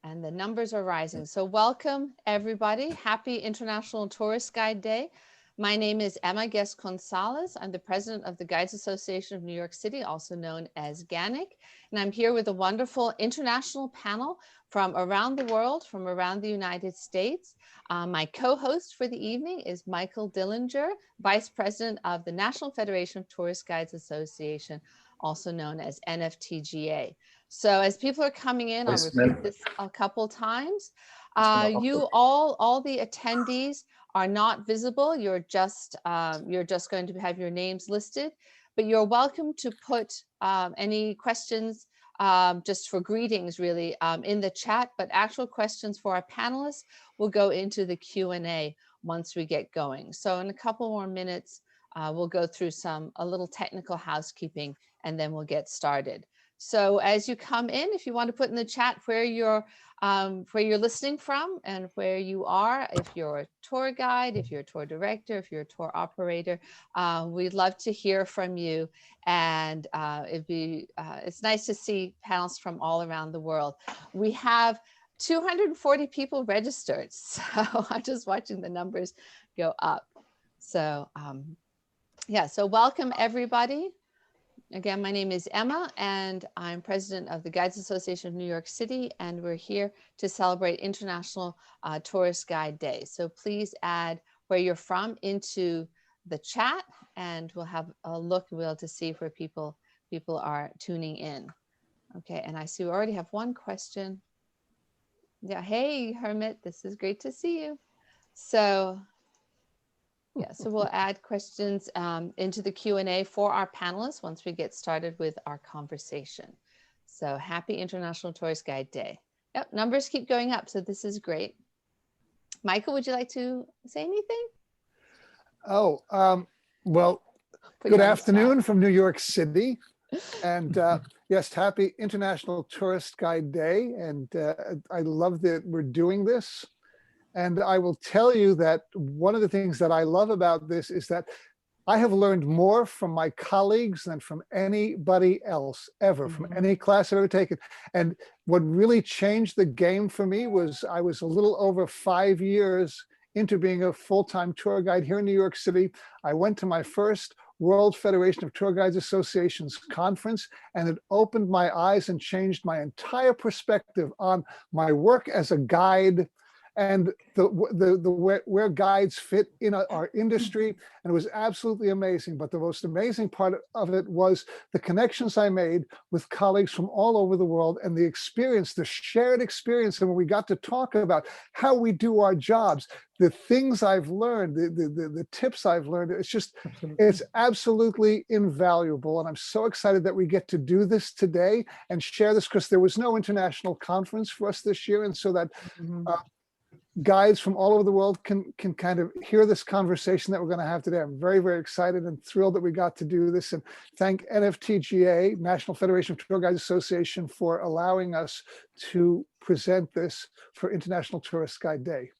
And the numbers are rising. So welcome everybody. Happy International Tourist Guide Day. My name is Emma Guest-Consales. I'm the president of the Guides Association of New York City, also known as GANYC. And I'm here with a wonderful international panel from around the world, from around the United States. My co-host for the evening is Michael Dillinger, vice president of the National Federation of Tourist Guides Association, also known as NFTGA. So as people are coming in, I'll repeat this a couple times. You all the attendees are not visible. You're just going to have your names listed, but you're welcome to put any questions just for greetings really in the chat, but actual questions for our panelists will go into the Q&A once we get going. So in a couple more minutes, we'll go through a little technical housekeeping and then we'll get started. So as you come in, if you want to put in the chat where you're listening from and where you are, if you're a tour guide, if you're a tour director, if you're a tour operator, we'd love to hear from you. And it's nice to see panels from all around the world. We have 240 people registered, so I'm just watching the numbers go up. So yeah, so welcome everybody. Again, my name is Emma, and I'm president of the Guides Association of New York City, and we're here to celebrate International Tourist Guide Day. So please add where you're from into the chat, and we'll have a look. We'll be able to see where people are tuning in. Okay, and I see we already have one question. Yeah, hey, Hermit, this is great to see you. So yeah, so we'll add questions into the Q&A for our panelists once we get started with our conversation. So happy International Tourist Guide Day. Yep, numbers keep going up, so this is great. Michael, would you like to say anything? Oh, well, good afternoon from New York City. And yes, happy International Tourist Guide Day. And I love that we're doing this. And I will tell you that one of the things that I love about this is that I have learned more from my colleagues than from anybody else ever, from any class I've ever taken. And what really changed the game for me was I was a little over 5 years into being a full-time tour guide here in New York City. I went to my first World Federation of Tour Guides Associations conference, and it opened my eyes and changed my entire perspective on my work as a guide and where guides fit in our industry. And it was absolutely amazing. But the most amazing part of it was the connections I made with colleagues from all over the world, and the experience, the shared experience. And when we got to talk about how we do our jobs, the things I've learned, the tips I've learned, it's absolutely invaluable. And I'm so excited that we get to do this today and share this, because there was no international conference for us this year. And so that guides from all over the world can kind of hear this conversation that we're going to have today. I'm very, very excited and thrilled that we got to do this, and thank NFTGA, National Federation of Tour Guides Association, for allowing us to present this for International Tourist Guide Day.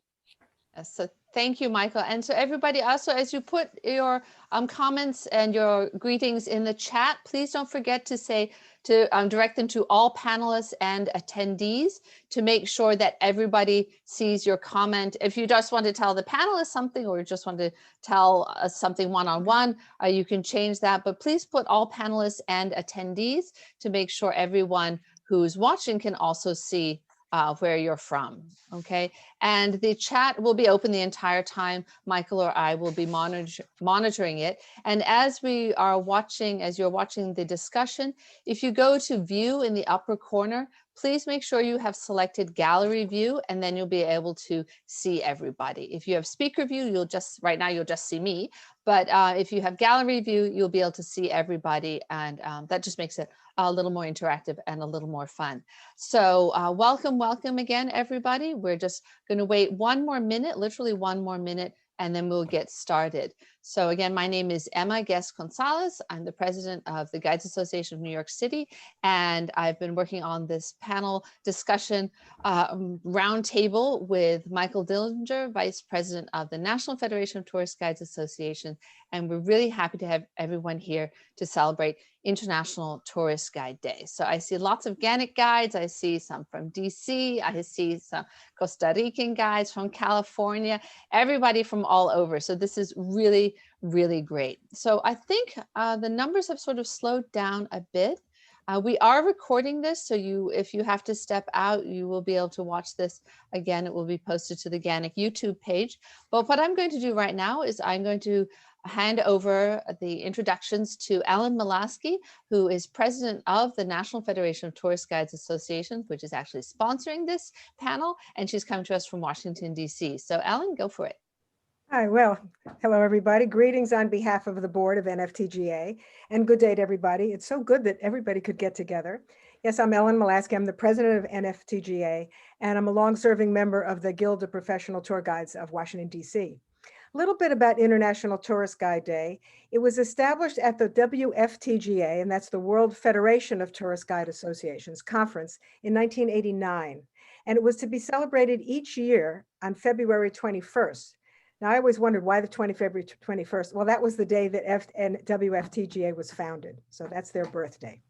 So thank you, Michael. And so everybody also, as you put your comments and your greetings in the chat, please don't forget to direct them to all panelists and attendees to make sure that everybody sees your comment. If you just want to tell the panelists something, or just want to tell us something one-on-one, you can change that. But please put all panelists and attendees to make sure everyone who's watching can also see where you're from, okay? And the chat will be open the entire time. Michael or I will be monitoring it. And as you're watching the discussion, if you go to view in the upper corner, please make sure you have selected gallery view, and then you'll be able to see everybody. If you have speaker view, right now you'll just see me. But if you have gallery view, you'll be able to see everybody, and that just makes it a little more interactive and a little more fun. So welcome again, everybody. We're just going to wait one more minute, literally one more minute, and then we'll get started. So again, my name is Emma Guest-Consales. I'm the president of the Guides Association of New York City, and I've been working on this panel discussion roundtable with Michael Dillinger, vice president of the National Federation of Tourist Guides Association, and we're really happy to have everyone here to celebrate International Tourist Guide Day. So I see lots of GANYC guides. I see some from DC. I see some Costa Rican guides from California, everybody from all over. So this is really, really great. So I think the numbers have sort of slowed down a bit. We are recording this, so if you have to step out, you will be able to watch this again. It will be posted to the GANYC YouTube page. But what I'm going to do right now is I'm going to hand over the introductions to Ellen Malasky, who is president of the National Federation of Tourist Guides Association, which is actually sponsoring this panel, and she's come to us from Washington, DC. So Ellen, go for it. Hi, well, hello everybody. Greetings on behalf of the board of NFTGA, and good day to everybody. It's so good that everybody could get together. Yes, I'm Ellen Malasky. I'm the president of NFTGA, and I'm a long-serving member of the Guild of Professional Tour Guides of Washington, DC. A little bit about International Tourist Guide Day. It was established at the WFTGA, and that's the World Federation of Tourist Guide Associations conference in 1989. And it was to be celebrated each year on February 21st. Now, I always wondered why the February 21st. Well, that was the day that WFTGA was founded. So that's their birthday.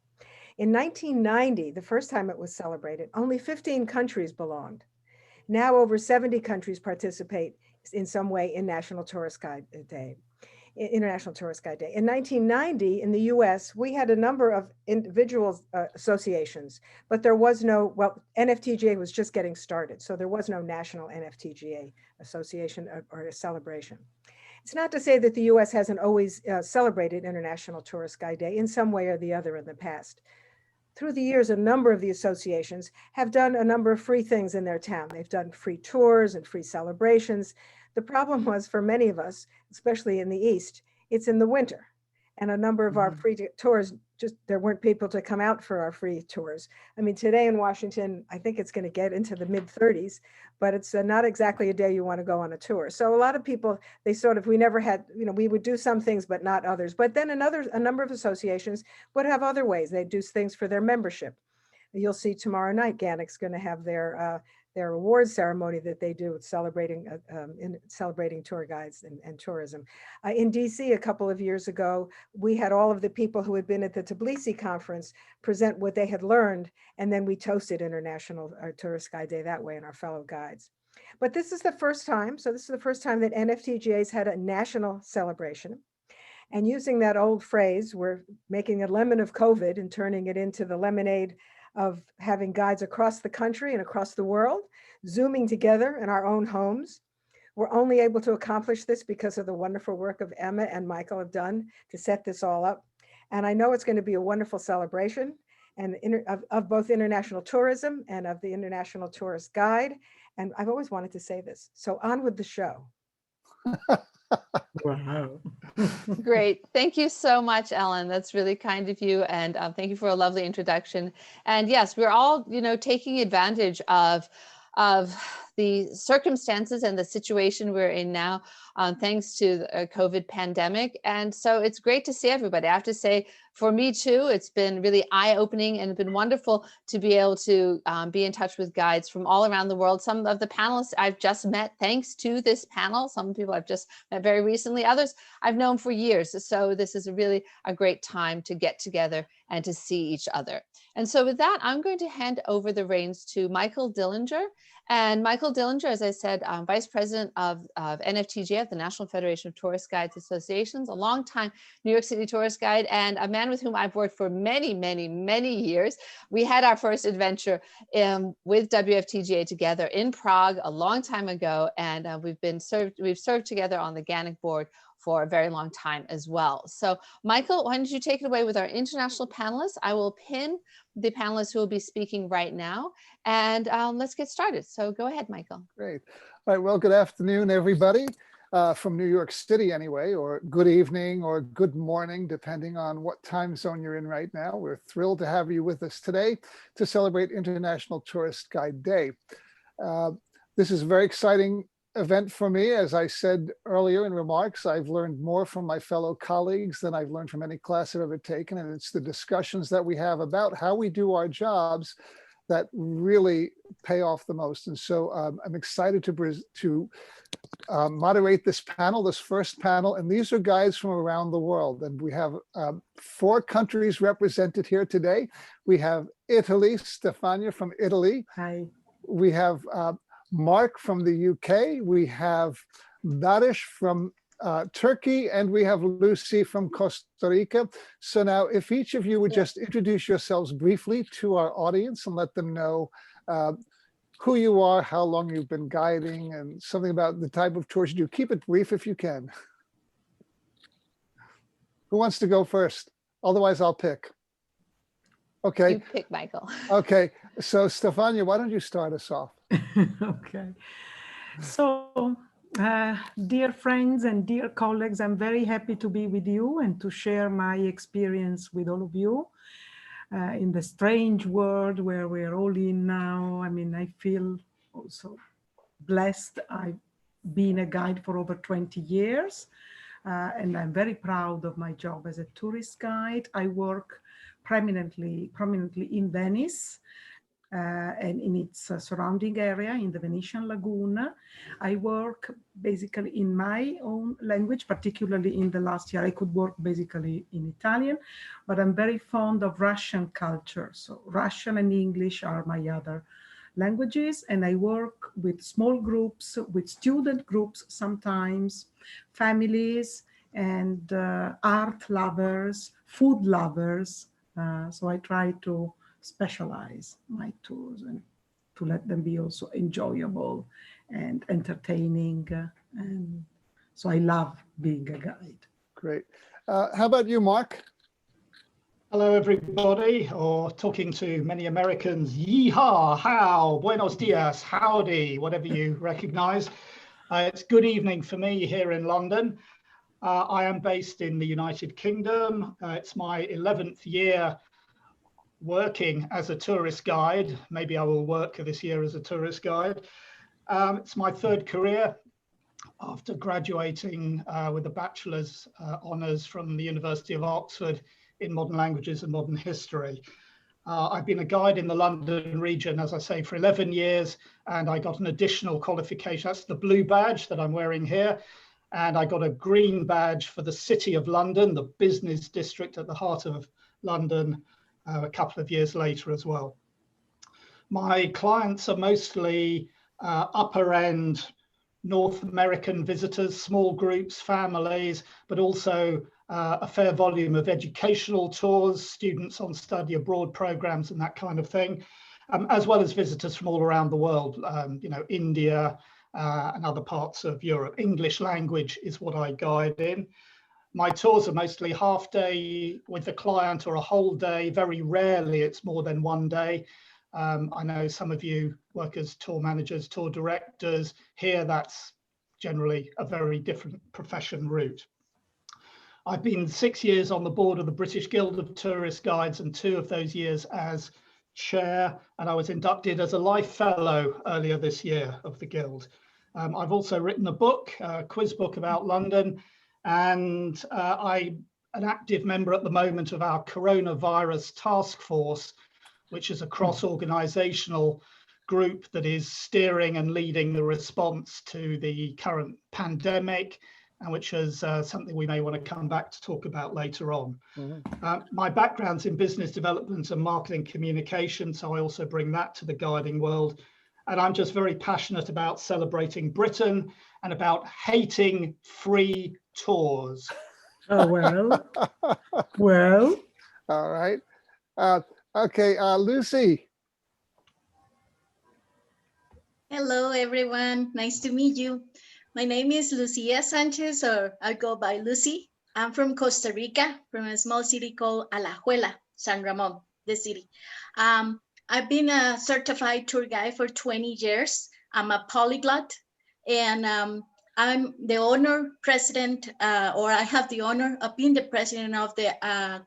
In 1990, the first time it was celebrated, only 15 countries belonged. Now over 70 countries participate in some way in National Tourist Guide Day, International Tourist Guide Day. In 1990, in the US, we had a number of individual associations, but there was no, well, NFTGA was just getting started, so there was no national NFTGA association or a celebration. It's not to say that the US hasn't always celebrated International Tourist Guide Day in some way or the other in the past. Through the years, a number of the associations have done a number of free things in their town. They've done free tours and free celebrations. The problem was for many of us, especially in the East, it's in the winter. And a number of our free tours, just there weren't people to come out for our free tours. I mean, today in Washington, I think it's going to get into the mid 30s, but it's not exactly a day you want to go on a tour. So a lot of people, we never had, we would do some things, but not others. But then a number of associations would have other ways. They do things for their membership. You'll see tomorrow night, GANYC's going to have their awards ceremony that they do celebrating tour guides and tourism. In DC a couple of years ago, we had all of the people who had been at the Tbilisi conference present what they had learned, and then we toasted International Tourist Guide Day that way and our fellow guides. But this is the first time, so this is the first time that NFTGA's had a national celebration. And using that old phrase, we're making a lemon of COVID and turning it into the lemonade of having guides across the country and across the world, Zooming together in our own homes. We're only able to accomplish this because of the wonderful work of Emma and Michael have done to set this all up. And I know it's going to be a wonderful celebration and of both international tourism and of the International Tourist Guide. And I've always wanted to say this. So on with the show. Wow. Great. Thank you so much, Ellen. That's really kind of you. And thank you for a lovely introduction. And yes, we're all, taking advantage of the circumstances and the situation we're in now, thanks to the COVID pandemic. And so it's great to see everybody. I have to say, for me too, it's been really eye-opening and it's been wonderful to be able to be in touch with guides from all around the world. Some of the panelists I've just met thanks to this panel. Some people I've just met very recently, others I've known for years. So this is really a great time to get together and to see each other. And so with that, I'm going to hand over the reins to Michael Dillinger. And Michael Dillinger, as I said, Vice President of NFTGA, the National Federation of Tourist Guides Associations, a longtime New York City tourist guide, and a man with whom I've worked for many, many, many years. We had our first adventure with WFTGA together in Prague a long time ago, and we've served together on the GANYC board for a very long time as well. So Michael, why don't you take it away with our international panelists? I will pin the panelists who will be speaking right now, and let's get started. So go ahead, Michael. Great. All right, well, good afternoon, everybody, from New York City anyway, or good evening or good morning, depending on what time zone you're in right now. We're thrilled to have you with us today to celebrate International Tourist Guide Day. This is a very exciting event for me. As I said earlier in remarks, I've learned more from my fellow colleagues than I've learned from any class I've ever taken. And it's the discussions that we have about how we do our jobs that really pay off the most. And so I'm excited to moderate this panel, this first panel. And these are guides from around the world. And we have 4 countries represented here today. We have Italy, Stefania from Italy. Hi. We have Mark from the UK. We have Barış from Turkey, and we have Lucy from Costa Rica. So now if each of you would just introduce yourselves briefly to our audience and let them know who you are, how long you've been guiding, and something about the type of tours you do. Keep it brief if you can. Who wants to go first? Otherwise, I'll pick. Okay. You pick, Michael. Okay. So Stefania, why don't you start us off? Okay. So, dear friends and dear colleagues, I'm very happy to be with you and to share my experience with all of you in the strange world where we're all in now. I mean, I feel also blessed. I've been a guide for over 20 years, and I'm very proud of my job as a tourist guide. I work prominently in Venice, and in its surrounding area, in the Venetian Lagoon. I work basically in my own language, particularly in the last year. I could work basically in Italian, but I'm very fond of Russian culture. So Russian and English are my other languages, and I work with small groups, with student groups sometimes, families, and art lovers, food lovers. So I try to specialize my tours and to let them be also enjoyable and entertaining. And so I love being a guide. Great. How about you, Mark? Hello, everybody, or talking to many Americans, yeehaw, how, buenos dias, howdy, whatever you recognize. It's good evening for me here in London. I am based in the United Kingdom. It's my 11th year working as a tourist guide. Maybe I will work this year as a tourist guide. It's my 3rd career after graduating with a bachelor's honours from the University of Oxford in modern languages and modern history. I've been a guide in the London region, as I say, for 11 years, and I got an additional qualification. That's the blue badge that I'm wearing here. And I got a green badge for the City of London, the business district at the heart of London, a couple of years later as well. My clients are mostly upper end North American visitors, small groups, families, but also a fair volume of educational tours, students on study abroad programs and that kind of thing, as well as visitors from all around the world, India and other parts of Europe. English language is what I guide in. My tours are mostly half day with the client or a whole day. Very rarely it's more than 1 day. I know some of you work as tour managers, tour directors. Here that's generally a very different profession route. I've been 6 years on the board of the British Guild of Tourist Guides and 2 of those years as chair, and I was inducted as a life fellow earlier this year of the Guild. I've also written a book, a quiz book about London, and I'm an active member at the moment of our coronavirus task force, which is a cross-organizational group that is steering and leading the response to the current pandemic, and which is something we may want to come back to talk about later on. My background's in business development and marketing communication, so I also bring that to the guiding world. And I'm just very passionate about celebrating Britain and about hating free tours. Oh, well. All right. Okay, Lucy. Hello, everyone. Nice to meet you. My name is Lucia Sanchez, or I go by Lucy. I'm from Costa Rica, from a small city called Alajuela, San Ramon, the city. I've been a certified tour guide for 20 years. I'm a polyglot, and I'm the president, or I have the honor of being the president of the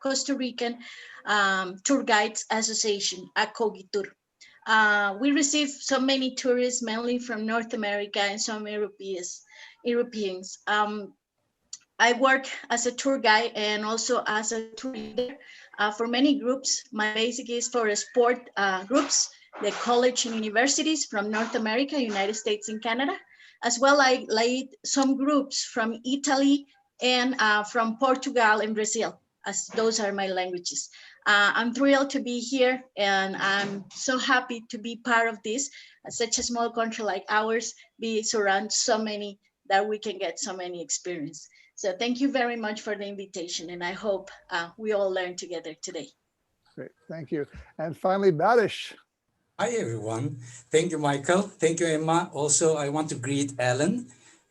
Costa Rican Tour Guides Association, ACOGITUR. we receive so many tourists, mainly from North America and some Europeans. I work as a tour guide and also as a tour leader for many groups. My basic is for sport groups, the college and universities from North America, United States, and Canada. As well, I lead some groups from Italy and from Portugal and Brazil, as those are my languages. I'm thrilled to be here, and I'm so happy to be part of this. Such a small country like ours, be surrounded so many that we can get so many experience. So thank you very much for the invitation, and I hope we all learn together today. Great, thank you. And finally, Barış. Hi, everyone. Thank you, Michael. Thank you, Emma. Also, I want to greet Ellen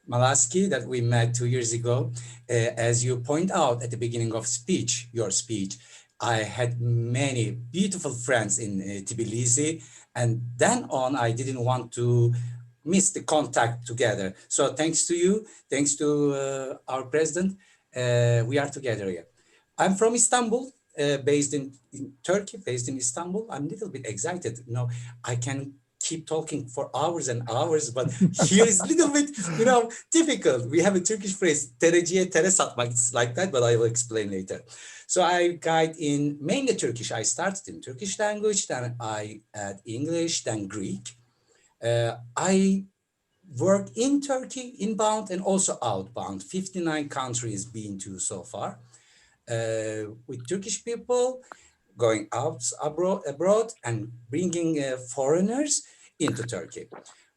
Malasky that we met 2 years ago. As you point out at the beginning of your speech, I had many beautiful friends in Tbilisi, and then on, I didn't want to miss the contact together. So thanks to you, thanks to our president, we are together here. I'm from Istanbul. Based in Turkey, based in Istanbul. I'm a little bit excited. You know, I can keep talking for hours and hours, but here is a little bit, you know, difficult. We have a Turkish phrase, tereciye tere satmak. It's like that, but I will explain later. So I guide in mainly Turkish. I started in Turkish language, then I add English, then Greek. I work in Turkey, inbound and also outbound. 59 countries been to so far. With Turkish people going out abroad and bringing foreigners into Turkey.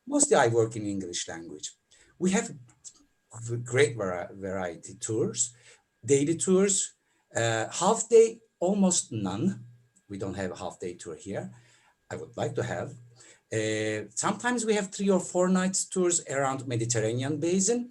Mostly I work in English language. We have great variety tours, daily tours, half day, almost none. We don't have a half day tour here. I would like to have. Sometimes we have 3 or 4 nights tours around Mediterranean basin.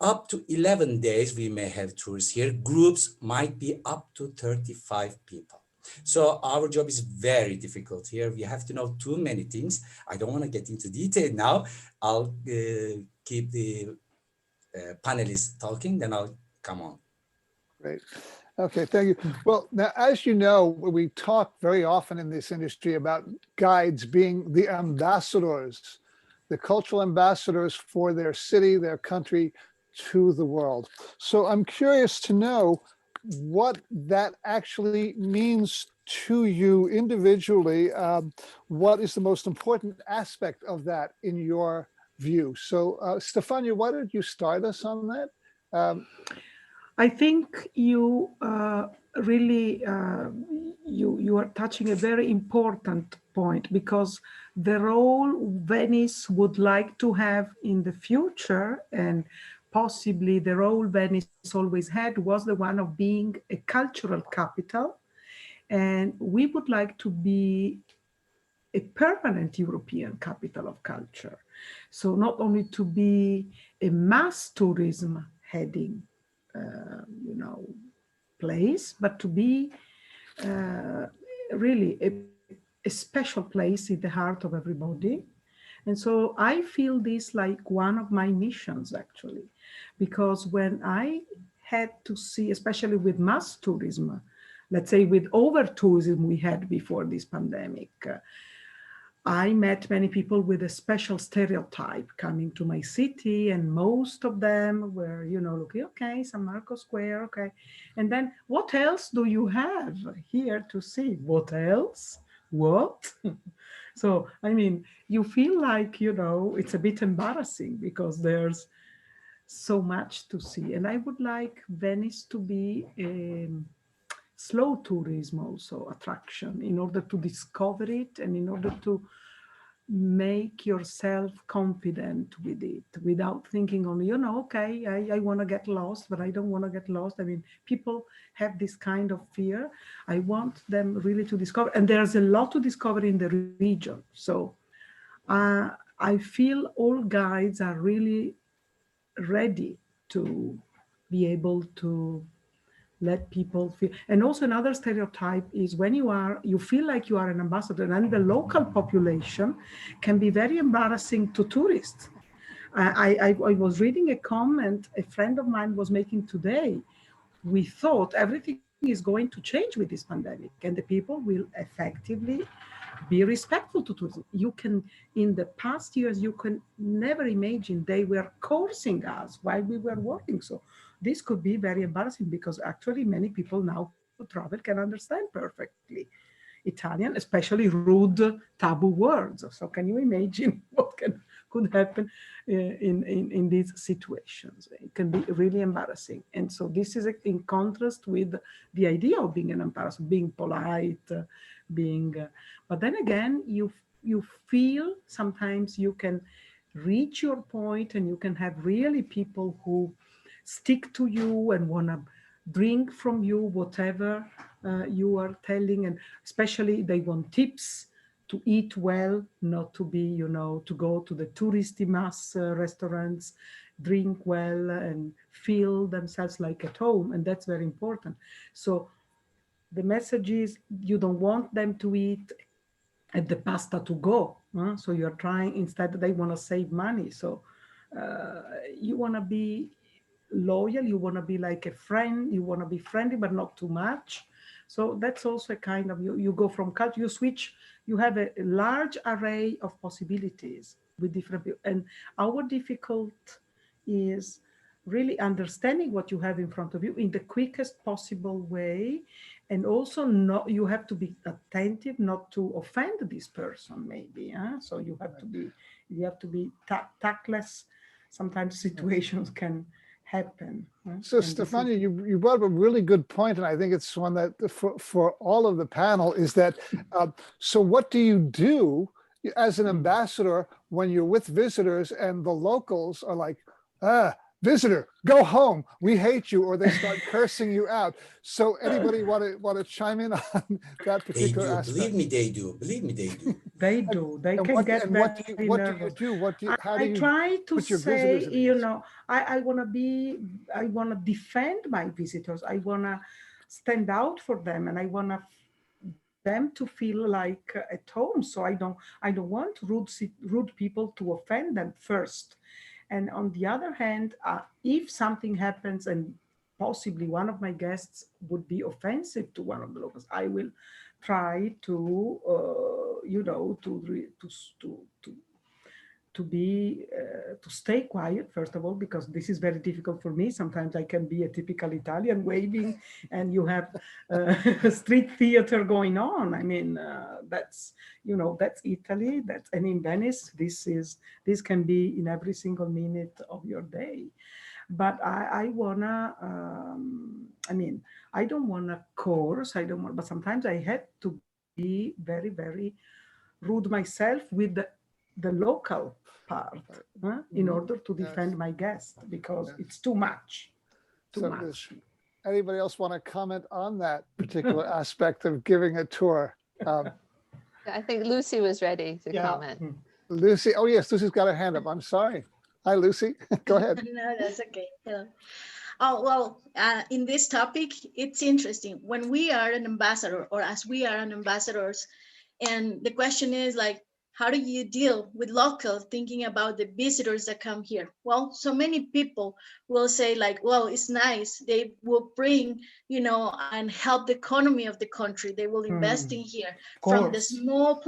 Up to 11 days, we may have tours here. Groups might be up to 35 people. So our job is very difficult here. We have to know too many things. I don't want to get into detail now. I'll keep the panelists talking, then I'll come on. Great. Okay, thank you. Well, now, as you know, we talk very often in this industry about guides being the ambassadors, the cultural ambassadors for their city, their country, to the world. So I'm curious to know what that actually means to you individually. What is the most important aspect of that in your view? So Stefania, why don't you start us on that? I think you really, you are touching a very important point, because the role Venice would like to have in the future, and possibly the role Venice always had, was the one of being a cultural capital. And we would like to be a permanent European capital of culture. So not only to be a mass tourism heading, you know, place, but to be really a special place in the heart of everybody. And so I feel this like one of my missions, actually, because when I had to see, especially with mass tourism, let's say with over tourism we had before this pandemic, I met many people with a special stereotype coming to my city, and most of them were, you know, looking, okay, San Marco Square, okay. And then what else do you have here to see? What else? What? So, I mean, you feel like, you know, it's a bit embarrassing because there's so much to see. And I would like Venice to be a slow tourism also attraction, in order to discover it and in order to make yourself confident with it without thinking only, you know, okay, I want to get lost, but I don't want to get lost. I mean, people have this kind of fear. I want them really to discover, and there's a lot to discover in the region. So I feel all guides are really ready to be able to let people feel. And also another stereotype is when you feel like you are an ambassador, and the local population can be very embarrassing to tourists. I was reading a comment a friend of mine was making today. We thought everything is going to change with this pandemic, and the people will effectively be respectful to tourism. You can, in the past years, you can never imagine they were coercing us while we were working. So this could be very embarrassing because actually many people now who travel can understand perfectly Italian, especially rude, taboo words. So can you imagine what could happen in these situations? It can be really embarrassing. And so this is in contrast with the idea of being an ambassador, being polite, but then again, you feel sometimes you can reach your point and you can have really people who stick to you and want to drink from you whatever you are telling, and especially they want tips to eat well, not to be, to go to the touristy mass restaurants, drink well and feel themselves like at home, and that's very important. So the message is you don't want them to eat at the pasta to go. So you're trying, instead they want to save money. So you want to be loyal, you want to be like a friend, you want to be friendly, but not too much. So that's also a kind of, you go from culture, you switch, you have a large array of possibilities with different people. And our difficult is really understanding what you have in front of you in the quickest possible way. And also you have to be attentive not to offend this person maybe. So you have to be tactless. Sometimes situations can happen. So Stefania, you brought up a really good point, and I think it's one that for all of the panel is that, so what do you do as an ambassador when you're with visitors and the locals are like, visitor, go home, we hate you, or they start cursing you out. So anybody want to chime in on that particular aspect? Believe me, they do. They do. They can get very nervous. What do you do? How do you try to put your say, visitors at ease? I want to defend my visitors. I want to stand out for them, and I want them to feel like at home. So I don't want rude people to offend them first. And on the other hand, if something happens and possibly one of my guests would be offensive to one of the locals, I will try to, to stay quiet, first of all, because this is very difficult for me. Sometimes I can be a typical Italian waving and you have street theater going on. I mean, that's Italy, and in Venice, this can be in every single minute of your day. But I don't wanna coerce, but sometimes I had to be very, very rude myself with the local part in order to defend my guest, because it's too much. Anybody else want to comment on that particular aspect of giving a tour? I think Lucy was ready to comment. Lucy, oh yes, Lucy's got her hand up. I'm sorry. Hi, Lucy. Go ahead. No, that's okay. Hello. Oh, well, in this topic, it's interesting. When we are an ambassador, or as we are an ambassadors, and the question is like, how do you deal with locals thinking about the visitors that come here? Well, so many people will say like, well, it's nice. They will bring, and help the economy of the country. They will invest in here from the small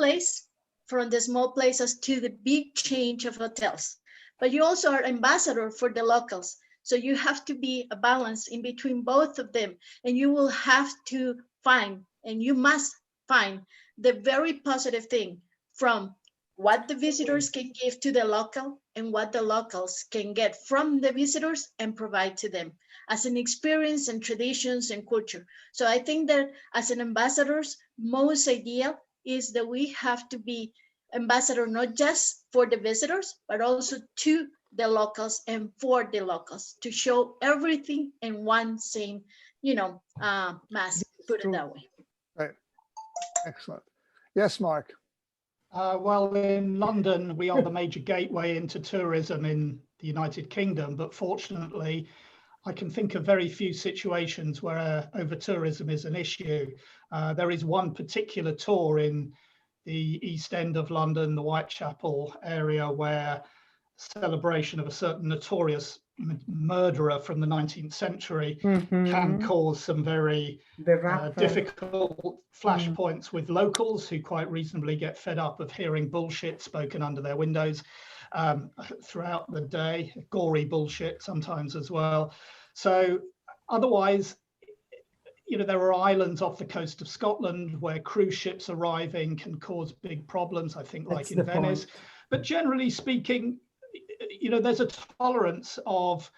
places to the big chain of hotels. But you also are ambassador for the locals. So you have to be a balance in between both of them. And you will have to find, and you must find the very positive thing from what the visitors can give to the local and what the locals can get from the visitors and provide to them as an experience and traditions and culture. So I think that as an ambassadors, most ideal is that we have to be ambassador not just for the visitors, but also to the locals and for the locals to show everything in one same, mass, put it that way. Right. Excellent. Yes, Mark. Well, in London, we are the major gateway into tourism in the United Kingdom, but fortunately, I can think of very few situations where over-tourism is an issue. There is one particular tour in the East End of London, the Whitechapel area, where celebration of a certain notorious murderer from the 19th century can cause some very difficult flashpoints with locals who quite reasonably get fed up of hearing bullshit spoken under their windows throughout the day, gory bullshit sometimes as well. So otherwise, you know, there are islands off the coast of Scotland where cruise ships arriving can cause big problems, I think, like in Venice. But generally speaking, you know, there's a tolerance of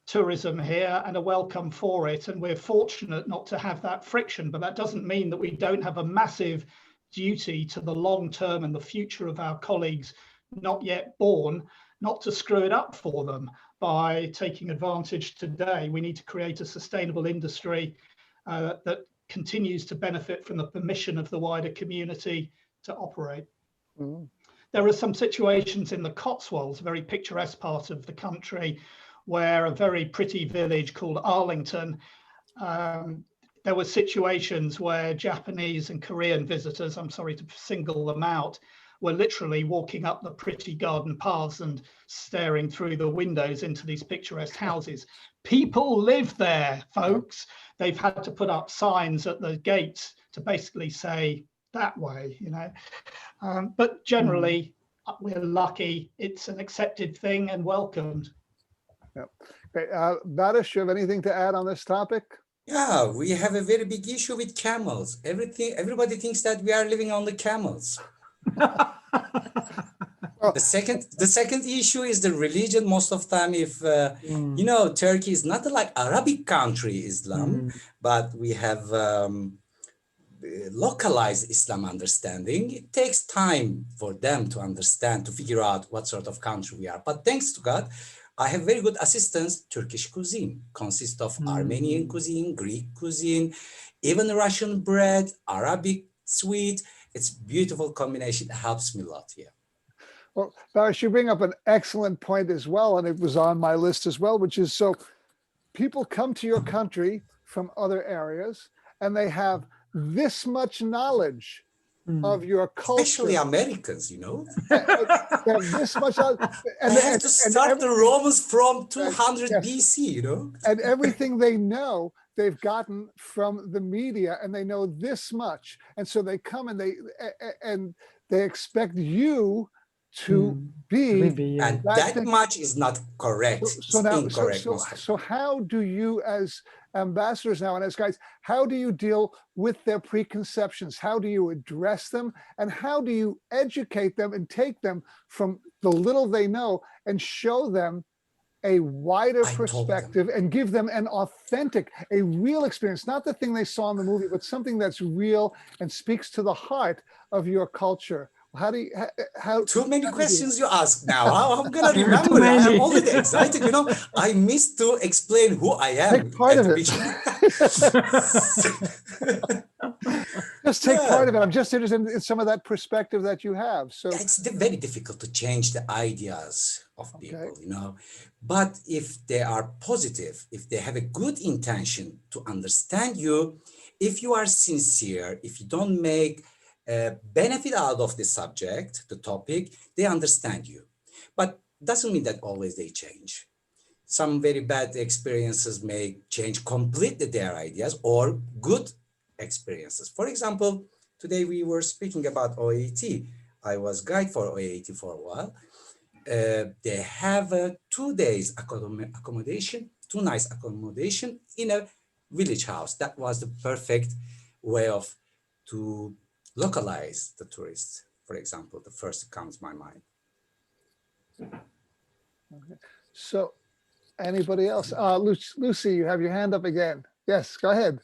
tourism here and a welcome for it. And we're fortunate not to have that friction, but that doesn't mean that we don't have a massive duty to the long term and the future of our colleagues not yet born, not to screw it up for them by taking advantage today. We need to create a sustainable industry that continues to benefit from the permission of the wider community to operate. There are some situations in the Cotswolds, a very picturesque part of the country, where a very pretty village called Arlington, there were situations where Japanese and Korean visitors, I'm sorry to single them out, were literally walking up the pretty garden paths and staring through the windows into these picturesque houses. People live there, folks. They've had to put up signs at the gates to basically say that way, you know. But generally, we're lucky. It's an accepted thing and welcomed. Yep. Okay, Barış, you have anything to add on this topic? Yeah, we have a very big issue with camels. Everybody thinks that we are living on the camels. The second issue is the religion. Most of the time, if you know, Turkey is not like Arabic country Islam, but we have localized Islam understanding. It takes time for them to understand, to figure out what sort of country we are. But thanks to God, I have very good assistance. Turkish cuisine consists of Armenian cuisine, Greek cuisine, even Russian bread, Arabic sweet. It's beautiful combination. It helps me a lot here. Well, Barış, you bring up an excellent point as well, and it was on my list as well, which is, so people come to your country from other areas and they have this much knowledge of your culture. Especially Americans, you know. They have this much knowledge. And they have to start the Romans from 200 BC, you know. And everything they know, they've gotten from the media, and they know this much. And so they come and they expect you to be, and that much is not correct. So how do you, as ambassadors now and as guides, how do you deal with their preconceptions? How do you address them? And how do you educate them and take them from the little they know and show them a wider perspective and give them an authentic, a real experience, not the thing they saw in the movie, but something that's real and speaks to the heart of your culture? How do you, too many questions you ask now. How I'm gonna remember? I'm already excited. You know, I missed to explain who I am. Take part of it. Just take part of it. I'm just interested in some of that perspective that you have. So it's very difficult to change the ideas of people, you know. But if they are positive, if they have a good intention to understand you, if you are sincere, if you don't make benefit out of the subject, the topic, they understand you. But doesn't mean that always they change. Some very bad experiences may change completely their ideas, or good experiences. For example, today we were speaking about OAT. I was guide for OAT for a while. They have 2 days accommodation, 2 nights accommodation in a village house. That was the perfect way to localize the tourists, for example. The first comes to my mind. Okay. So anybody else? Lucy, you have your hand up again. Yes, go ahead.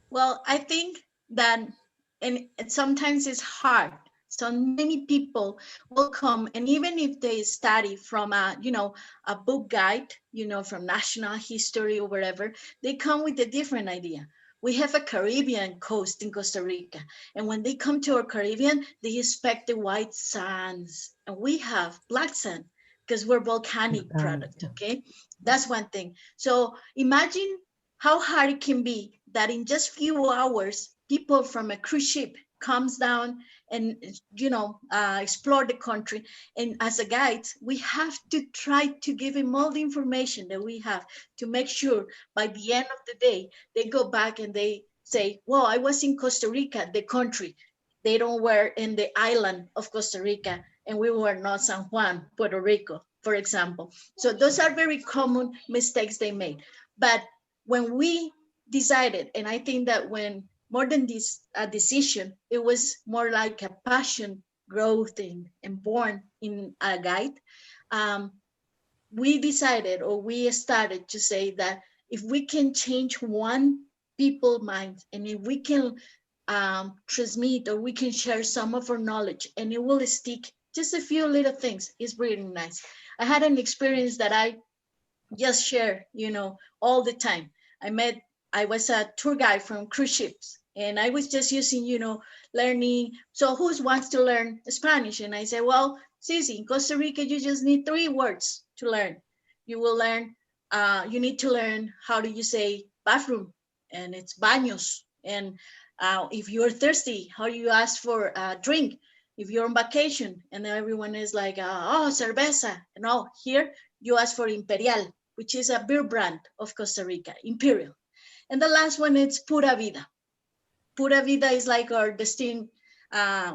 Well, I think that, and sometimes it's hard. So many people will come, and even if they study from a book guide, from national history or whatever, they come with a different idea. We have a Caribbean coast in Costa Rica, and when they come to our Caribbean, they expect the white sands, and we have black sand because we're volcanic product. Okay, that's one thing. So imagine how hard it can be that in just few hours, people from a cruise ship comes down and, explore the country. And as a guide, we have to try to give him all the information that we have to make sure by the end of the day, they go back and they say, well, I was in Costa Rica, the country. They don't were in the island of Costa Rica, and we were not San Juan, Puerto Rico, for example. So those are very common mistakes they made. But when we decided, and I think that when more than this decision, it was more like a passion growth and born in a guide. We decided, or we started to say that if we can change one people's mind, and if we can transmit, or we can share some of our knowledge, and it will stick, just a few little things, is really nice. I had an experience that I just share, all the time. I was a tour guide from cruise ships, and I was just using, learning. So who wants to learn Spanish? And I said, well, Sisi, in Costa Rica, you just need 3 words to learn. You will learn, you need to learn how do you say bathroom, and it's baños. And if you're thirsty, how do you ask for a drink? If you're on vacation, and everyone is like, oh, cerveza. No, here you ask for Imperial, which is a beer brand of Costa Rica, Imperial. And the last one is pura vida. Pura vida is like our distinct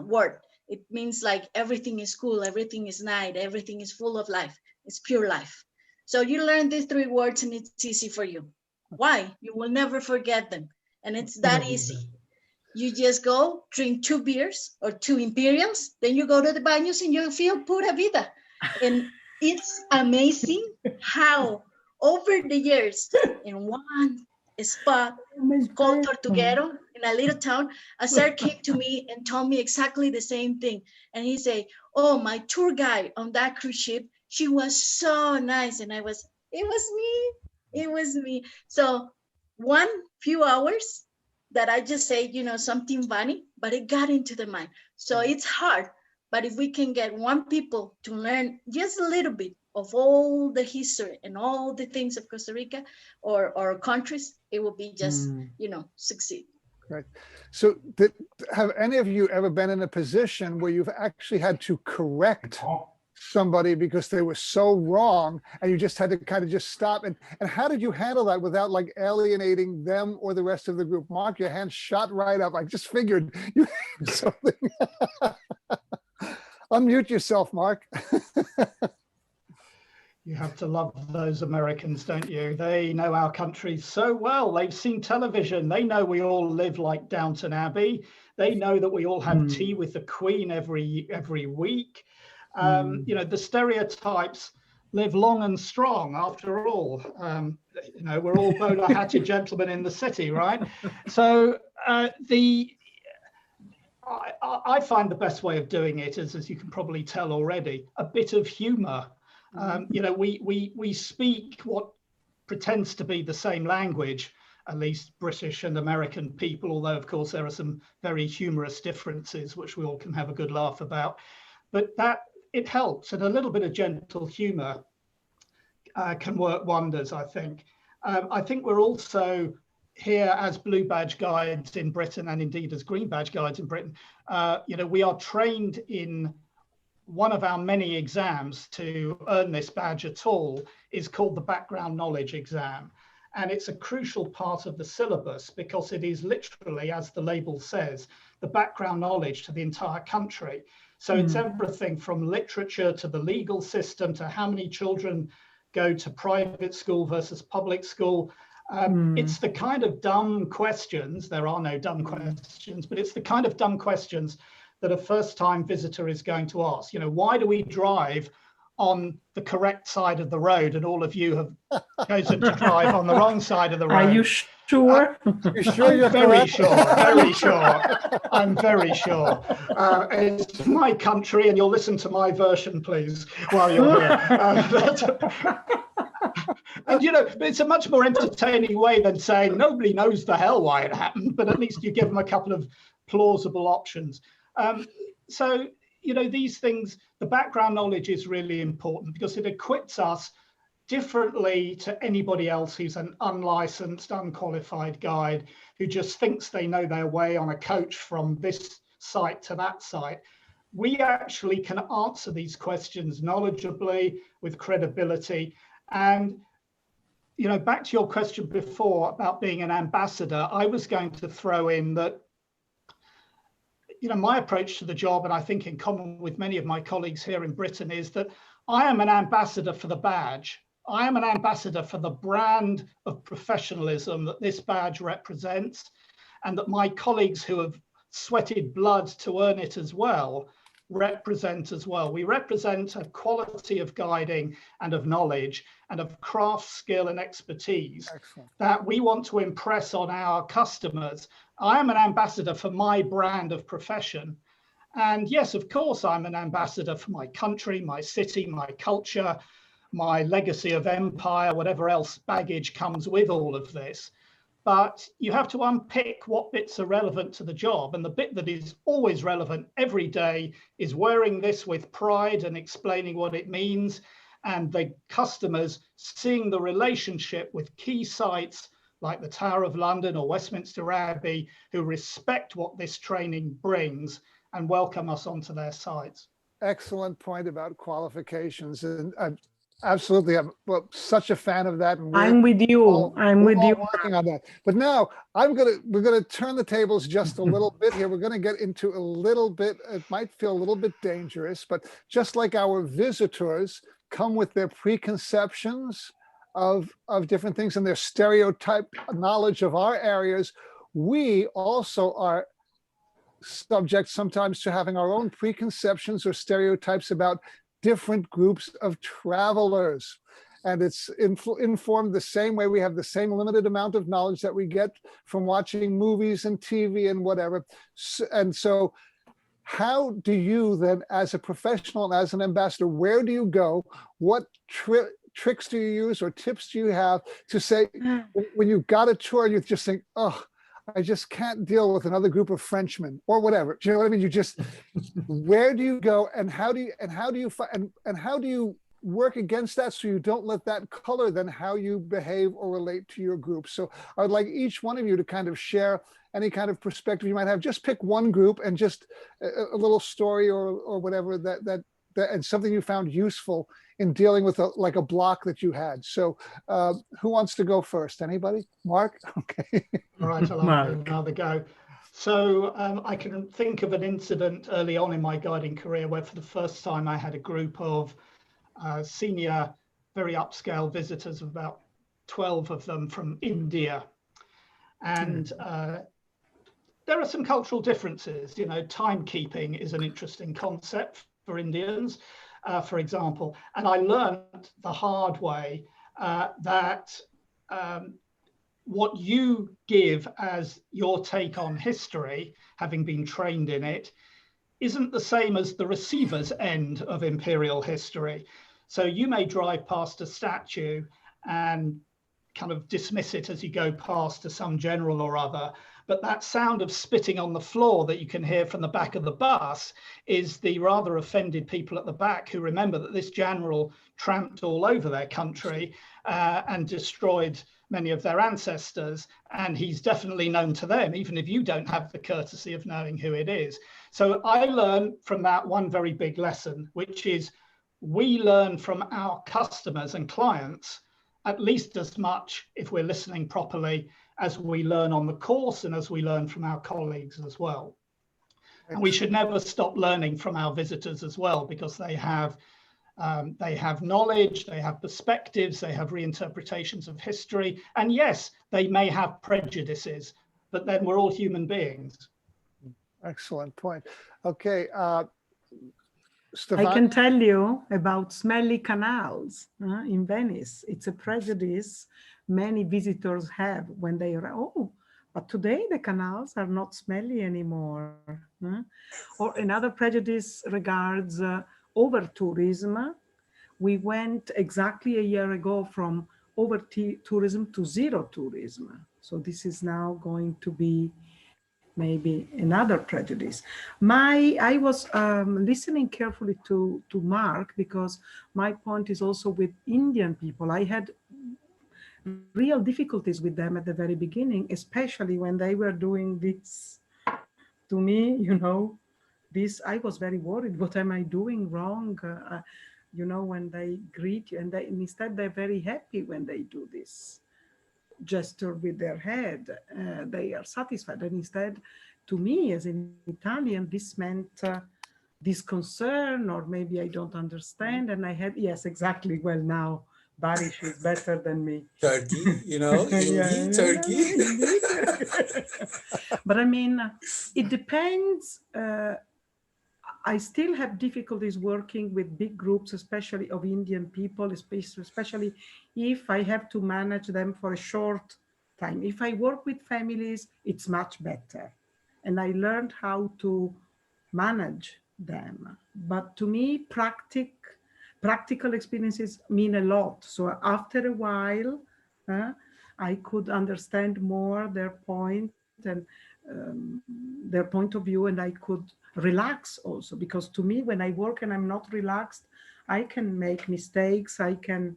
word. It means like everything is cool, everything is nice, everything is full of life. It's pure life. So you learn these 3 words and it's easy for you. Why? You will never forget them. And it's that easy. You just go drink 2 beers or 2 Imperials, then you go to the baños and you feel pura vida. And it's amazing how over the years in one spot called Tortuguero in a little town, a sir came to me and told me exactly the same thing. And he said, oh, my tour guide on that cruise ship, she was so nice. And it was me. So one few hours that I just say, something funny, but it got into the mind. So it's hard, but if we can get one people to learn just a little bit of all the history and all the things of Costa Rica or countries, it will be just, succeed. Right. So have any of you ever been in a position where you've actually had to correct somebody because they were so wrong and you just had to kind of just stop? And how did you handle that without like alienating them or the rest of the group? Mark, your hand shot right up. I just figured you had something. Unmute yourself, Mark. You have to love those Americans, don't you? They know our country so well. They've seen television. They know we all live like Downton Abbey. They know that we all have tea with the Queen every week. The stereotypes live long and strong after all. We're all bowler-hatted gentlemen in the city, right? So I find the best way of doing it is, as you can probably tell already, a bit of humor. We speak what pretends to be the same language, at least British and American people, although of course there are some very humorous differences which we all can have a good laugh about. But that it helps, and a little bit of gentle humor can work wonders, I think. I think we're also here as blue badge guides in Britain, and indeed as green badge guides in Britain. We are trained in one of our many exams to earn this badge at all is called the background knowledge exam. And it's a crucial part of the syllabus because it is literally, as the label says, the background knowledge to the entire country. So it's everything from literature to the legal system to how many children go to private school versus public school. It's the kind of dumb questions, there are no dumb questions, but it's the kind of dumb questions that a first-time visitor is going to ask. Why do we drive on the correct side of the road and all of you have chosen to drive on the wrong side of the road? Are you sure? You sure you're very sure, very sure. I'm very sure. It's my country and you'll listen to my version, please, while you're here. And it's a much more entertaining way than saying nobody knows the hell why it happened, but at least you give them a couple of plausible options. So these things, the background knowledge is really important because it equips us differently to anybody else who's an unlicensed, unqualified guide who just thinks they know their way on a coach from this site to that site. We actually can answer these questions knowledgeably, with credibility. And, you know, back to your question before about being an ambassador, I was going to throw in that, you know, my approach to the job, and I think in common with many of my colleagues here in Britain, is that I am an ambassador for the badge. I am an ambassador for the brand of professionalism that this badge represents, and that my colleagues who have sweated blood to earn it as well represent as well. We represent a quality of guiding and of knowledge and of craft skill and expertise. Excellent. That we want to impress on our customers. I am an ambassador for my brand of profession. And yes, of course, I'm an ambassador for my country, my city, my culture, my legacy of empire, whatever else baggage comes with all of this. But you have to unpick what bits are relevant to the job. And the bit that is always relevant every day is wearing this with pride and explaining what it means. And the customers seeing the relationship with key sites like the Tower of London or Westminster Abbey, who respect what this training brings and welcome us onto their sites. Excellent point about qualifications. And absolutely, I'm such a fan of that. And I'm with you. I'm with you. Working on that. But now we're gonna turn the tables just a little bit here. We're gonna get into a little bit. It might feel a little bit dangerous, but just like our visitors come with their preconceptions of different things and their stereotype knowledge of our areas, we also are subject sometimes to having our own preconceptions or stereotypes about different groups of travelers. And it's informed the same way. We have the same limited amount of knowledge that we get from watching movies and TV and whatever. And so how do you then, as a professional and as an ambassador, where do you go? What tricks do you use or tips do you have to say, when you've got a tour, you just think, oh, I just can't deal with another group of Frenchmen or whatever. Do you know what I mean? You just, where do you go and how do you work against that so you don't let that color then how you behave or relate to your group? So I would like each one of you to kind of share any kind of perspective you might have. Just pick one group and just a little story or whatever that and something you found useful in dealing with like a block that you had. So who wants to go first? Anybody? Mark? Okay. All right, I'll have another go. So I can think of an incident early on in my guiding career where for the first time I had a group of senior, very upscale visitors, of about 12 of them from India. And there are some cultural differences. You know, timekeeping is an interesting concept for Indians, for example. And I learned the hard way that what you give as your take on history, having been trained in it, isn't the same as the receiver's end of imperial history. So you may drive past a statue and kind of dismiss it as you go past to some general or other. But that sound of spitting on the floor that you can hear from the back of the bus is the rather offended people at the back who remember that this general tramped all over their country and destroyed many of their ancestors. And he's definitely known to them, even if you don't have the courtesy of knowing who it is. So I learned from that one very big lesson, which is we learn from our customers and clients at least as much, if we're listening properly, as we learn on the course and as we learn from our colleagues as well. And we should never stop learning from our visitors as well, because they have knowledge, they have perspectives, they have reinterpretations of history. And yes, they may have prejudices, but then we're all human beings. Excellent point. Okay. Stefania? I can tell you about smelly canals in Venice. It's a prejudice many visitors have when they are, but today the canals are not smelly anymore. Or another prejudice regards over-tourism. We went exactly a year ago from over-tourism to zero tourism. So this is now going to be maybe another prejudice. I was listening carefully to Mark, because my point is also with Indian people. I had real difficulties with them at the very beginning, especially when they were doing this to me, you know, I was very worried. What am I doing wrong? You know, when they greet you, and instead they're very happy when they do this gesture with their head. They are satisfied. And instead, to me, as an Italian, this meant disconcern, or maybe I don't understand. And I had, yes, exactly. Well, now Barış is better than me. Turkey, you know, Indy, Turkey. But I mean, it depends. I still have difficulties working with big groups, especially of Indian people, especially if I have to manage them for a short time. If I work with families, it's much better. And I learned how to manage them. But to me, practical experiences mean a lot. So after a while, I could understand more their point and their point of view, and I could relax also, because to me, when I work and I'm not relaxed, I can make mistakes. I can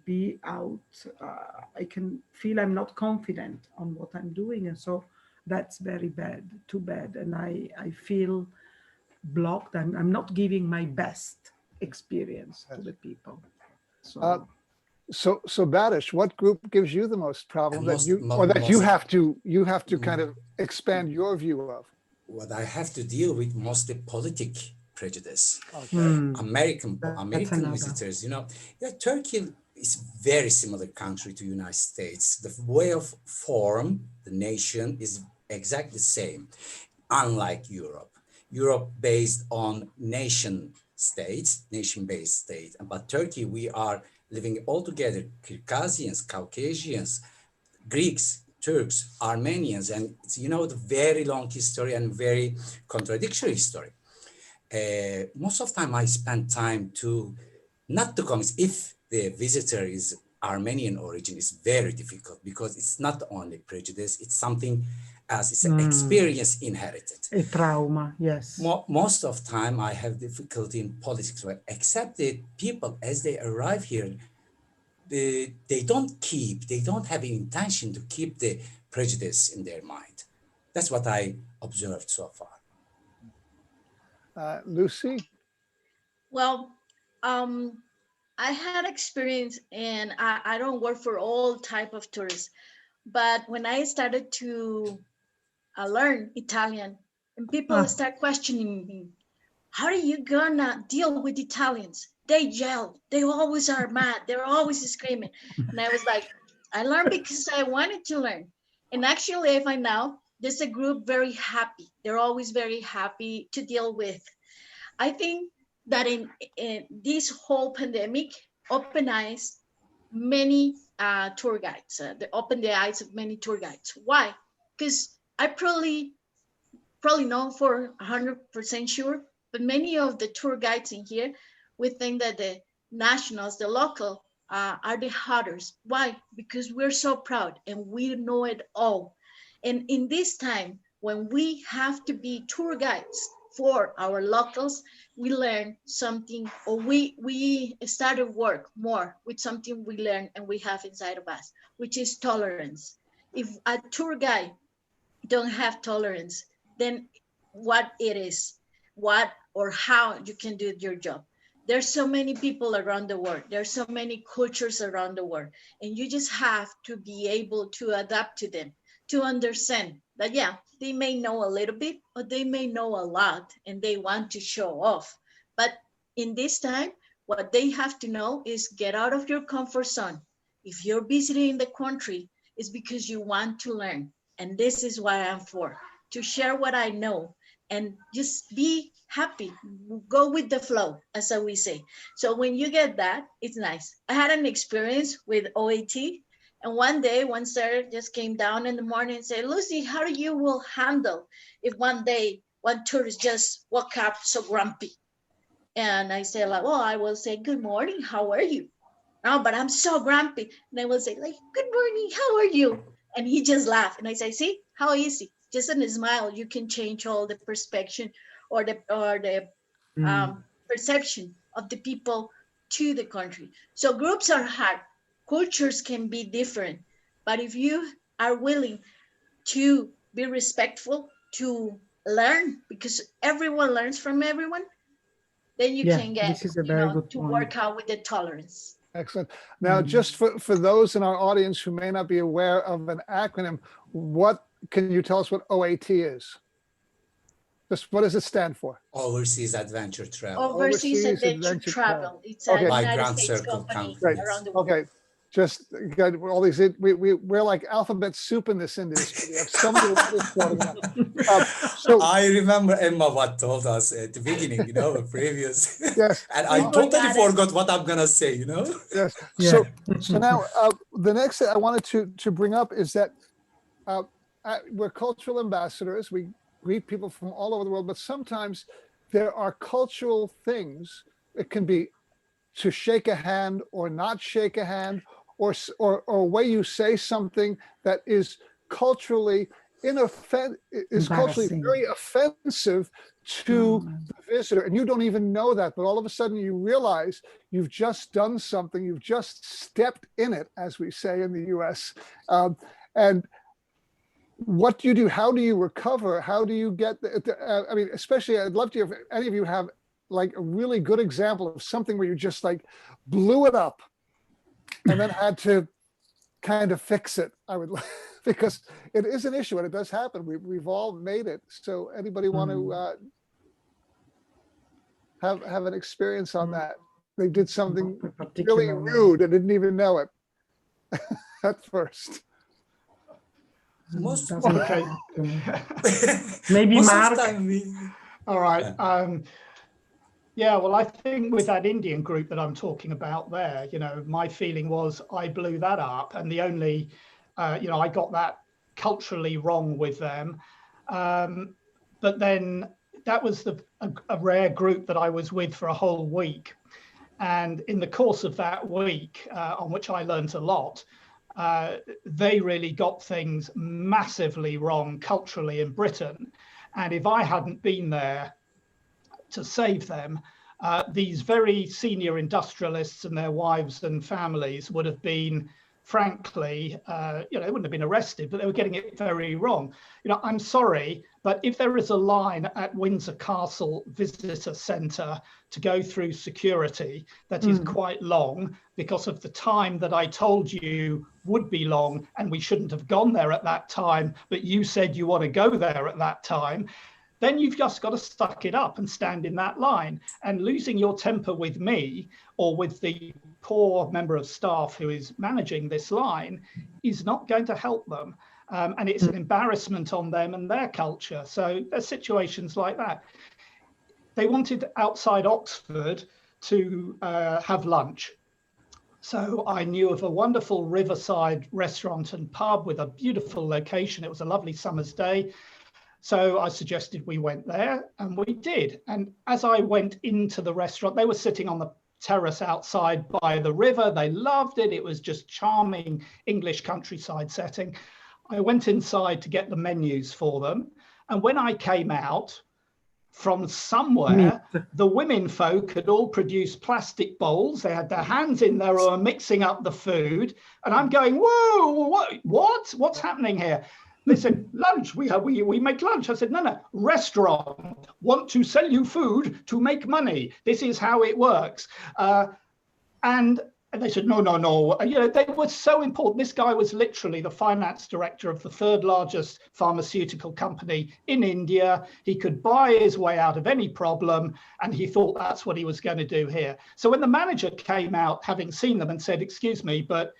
be out. I can feel I'm not confident on what I'm doing. And so that's very bad, too bad. And I feel blocked. I'm not giving my best experience to the people. So Barış, what group gives you the most problem that you have to kind of expand your view of? What I have to deal with mostly politic prejudice. Okay. American visitors, you know, Turkey is very similar country to United States. The way of form, the nation is exactly the same, unlike Europe. Europe based on nation-based state. But Turkey, we are living all together, Circassians, Caucasians, Greeks, Turks, Armenians, and you know, the very long history and very contradictory history. Most of the time I spend time not to convince. If the visitor is Armenian origin, it's very difficult because it's not only prejudice, it's something else, it's an experience inherited. A trauma, yes. Most of the time I have difficulty in politics, right? Except the people as they arrive here, they don't have an intention to keep the prejudice in their mind. That's what I observed so far. Lucy? Well, I had experience, and I don't work for all type of tourists, but when I started to learn Italian, and people start questioning me, how are you gonna deal with Italians? They yell, they always are mad, they're always screaming. And I was like, I learned because I wanted to learn. And actually I find out there's a group very happy. They're always very happy to deal with. I think that in this whole pandemic opened eyes many tour guides. They opened the eyes of many tour guides. Why? Because I probably not for 100% sure, but many of the tour guides in here, we think that the nationals, the local, are the hotters. Why? Because we're so proud and we know it all. And in this time, when we have to be tour guides for our locals, we learn something, or we started work more with something we learn and we have inside of us, which is tolerance. If a tour guide don't have tolerance, then what it is, what or how you can do your job. There's so many people around the world. There's so many cultures around the world. And you just have to be able to adapt to them, to understand that, yeah, they may know a little bit, or they may know a lot and they want to show off. But in this time, what they have to know is get out of your comfort zone. If you're visiting the country, it's because you want to learn. And this is what I'm for, to share what I know and just be happy, go with the flow, as we say. So when you get that, it's nice. I had an experience with OAT, and one day, one sir just came down in the morning and said, Lucy, how do you will handle if one day one tourist just woke up so grumpy? And I said, like, well, I will say, good morning, how are you? No, but I'm so grumpy. And I will say, like, good morning, how are you? And he just laughed. And I say, see, how easy. Just in a smile, you can change all the perception or the perception of the people to the country. So groups are hard. Cultures can be different. But if you are willing to be respectful, to learn, because everyone learns from everyone, then you can get, this is a very good to point. work out with the tolerance. Excellent. Now, just for those in our audience who may not be aware of an acronym, what can you tell us what OAT is? Just what does it stand for? Overseas Adventure Travel. Overseas Adventure Travel. It's a Okay. United Grand States Circle company Right. around the world. Okay. Just got all these, we're like alphabet soup in this industry. We have so many letters floating around. So I remember Emma what told us at the beginning, the previous. yes, And I totally forgot what I'm gonna say, yes. Yeah. So now the next thing I wanted to bring up is that we're cultural ambassadors. We greet people from all over the world, but sometimes there are cultural things. It can be to shake a hand or not shake a hand, or a way you say something that is culturally very offensive to the visitor, and you don't even know that, but all of a sudden you realize you've just done something, you've just stepped in it, as we say in the US. And what do you do? How do you recover? How do you get I mean, especially I'd love to hear if any of you have like a really good example of something where you just like blew it up and then had to kind of fix it. I would because it is an issue and it does happen. We've all made it. So anybody want to have an experience on that? They did something really rude and didn't even know it at first. Most Okay. Maybe most Mark. of the time All right. Yeah, well, I think with that Indian group that I'm talking about there, my feeling was I blew that up, and the only, I got that culturally wrong with them. But then that was a rare group that I was with for a whole week. And in the course of that week, on which I learned a lot, they really got things massively wrong culturally in Britain. And if I hadn't been there to save them, these very senior industrialists and their wives and families would have been, frankly, they wouldn't have been arrested, but they were getting it very wrong. I'm sorry, but if there is a line at Windsor Castle Visitor Centre to go through security that is quite long because of the time that I told you would be long, and we shouldn't have gone there at that time, but you said you want to go there at that time, then you've just got to suck it up and stand in that line. And losing your temper with me or with the poor member of staff who is managing this line is not going to help them. And it's an embarrassment on them and their culture. So there's situations like that. They wanted outside Oxford to have lunch. So I knew of a wonderful riverside restaurant and pub with a beautiful location. It was a lovely summer's day. So I suggested we went there, and we did. And as I went into the restaurant, they were sitting on the terrace outside by the river. They loved it. It was just charming English countryside setting. I went inside to get the menus for them. And when I came out, from somewhere, the women folk had all produced plastic bowls. They had their hands in there or were mixing up the food. And I'm going, whoa, what's happening here? They said, lunch, we make lunch. I said, no, restaurant, want to sell you food to make money. This is how it works. And they said, no. They were so important. This guy was literally the finance director of the third largest pharmaceutical company in India. He could buy his way out of any problem, and he thought that's what he was going to do here. So when the manager came out, having seen them, and said, excuse me, but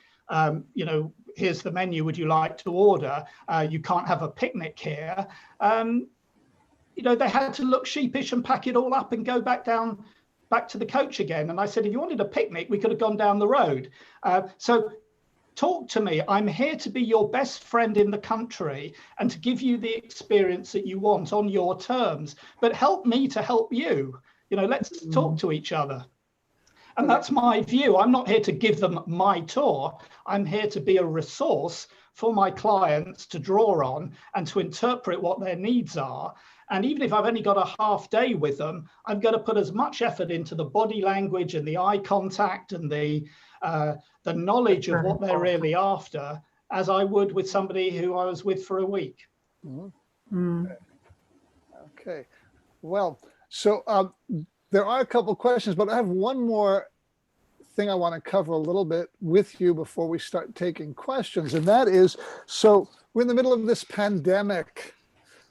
here's the menu, would you like to order? You can't have a picnic here. They had to look sheepish and pack it all up and go back to the coach again. And I said, if you wanted a picnic, we could have gone down the road. So talk to me. I'm here to be your best friend in the country and to give you the experience that you want on your terms, but help me to help you. Let's talk to each other. And that's my view. I'm not here to give them my tour. I'm here to be a resource for my clients to draw on and to interpret what their needs are. And even if I've only got a half day with them, I'm going to put as much effort into the body language and the eye contact and the knowledge of what they're really after as I would with somebody who I was with for a week. Okay. Well, so there are a couple questions, but I have one more thing I want to cover a little bit with you before we start taking questions. And that is, so we're in the middle of this pandemic,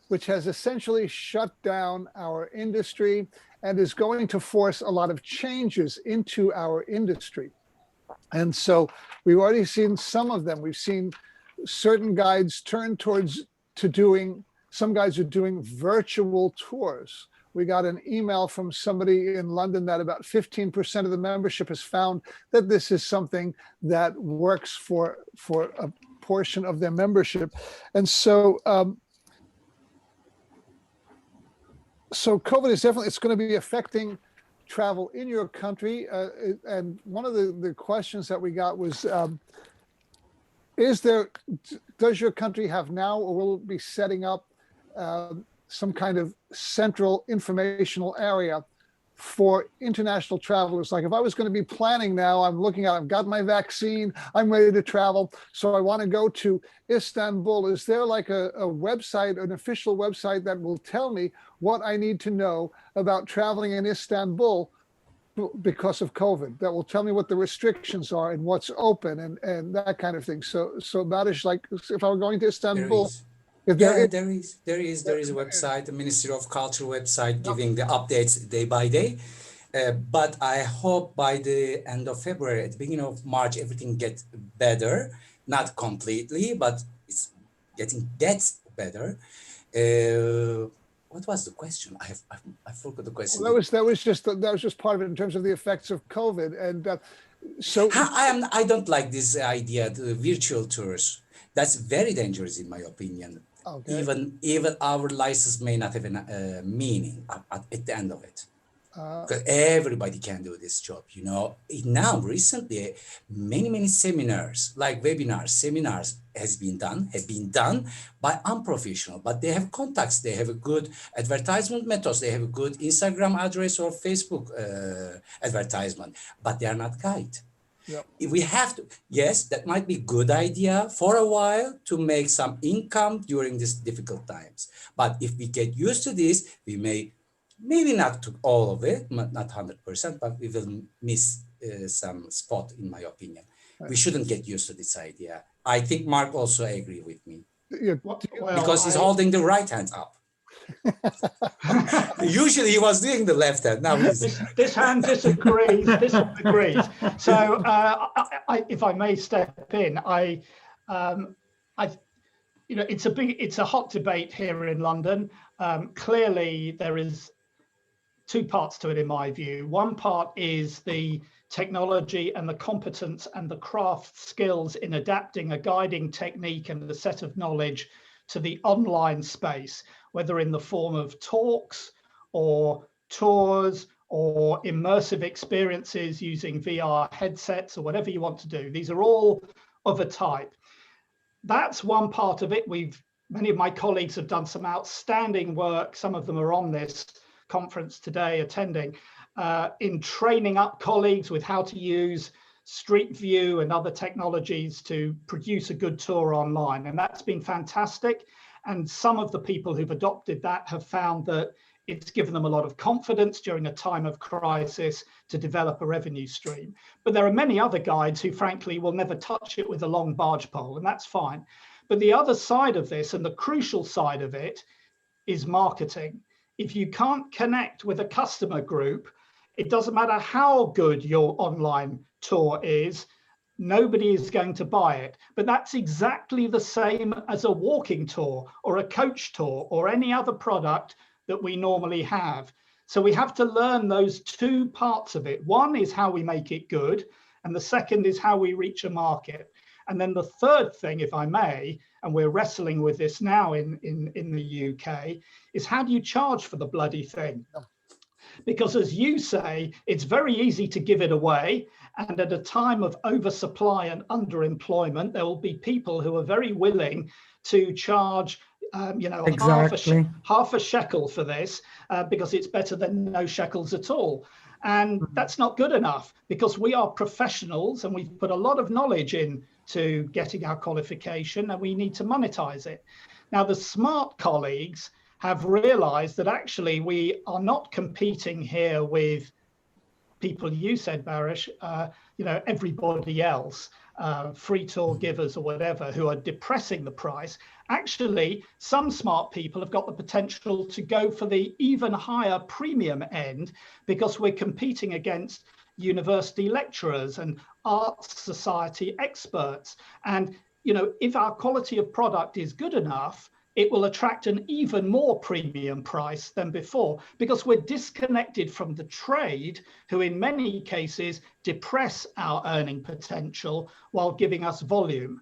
which has essentially shut down our industry and is going to force a lot of changes into our industry. And so we've already seen some of them. We've seen certain guides turn towards some guides are doing virtual tours. We got an email from somebody in London that about 15% of the membership has found that this is something that works for a portion of their membership. And so, so COVID is definitely, it's going to be affecting travel in your country. And one of the questions that we got was, does your country have now, or will it be setting up some kind of central informational area for international travelers? Like if I was going to be planning now, I've got my vaccine, I'm ready to travel, so I want to go to Istanbul. Is there like a website, an official website that will tell me what I need to know about traveling in Istanbul because of COVID, that will tell me what the restrictions are and what's open and that kind of thing? So Barış, like if I were going to Istanbul, there is a website, the Ministry of Culture website, giving the updates day by day. But I hope by the end of February, at the beginning of March, everything gets better. Not completely, but it's gets better. What was the question? I forgot the question. Well, that was just part of it in terms of the effects of COVID. And so I don't like this idea, the virtual tours. That's very dangerous in my opinion. Okay. Even our license may not have a meaning at the end of it. Because everybody can do this job, you know. Now, recently, many seminars, like seminars have been done by unprofessional, but they have contacts, they have a good advertisement methods, they have a good Instagram address or Facebook advertisement, but they are not guide. Yep. If we have to, yes, that might be a good idea for a while to make some income during these difficult times. But if we get used to this, we may, maybe not to all of it, not 100%, but we will miss some spot, in my opinion. Right. We shouldn't get used to this idea. I think Mark also agree with me. Well, because he's holding the right hand up. Usually he was doing the left hand. Now this hand disagrees. This one agrees. So, if I may step in, it's a hot debate here in London. Clearly, there is two parts to it, in my view. One part is the technology and the competence and the craft skills in adapting a guiding technique and a set of knowledge to the online space, whether in the form of talks or tours or immersive experiences using VR headsets or whatever you want to do. These are all of a type. That's one part of it. Many of my colleagues have done some outstanding work. Some of them are on this conference today attending, in training up colleagues with how to use Street View and other technologies to produce a good tour online. And that's been fantastic. And some of the people who've adopted that have found that it's given them a lot of confidence during a time of crisis to develop a revenue stream. But there are many other guides who frankly will never touch it with a long barge pole, and that's fine. But the other side of this, and the crucial side of it, is marketing. If you can't connect with a customer group, it doesn't matter how good your online tour is, nobody is going to buy it. But that's exactly the same as a walking tour or a coach tour or any other product that we normally have. So we have to learn those two parts of it. One is how we make it good, and the second is how we reach a market. And then the third thing, if I may, and we're wrestling with this now in the UK, is how do you charge for the bloody thing? Because as you say, it's very easy to give it away. And at a time of oversupply and underemployment, there will be people who are very willing to charge exactly. half a shekel for this, because it's better than no shekels at all. And that's not good enough, because we are professionals and we've put a lot of knowledge in to getting our qualification, and we need to monetize it. Now, the smart colleagues have realized that actually we are not competing here with people, you said, Barış, everybody else, free tour givers or whatever, who are depressing the price. Actually, some smart people have got the potential to go for the even higher premium end, because we're competing against university lecturers and arts society experts. And, if our quality of product is good enough, it will attract an even more premium price than before, because we're disconnected from the trade, who in many cases depress our earning potential while giving us volume.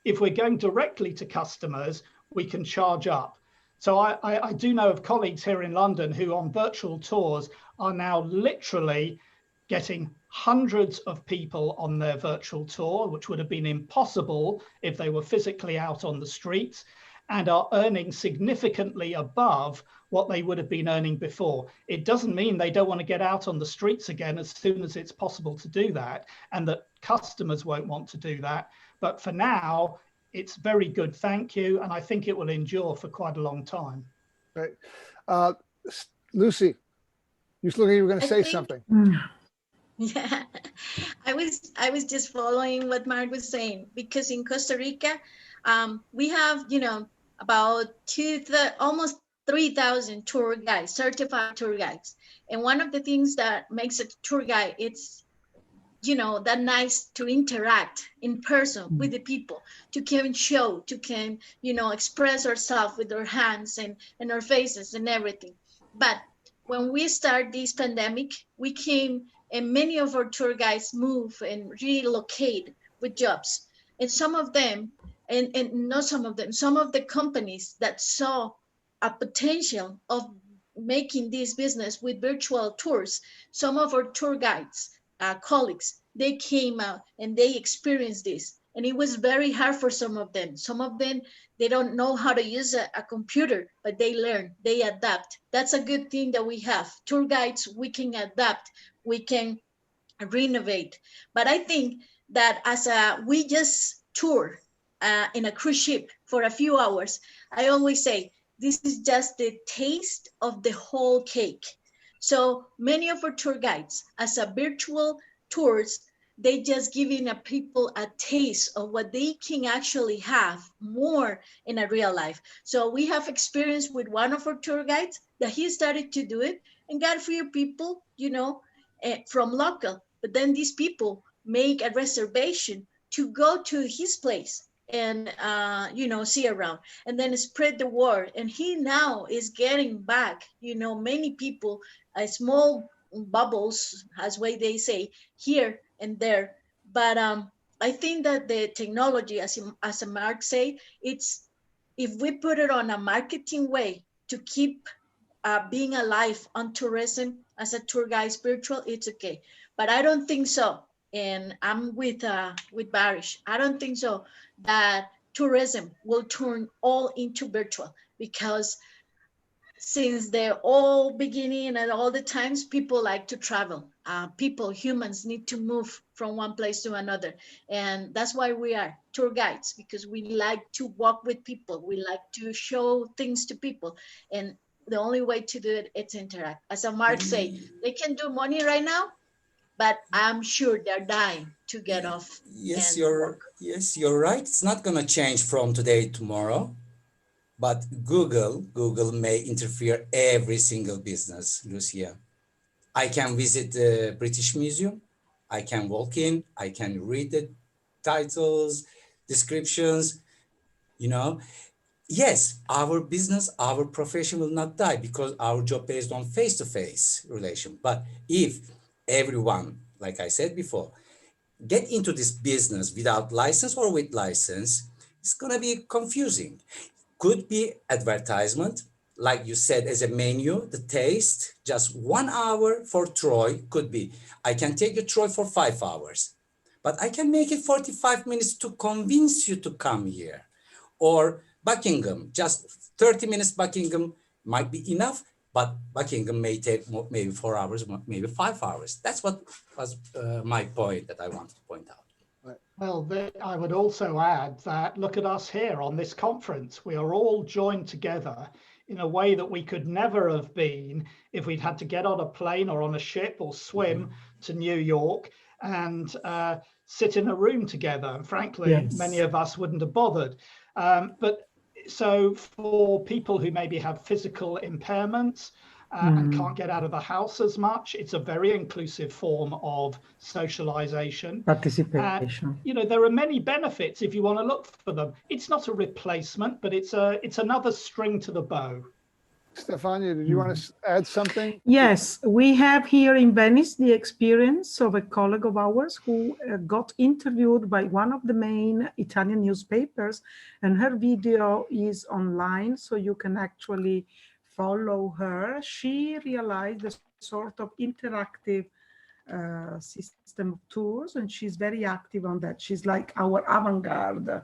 If we're going directly to customers, we can charge up. So I do know of colleagues here in London who on virtual tours are now literally getting hundreds of people on their virtual tour, which would have been impossible if they were physically out on the streets, and are earning significantly above what they would have been earning before. It doesn't mean they don't want to get out on the streets again as soon as it's possible to do that, and that customers won't want to do that. But for now, it's very good, thank you, and I think it will endure for quite a long time. Right. Lucy, you look like you were going to say something. Yeah, I was just following what Mark was saying, because in Costa Rica, we have, about almost 3,000 tour guides, certified tour guides. And one of the things that makes a tour guide, it's, that nice to interact in person with the people, to can show, to can, express ourselves with our hands and our faces and everything. But when we start this pandemic, we came and many of our tour guides move and relocate with jobs. And some of them, and not some of them, some of the companies that saw a potential of making this business with virtual tours, some of our tour guides, colleagues, they came out and they experienced this. And it was very hard for some of them. Some of them, they don't know how to use a computer, but they learn, they adapt. That's a good thing that we have. Tour guides, we can adapt, we can renovate. But I think that we just tour in a cruise ship for a few hours, I always say, this is just the taste of the whole cake. So many of our tour guides, as a virtual tours, they just giving people a taste of what they can actually have more in a real life. So we have experience with one of our tour guides that he started to do it and got a few people, from local. But then these people make a reservation to go to his place and, see around, and then spread the word. And he now is getting back, many people, small bubbles, as way they say, here and there. But I think that the technology, as Mark say, it's, if we put it on a marketing way to keep being alive on tourism as a tour guide virtual, it's okay. But I don't think so. And I'm with Barış. I don't think so that tourism will turn all into virtual, because since the all beginning and all the times, people like to travel. Humans need to move from one place to another. And that's why we are tour guides, because we like to walk with people. We like to show things to people. And the only way to do it, it's interact. As Mark say, they can do money right now, but I'm sure they're dying to get off. Yes, you're right. It's not going to change from today to tomorrow, but Google may interfere every single business, Lucia. I can visit the British Museum. I can walk in. I can read the titles, descriptions, Yes, our business, our profession will not die because our job based on face-to-face relation. But if everyone, like I said before, get into this business without license or with license, it's going to be confusing. Could be advertisement, like you said, as a menu, the taste, just 1 hour for Troy could be, I can take you Troy for 5 hours, but I can make it 45 minutes to convince you to come here. Or Buckingham, just 30 minutes Buckingham might be enough, but Buckingham may take maybe 4 hours, maybe 5 hours. That's what was my point that I wanted to point out. Well, I would also add that look at us here on this conference. We are all joined together in a way that we could never have been if we'd had to get on a plane or on a ship or swim to New York and sit in a room together. And frankly, Yes. many of us wouldn't have bothered. But so for people who maybe have physical impairments, and can't get out of the house as much, it's a very inclusive form of socialization. Participation. You know, there are many benefits if you want to look for them. It's not a replacement, but it's another string to the bow. Stefania, did you want to add something? Yes, we have here in Venice the experience of a colleague of ours who got interviewed by one of the main Italian newspapers, and her video is online, so you can actually follow her. She realized a sort of interactive system of tours, and she's very active on that. She's like our avant-garde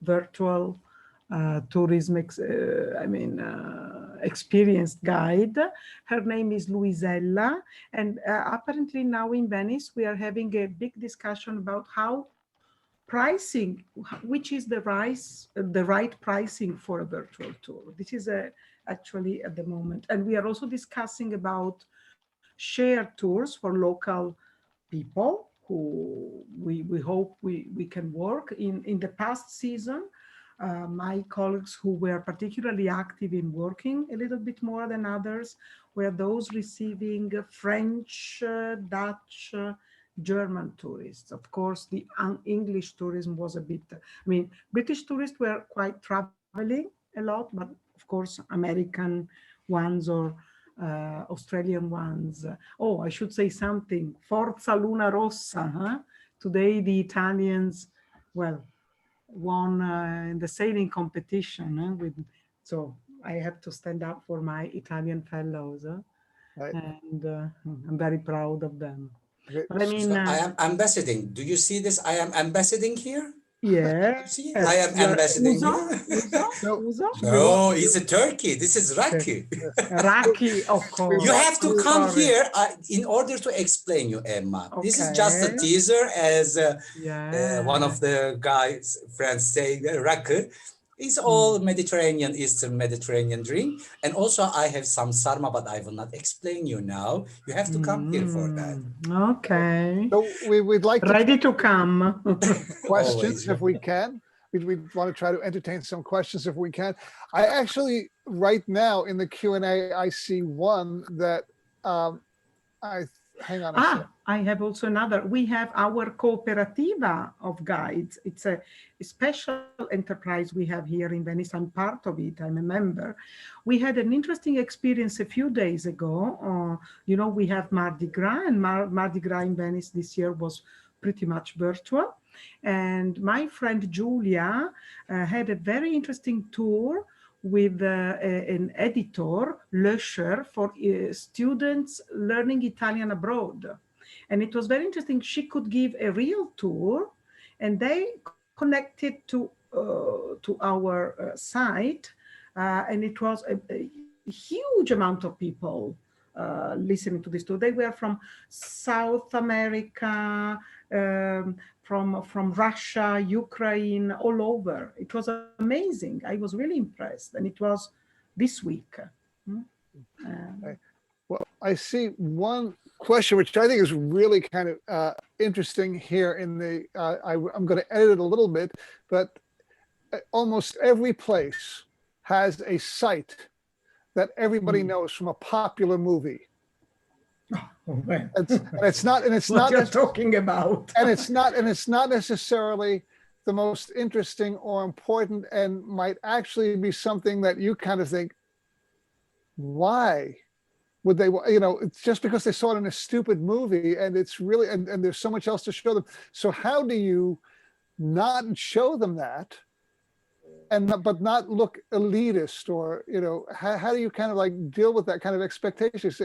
virtual tourism experienced guide. Her name is Luisella, and apparently now in Venice we are having a big discussion about how pricing, which is the right pricing for a virtual tour. This is actually at the moment, and we are also discussing about shared tours for local people who we hope we can work in the past season. My colleagues who were particularly active in working a little bit more than others were those receiving French, Dutch, German tourists. Of course, the English tourism was a bit, British tourists were quite traveling a lot, but of course, American ones or Australian ones. Oh, I should say something. Forza Luna Rossa. Huh? Today, the Italians, well, won in the sailing competition. So I have to stand up for my Italian fellows. Right. And I'm very proud of them. Okay. But I mean, So I am ambassading. Do you see this? I am ambassading here. Yeah. See, I am ambassading here. No, it's a Turkey. This is Raki. Raki, of course. You have to come here in order to explain you, Emma. Okay. This is just a teaser, as one of the guys, friends say, Raki. It's all Mediterranean, Eastern Mediterranean drink. And also I have some sarma, but I will not explain you now. You have to come here for that. Okay. So we'd like to ready to come. questions if we can. We'd want to try to entertain some questions if we can. I actually, right now in the Q&A, I see one that hang on a second. I have also another. We have our cooperativa of guides. It's a special enterprise we have here in Venice. I'm part of it. I'm a member. We had an interesting experience a few days ago. We have Mardi Gras, and Mardi Gras in Venice this year was pretty much virtual. And my friend Julia had a very interesting tour with an editor, Leentje, for students learning Italian abroad. And it was very interesting. She could give a real tour, and they connected to our site, and it was a huge amount of people listening to this tour. They were from South America, from Russia, Ukraine, all over. It was amazing. I was really impressed, and it was this week. Well, I see one question, which I think is really kind of interesting here in the, I'm going to edit it a little bit, but almost every place has a site that everybody knows from a popular movie. It's not what you're talking about. and it's not necessarily the most interesting or important, and might actually be something that you kind of think, why would they, it's just because they saw it in a stupid movie, and it's really, and there's so much else to show them. So how do you not show them that, but not look elitist, or, how do you kind of like deal with that kind of expectations,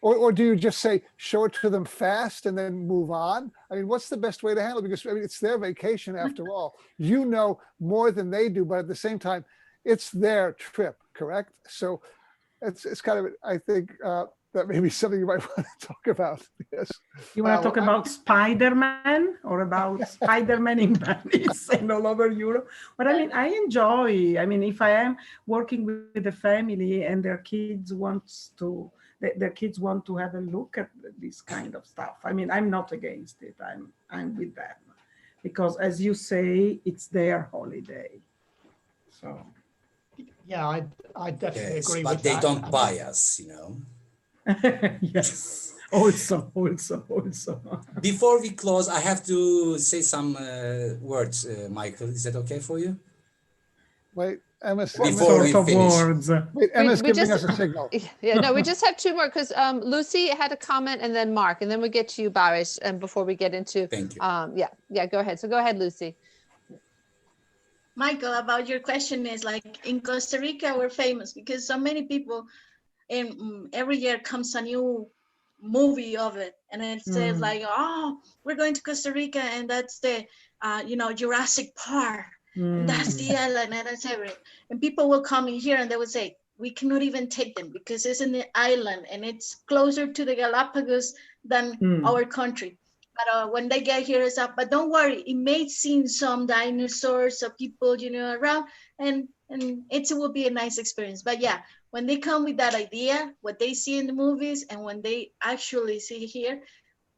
or do you just say, show it to them fast and then move on? I mean, what's the best way to handle it? Because it's their vacation after all. You know more than they do, but at the same time, it's their trip, correct? So it's kind of, I think, that may be something you might want to talk about. Yes. You want to talk about Spider-Man or about Spider-Man in Venice and all over Europe? But I mean, I enjoy, I mean, if I am working with a family and their kids want to have a look at this kind of stuff, I mean, I'm not against it. I'm with them because, as you say, it's their holiday. So. Yeah, I definitely agree but with they that. don't buy us, you know. Yes, also. Before we close, I have to say some words, Michael. Is that okay for you? Wait, Emma's Before we finish. Wait, Emma's giving us a signal. Yeah, no, we just have two more because Lucy had a comment and then Mark, and then we get to you, Barış, and before we get into, thank you. Yeah, go ahead. So go ahead, Lucy. Michael, about your question is like in Costa Rica, we're famous because so many people, and every year comes a new movie of it, and it says like, oh, we're going to Costa Rica, and that's the, Jurassic Park, and that's the island, and that's everything. And people will come in here and they would say, we cannot even take them because it's in the island and it's closer to the Galapagos than our country. But when they get here, it's up. But don't worry, it may seem some dinosaurs or people, around, and it will be a nice experience. But yeah, when they come with that idea, what they see in the movies, and when they actually see here,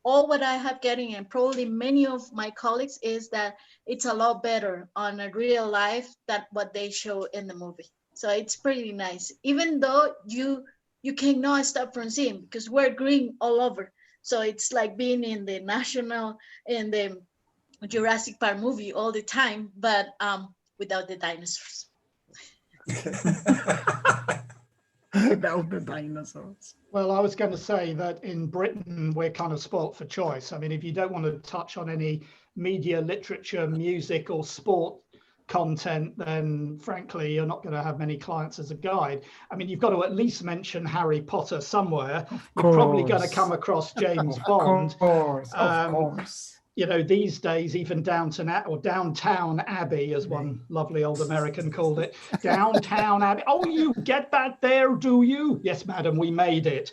all what I have getting, and probably many of my colleagues, is that it's a lot better on a real life than what they show in the movie. So it's pretty nice, even though you cannot stop from seeing because we're green all over. So it's like being in the Jurassic Park movie all the time, but without the dinosaurs. Without the dinosaurs. Well, I was going to say that in Britain, we're kind of spoilt for choice. I mean, if you don't want to touch on any media, literature, music, or sport content, then frankly, you're not going to have many clients as a guide. I mean, you've got to at least mention Harry Potter somewhere. You're probably going to come across James Bond. Of course. These days, even Downton Abbey, as one lovely old American called it, Downtown Abbey. Oh, you get that there, do you? Yes, madam, we made it.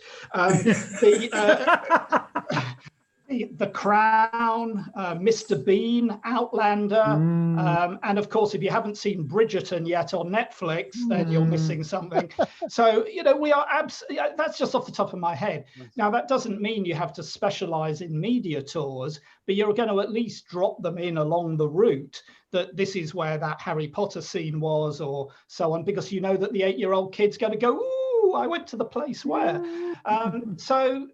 The Crown, Mr. Bean, Outlander, and of course, if you haven't seen Bridgerton yet on Netflix, then you're missing something. So, we are that's just off the top of my head. Now, that doesn't mean you have to specialize in media tours, but you're going to at least drop them in along the route that this is where that Harry Potter scene was, or so on, because you know that the 8-year-old kid's going to go, ooh, I went to the place where. So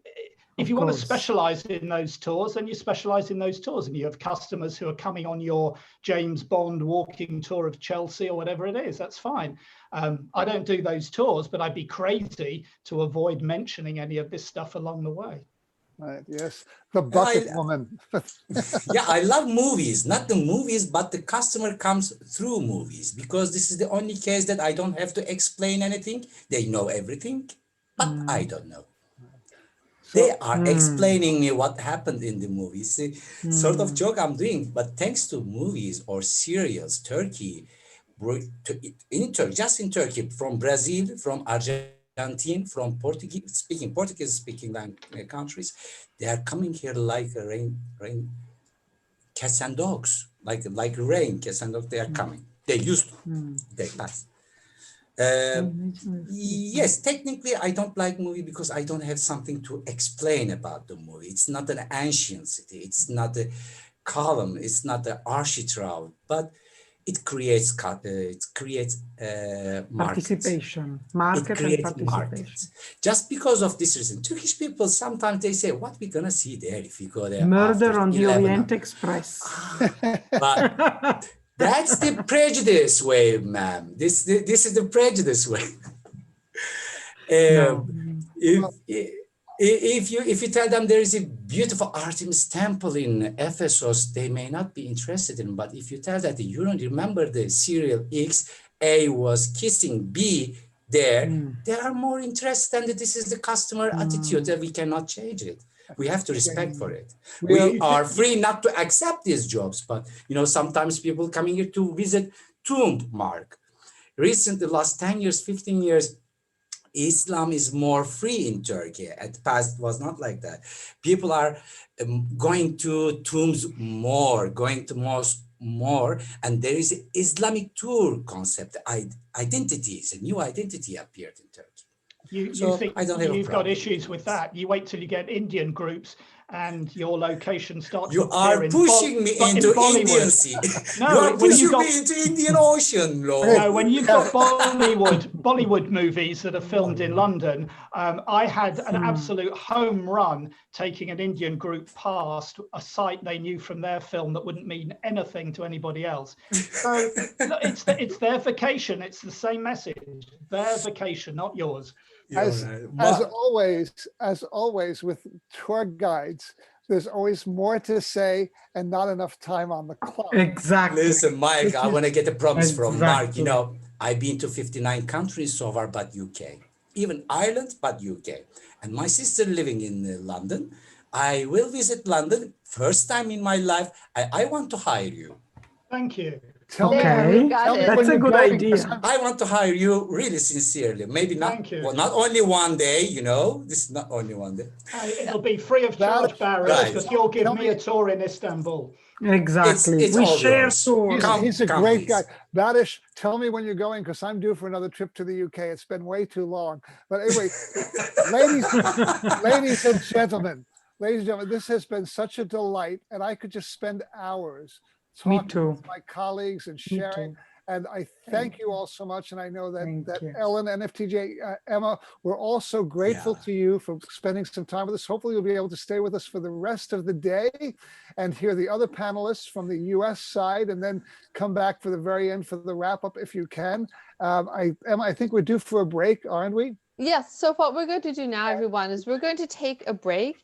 if you want to specialize in those tours, then you specialize in those tours, and you have customers who are coming on your James Bond walking tour of Chelsea or whatever it is. That's fine. I don't do those tours, but I'd be crazy to avoid mentioning any of this stuff along the way. Right. Yes. The bucket woman. Yeah, I love movies, not the movies, but the customer comes through movies, because this is the only case that I don't have to explain anything. They know everything, but I don't know. They are explaining me what happened in the movies. Sort of joke I'm doing, but thanks to movies or serials, Turkey, just in Turkey, from Brazil, from Argentina, from Portuguese-speaking countries, they are coming here like a rain, cats and dogs, like rain, cats and dogs. They are coming. They used to. They pass. Yes, technically I don't like movie because I don't have something to explain about the movie. It's not an ancient city, it's not a column, it's not an architrave, but it creates participation, market and participation. Markets. Just because of this reason, Turkish people sometimes they say, "What we gonna see there if we go there?" Murder on the Orient Express. But that's the prejudice way, ma'am. This is the prejudice way. If you tell them there is a beautiful Artemis temple in Ephesus, they may not be interested in. But if you tell that you don't remember the serial X, A was kissing B there, they are more interested. And this is the customer attitude that we cannot change it. We have to respect for it. We are free not to accept these jobs, but sometimes people coming here to visit tomb, Mark. Recently, last 10 years, 15 years, Islam is more free in Turkey. At the past, it was not like that. People are going to tombs more, going to mosque more, and there is an Islamic tour concept. Identities, a new identity appeared in Turkey. You So think I don't have a you've got problem issues with that? You wait till you get Indian groups and your location starts. You are pushing me into Indian Sea. No, you are when pushing you've got, me into Indian Ocean, Lord. No, when you've got Bollywood movies that are filmed in London, I had an absolute home run taking an Indian group past a site they knew from their film that wouldn't mean anything to anybody else. So it's their vacation. It's the same message. Their vacation, not yours. As always with tour guides, there's always more to say and not enough time on the clock. Exactly. Listen, Mike, I want to get a promise from Mark. You know, I've been to 59 countries so far, but UK. Even Ireland, but UK. And my sister living in London. I will visit London. First time in my life. I want to hire you. Thank you. Tell me that's a good idea. I want to hire you really sincerely. Maybe not, well, not only one day, you know, this is not only one day. It'll be free of charge, Barış, because you'll give me a tour in Istanbul. Exactly. It's we share tours. He's a great guy. Barış, tell me when you're going, because I'm due for another trip to the UK. It's been way too long. But anyway, ladies and gentlemen, this has been such a delight, and I could just spend hours talking with my colleagues and sharing. And I thank you all so much. And I know that Ellen, NFTGA, Emma, we're all so grateful to you for spending some time with us. Hopefully you'll be able to stay with us for the rest of the day and hear the other panelists from the US side, and then come back for the very end for the wrap up if you can. Emma, I think we're due for a break, aren't we? Yes. So what we're going to do now, everyone, is we're going to take a break.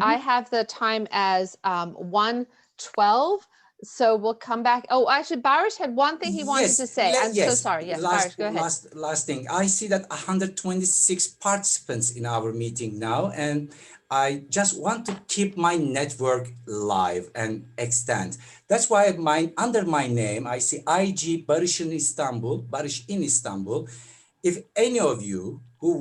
I have the time as 1:12. So we'll come back. Oh, actually, Barış had one thing he wanted to say. I'm so sorry. Yes, Barış, go ahead. Last thing. I see that 126 participants in our meeting now, and I just want to keep my network live and extend. That's why under my name, I see IG Barış in Istanbul, Barış in Istanbul. If any of you who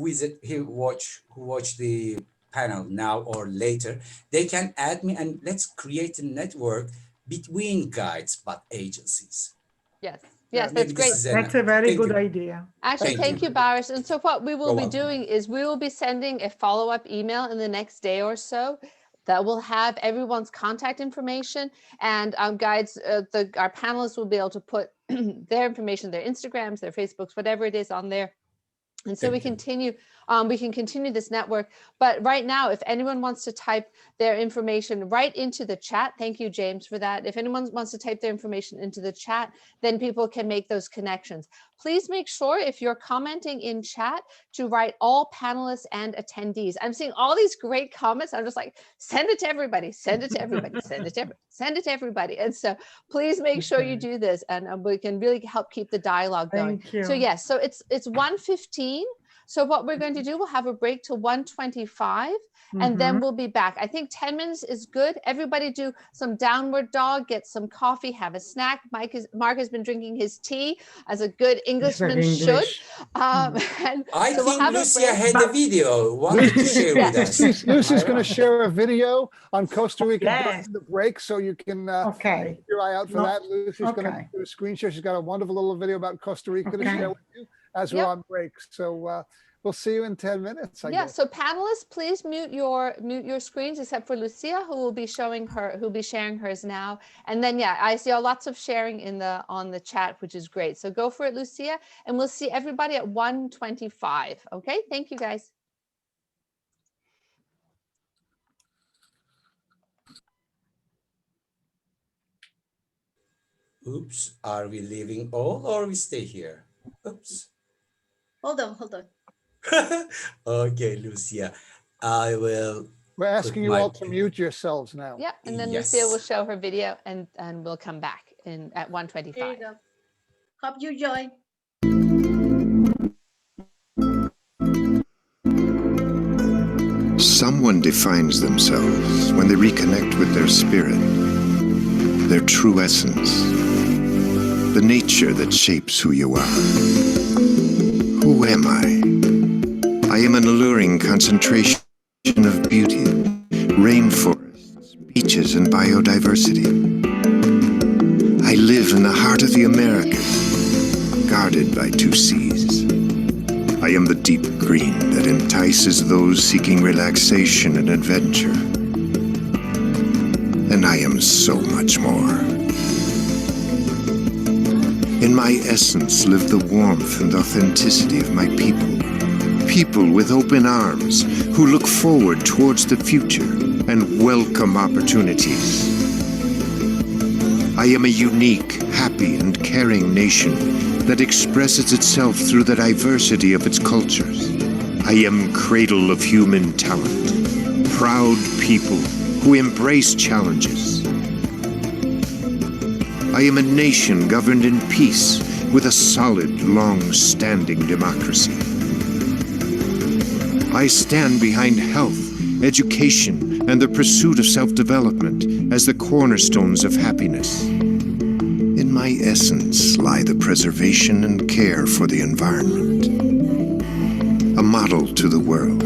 watch the panel now or later, they can add me, and let's create a network between guides but agencies. Yes, that's great. That's a very good idea. Actually, thank you, Barış. And so what we will be doing is we will be sending a follow-up email in the next day or so that will have everyone's contact information, and guides, our panelists will be able to put their information, their Instagrams, their Facebooks, whatever it is on there. And so we can continue this network. But right now, if anyone wants to type their information right into the chat, thank you, James, for that. If anyone wants to type their information into the chat, then people can make those connections. Please make sure, if you're commenting in chat, to write all panelists and attendees. I'm seeing all these great comments. I'm just like, send it to everybody, send it to everybody, send it to everybody, send it to everybody. And so please make sure you do this, and we can really help keep the dialogue going. So yes, so it's 1:15. So what we're going to do, we'll have a break till 1:25, and then we'll be back. I think 10 minutes is good. Everybody do some downward dog, get some coffee, have a snack. Mark has been drinking his tea as a good Englishman should. I think Lucia had a video. Wanted to share with us. Lucy's going to share a video on Costa Rica during the break, so you can keep your eye out for that. Lucy's going to do a screen share. She's got a wonderful little video about Costa Rica to share with you as we're on break. So we'll see you in 10 minutes. I guess. So panelists, please mute your screens, except for Lucia, who'll be sharing hers now. And then I see lots of sharing on the chat, which is great. So go for it, Lucia, and we'll see everybody at 1:25. Okay, thank you, guys. Oops, are we leaving all or we stay here? Oops. Hold on. Okay, Lucia, I will. We're asking you all to mute yourselves now. Yeah, and then Lucia will show her video, and we'll come back at 1:25. There you go. Hope you join. Someone defines themselves when they reconnect with their spirit, their true essence, the nature that shapes who you are. Who am I? I am an alluring concentration of beauty, rainforests, beaches, and biodiversity. I live in the heart of the Americas, guarded by 2 seas. I am the deep green that entices those seeking relaxation and adventure. And I am so much more. In my essence live the warmth and authenticity of my people. People with open arms who look forward towards the future and welcome opportunities. I am a unique, happy, and caring nation that expresses itself through the diversity of its cultures. I am cradle of human talent, proud people who embrace challenges. I am a nation governed in peace with a solid, long-standing democracy. I stand behind health, education, and the pursuit of self-development as the cornerstones of happiness. In my essence lie the preservation and care for the environment, a model to the world.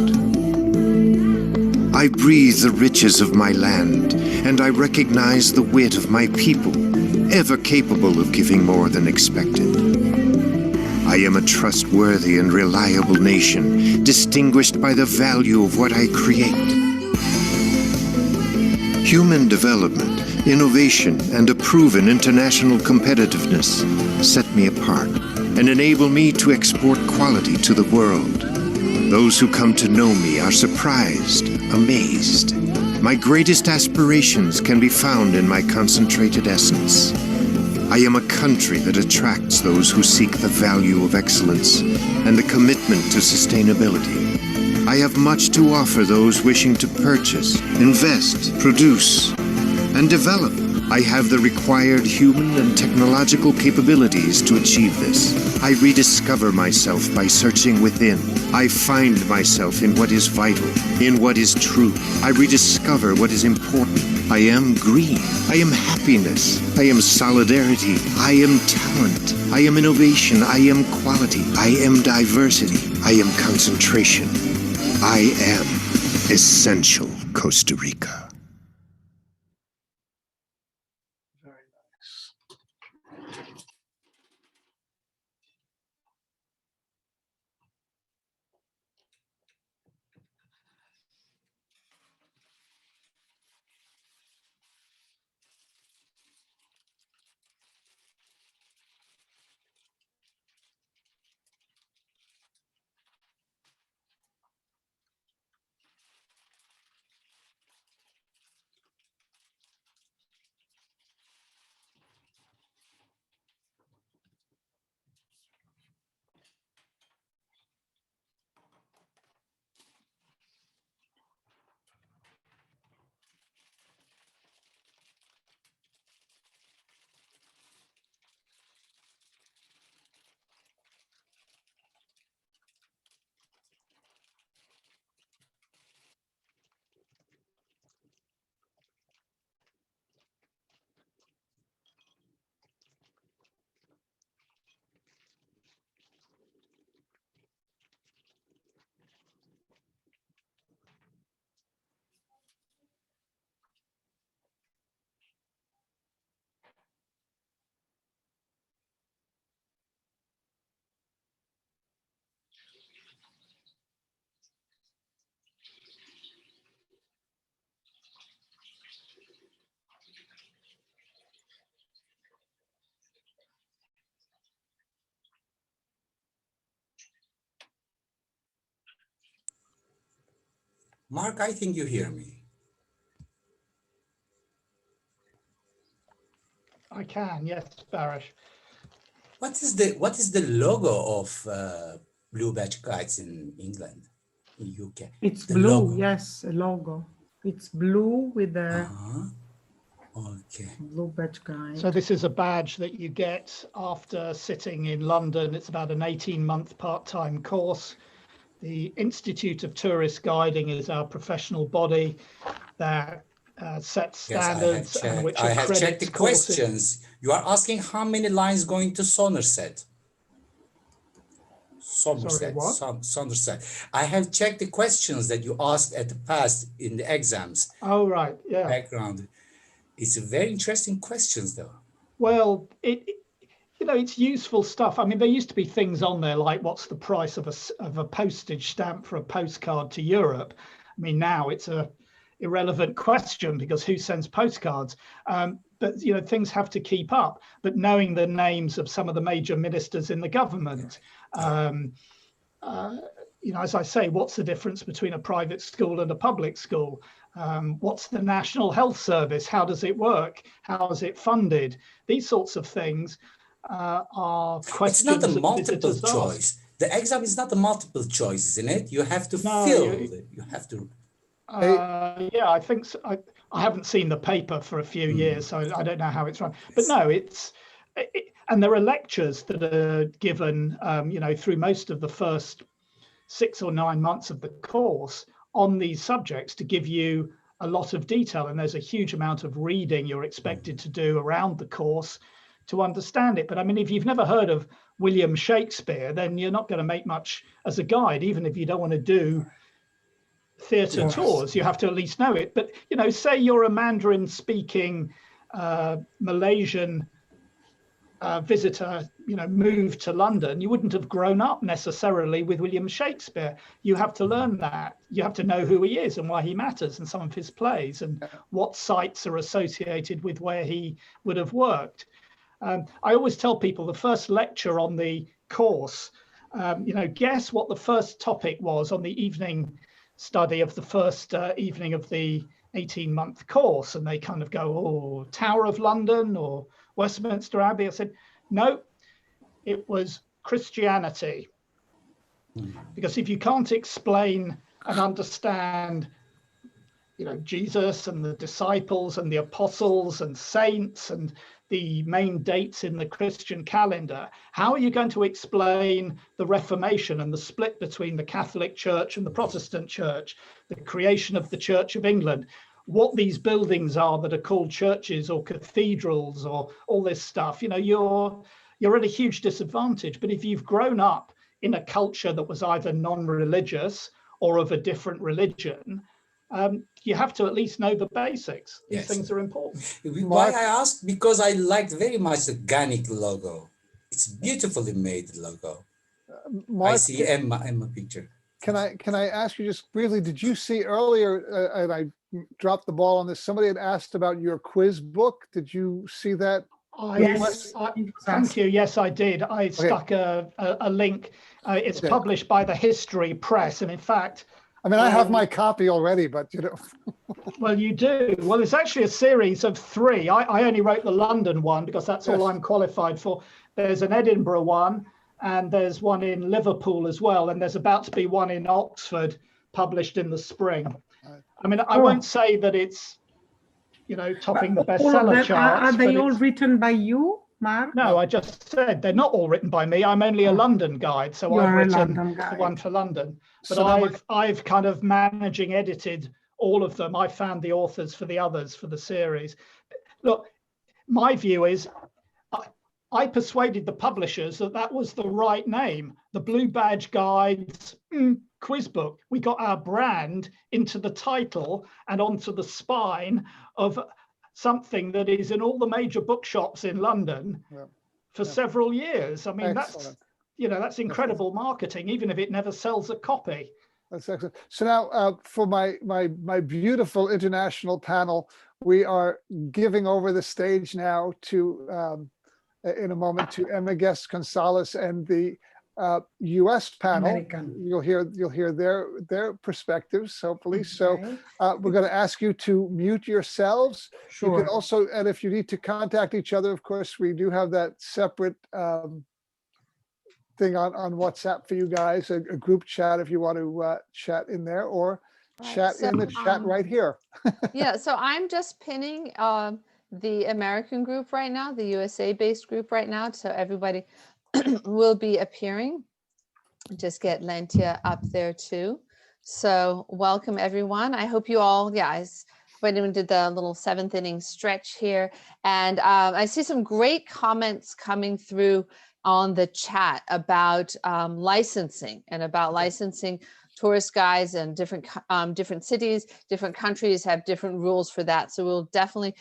I breathe the riches of my land, and I recognize the wit of my people, ever capable of giving more than expected. I am a trustworthy and reliable nation, distinguished by the value of what I create. Human development, innovation, and a proven international competitiveness set me apart and enable me to export quality to the world. Those who come to know me are surprised, amazed. My greatest aspirations can be found in my concentrated essence. I am a country that attracts those who seek the value of excellence and the commitment to sustainability. I have much to offer those wishing to purchase, invest, produce, and develop. I have the required human and technological capabilities to achieve this. I rediscover myself by searching within. I find myself in what is vital, in what is true. I rediscover what is important. I am green. I am happiness. I am solidarity. I am talent. I am innovation. I am quality. I am diversity. I am concentration. I am essential Costa Rica. Very nice. Mark, I think you hear me. I can, yes, Barış. What is the logo of Blue Badge Guides in England, in UK? It's the blue, logo. yes, a logo. It's blue with a Okay. blue badge guide. So this is a badge that you get after sitting in London. It's about an 18-month part-time course. The Institute of Tourist Guiding is our professional body that sets standards and which I have checked accredits the courses. questions. You are asking how many lines going to Somerset. Somerset, what? Somerset. I have checked the questions that you asked at the past in the exams. Oh, right. Yeah. Background. It's a very interesting questions, though. Well, it's useful stuff. I mean, there used to be things on there like what's the price of a postage stamp for a postcard to Europe. I mean, now it's a irrelevant question because who sends postcards? But things have to keep up. But knowing the names of some of the major ministers in the government, as I say, what's the difference between a private school and a public school? What's the National Health Service? How does it work? How is it funded? These sorts of things are questions. It's not a multiple choice. The exam is not a multiple choice, isn't it? You have to fill it. You have to. Yeah, I think so. I haven't seen the paper for a few years, so I don't know how it's run. But no, and there are lectures that are given, through most of the first 6 or 9 months of the course on these subjects to give you a lot of detail. And there's a huge amount of reading you're expected to do around the course to understand it. But I mean, if you've never heard of William Shakespeare, then you're not going to make much as a guide, even if you don't want to do theatre tours. You have to at least know it. But, say you're a Mandarin speaking Malaysian visitor, moved to London, you wouldn't have grown up necessarily with William Shakespeare. You have to learn that. You have to know who he is and why he matters and some of his plays and what sites are associated with where he would have worked. I always tell people the first lecture on the course, guess what the first topic was on the evening study of the first evening of the 18-month course. And they kind of go, oh, Tower of London or Westminster Abbey. I said, no, it was Christianity. Because if you can't explain and understand, Jesus and the disciples and the apostles and saints and the main dates in the Christian calendar, how are you going to explain the Reformation and the split between the Catholic Church and the Protestant Church, the creation of the Church of England, what these buildings are that are called churches or cathedrals or all this stuff? You're at a huge disadvantage. But if you've grown up in a culture that was either non-religious or of a different religion, you have to at least know the basics. These things are important. Why I asked? Because I liked very much the GANYC logo. It's beautifully made logo. Mark, I see Emma picture. Can I ask you just briefly, did you see earlier, and I dropped the ball on this, somebody had asked about your quiz book. Did you see that? Thank you. Yes, I did. I stuck a link. It's published by the History Press. And in fact, I mean, I have my copy already, but Well, you do. Well, it's actually a series of 3. I only wrote the London one because that's all I'm qualified for. There's an Edinburgh one, and there's one in Liverpool as well. And there's about to be one in Oxford published in the spring. I mean, I won't say that it's, topping the bestseller charts. Are they all written by you, Mark? No, I just said they're not all written by me. I'm only a London guide, so I've written the one for London. But so I've kind of managing edited all of them. I found the authors for the others for the series. Look, my view is I persuaded the publishers that was the right name. The Blue Badge Guides quiz book. We got our brand into the title and onto the spine of something that is in all the major bookshops in London for several years. I mean, that's incredible marketing, even if it never sells a copy. That's excellent. So now for my beautiful international panel, we are giving over the stage now to, in a moment, to Emma Guest-Consales and the U.S. panel. American. You'll hear their perspectives, hopefully. Okay. So we're going to ask you to mute yourselves. Sure. You can also, and if you need to contact each other, of course, we do have that separate thing on WhatsApp for you guys, a group chat if you want to chat in there, or chat in the chat right here. Yeah, so I'm just pinning the American group right now, the USA-based group right now, so everybody will be appearing. Just get Leentje up there too. So welcome everyone. I hope you all, when we did the little 7th inning stretch here, and I see some great comments coming through on the chat about licensing and about licensing tourist guides, and different cities, different countries have different rules for that. So we'll definitely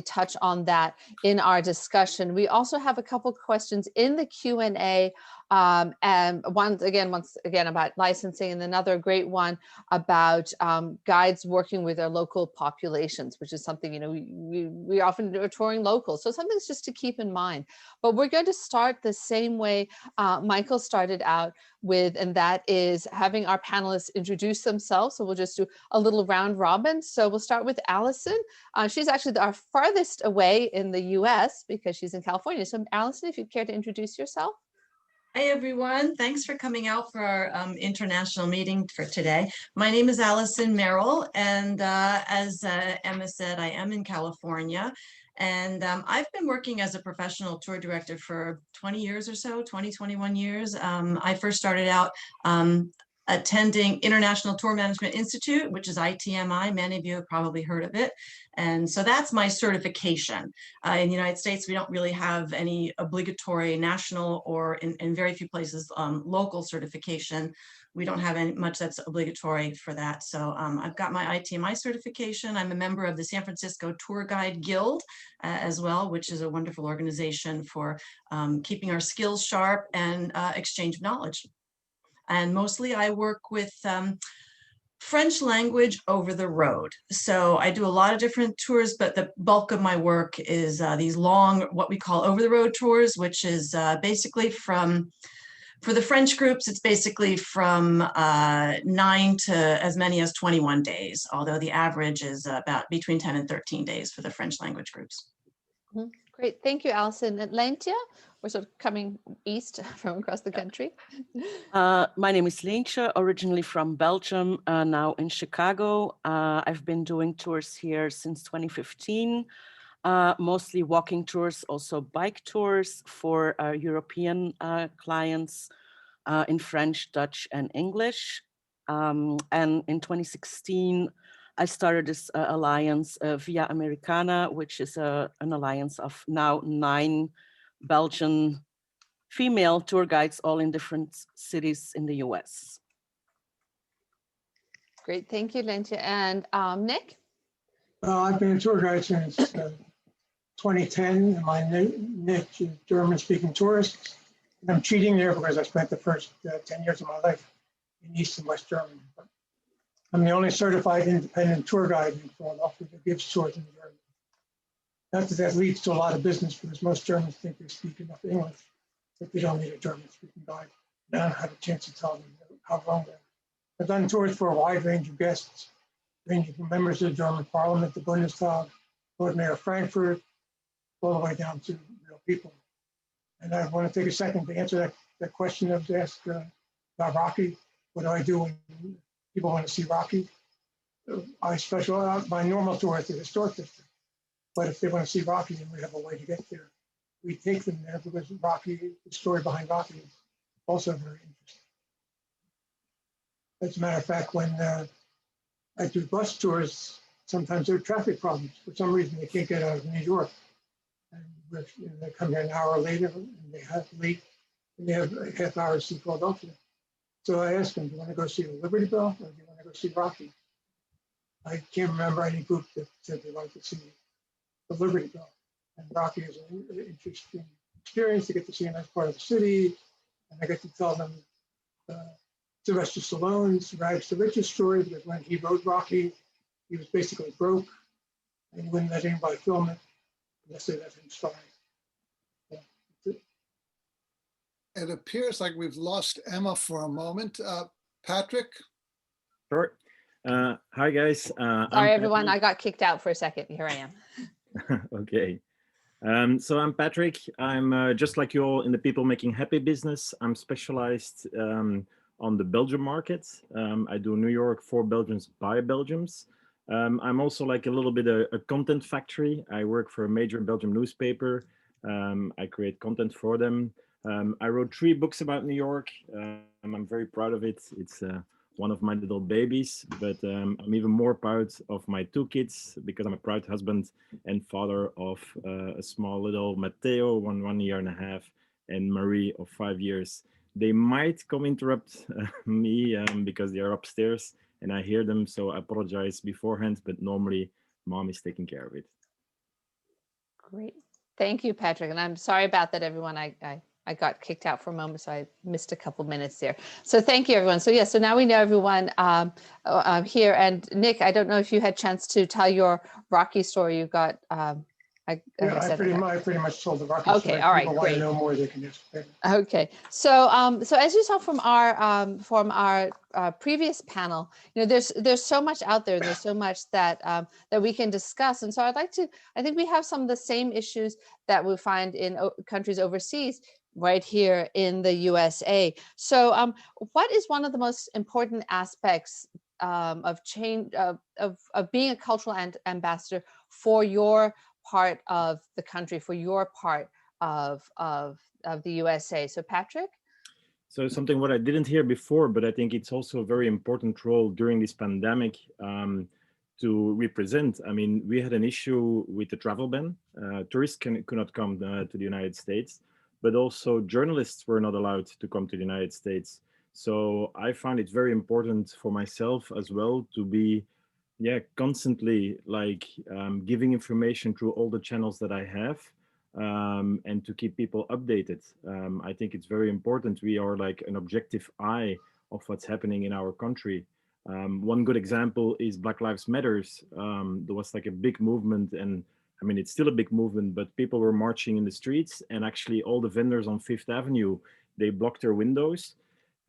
touch on that in our discussion. We also have a couple questions in the Q&A, and once again about licensing, and another great one about guides working with their local populations, which is something, you know, we often do touring local. So something's just to keep in mind. But we're going to start the same way Michael started out with, and that is having our panelists introduce themselves. So we'll just do a little round robin. So we'll start with Alison. She's actually our farthest away in the US because she's in California. So Alison, if you'd care to introduce yourself. Hi, everyone. Thanks for coming out for our international meeting for today. My name is Alison Merrell, and as Emma said, I am in California. And I've been working as a professional tour director for 20 years or so, 21 years. I first started out attending International Tour Management Institute, which is ITMI. Many of you have probably heard of it. And so that's my certification. In the United States, we don't really have any obligatory national, or in very few places, local certification. We don't have any much that's obligatory for that. So I've got my ITMI certification. I'm a member of the San Francisco Tour Guide Guild as well, which is a wonderful organization for keeping our skills sharp and exchange of knowledge. And mostly I work with French language over the road. So I do a lot of different tours, but the bulk of my work is these long, what we call over the road tours, which is basically from, for the French groups, it's basically from 9 to as many as 21 days, although the average is about between 10 and 13 days for the French language groups. Mm-hmm. Great, thank you, Alison. And Leentje, we're sort of coming east from across the country. My name is Leentje, originally from Belgium, now in Chicago. I've been doing tours here since 2015, mostly walking tours, also bike tours for European clients in French, Dutch, and English. And in 2016, I started this alliance Via Americana, which is an alliance of now 9 Belgian female tour guides, all in different cities in the US. Great, thank you, Leentje. And Nick? I've been a tour guide since 2010. My niche is German-speaking tourists. And I'm cheating there because I spent the first 10 years of my life in East and West Germany. But I'm the only certified independent tour guide in Philadephia that gives tours in Germany. Not that that leads to a lot of business, because most Germans think they speak enough English, that they don't need a German-speaking guide. And I don't have a chance to tell them how wrong they are. I've done tours for a wide range of guests, ranging from members of the German Parliament, the Bundestag, Lord Mayor of Frankfurt, all the way down to real people. And I want to take a second to answer that question that was asked about Rocky. What do I do when people want to see Rocky? I specialize, my normal tour is the historic district. But if they want to see Rocky, then we have a way to get there. We take them there because Rocky, the story behind Rocky is also very interesting. As a matter of fact, when I do bus tours, sometimes there are traffic problems. For some reason, they can't get out of New York. And they come here an hour later, and they have late, and they have a half hour to see Philadelphia. So I asked them, do you want to go see the Liberty Bell, or do you want to go see Rocky? I can't remember any group that said they wanted to see the Liberty Bell. And Rocky is an interesting experience to get to see a nice part of the city. And I get to tell them Sylvester Stallone's rags to riches story, because when he wrote Rocky, he was basically broke, and he wouldn't let anybody film it unless they let him star. Yeah, it appears like we've lost Emma for a moment. Patrick? Sure. Hi, guys. Sorry, everyone. I got kicked out for a second. Here I am. Okay. So I'm Patrick. I'm just like you all in the people making happy business. I'm specialized on the Belgium market. I do New York for Belgians by Belgians. I'm also like a little bit a content factory. I work for a major Belgian newspaper. I create content for them. I wrote 3 books about New York. I'm very proud of it. It's one of my little babies, but I'm even more proud of my 2 kids, because I'm a proud husband and father of a small little Matteo, one year and a half, and Marie of 5 years. They might come interrupt me because they are upstairs and I hear them, so I apologize beforehand, but normally Mom is taking care of it. Great. Thank you, Patrick. And I'm sorry about that, everyone. I got kicked out for a moment, so I missed a couple minutes there. So thank you, everyone. So yeah, so now we know everyone here. And Nick, I don't know if you had a chance to tell your Rocky story. You got, I pretty much told the Rocky story. Okay, all right, People great. want to know more, they can just. Okay, so so as you saw from our previous panel, you know, there's so much out there. There's so much that that we can discuss, and so I think we have some of the same issues that we find in countries overseas right here in the USA. So what is one of the most important aspects of change of being a cultural ambassador for your part of the country, for your part of the USA? So Patrick? So something what I didn't hear before, but I think it's also a very important role during this pandemic to represent. I mean, we had an issue with the travel ban. Tourists could not come to the United States, but also journalists were not allowed to come to the United States. So I find it very important for myself as well to be constantly like giving information through all the channels that I have and to keep people updated. I think it's very important. We are like an objective eye of what's happening in our country. One good example is Black Lives Matters. There was like a big movement, and I mean, it's still a big movement, but people were marching in the streets, and actually all the vendors on Fifth Avenue, they blocked their windows.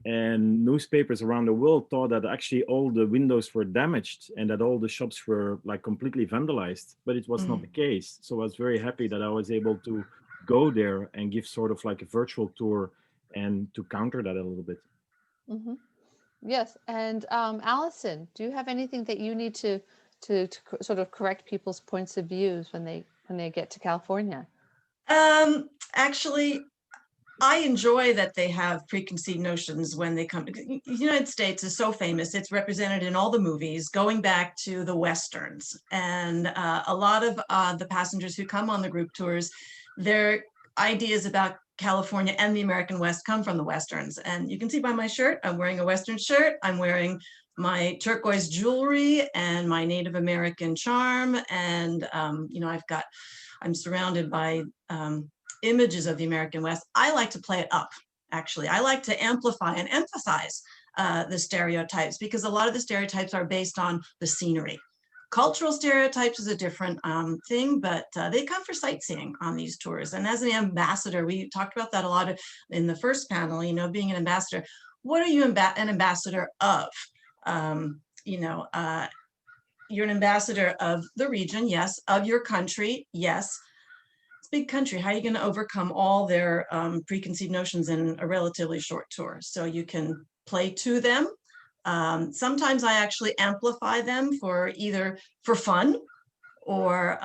And newspapers around the world thought that actually all the windows were damaged and that all the shops were like completely vandalized, but it was not the case. So I was very happy that I was able to go there and give sort of like a virtual tour and to counter that a little bit. Mm-hmm. Yes, and Alison, do you have anything that you need to sort of correct people's points of views when they get to California? Actually, I enjoy that they have preconceived notions when they come. The United States is so famous. It's represented in all the movies, going back to the Westerns. And a lot of the passengers who come on the group tours, their ideas about California and the American West come from the Westerns. And you can see by my shirt, I'm wearing a Western shirt. I'm wearing my turquoise jewelry and my Native American charm. And, you know, I'm surrounded by images of the American West. I like to play it up, actually. I like to amplify and emphasize the stereotypes, because a lot of the stereotypes are based on the scenery. Cultural stereotypes is a different thing, but they come for sightseeing on these tours. And as an ambassador, we talked about that a lot in the first panel, you know, being an ambassador. What are you an ambassador of? You know, you're an ambassador of the region, yes, of your country, yes. Big country, how are you going to overcome all their preconceived notions in a relatively short tour? So you can play to them. Sometimes I actually amplify them for either for fun or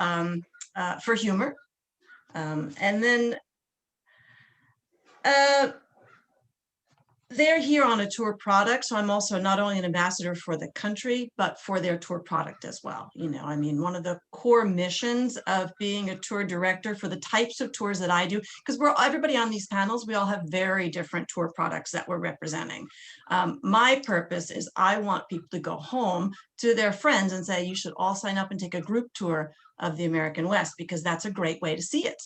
for humor. And then they're here on a tour product. So I'm also not only an ambassador for the country, but for their tour product as well. You know, I mean, one of the core missions of being a tour director for the types of tours that I do, because everybody on these panels, we all have very different tour products that we're representing. My purpose is I want people to go home to their friends and say, you should all sign up and take a group tour of the American West, because that's a great way to see it.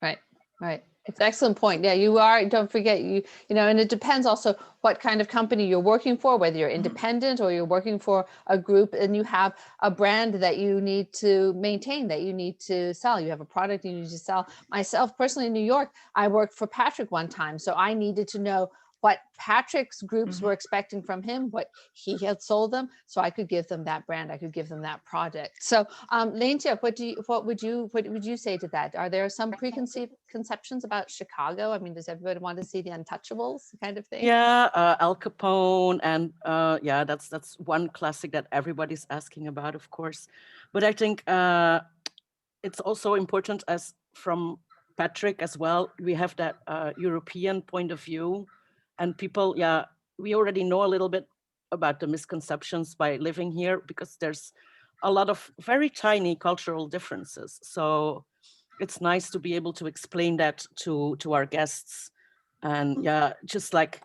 Right, right. It's an excellent point. Yeah, you are. Don't forget, you know, and it depends also what kind of company you're working for, whether you're independent or you're working for a group, and you have a brand that you need to maintain, that you need to sell. You have a product you need to sell. Myself, personally, in New York, I worked for Patrick one time, so I needed to know what Patrick's groups were expecting from him, what he had sold them, so I could give them that brand, I could give them that product. So, Leentje, what would you say to that? Are there some preconceived conceptions about Chicago? I mean, does everybody want to see the Untouchables kind of thing? Yeah, Al Capone, and yeah, that's one classic that everybody's asking about, of course. But I think it's also important, as from Patrick as well, we have that European point of view. And people, yeah, we already know a little bit about the misconceptions by living here, because there's a lot of very tiny cultural differences. So it's nice to be able to explain that to our guests. And yeah, just like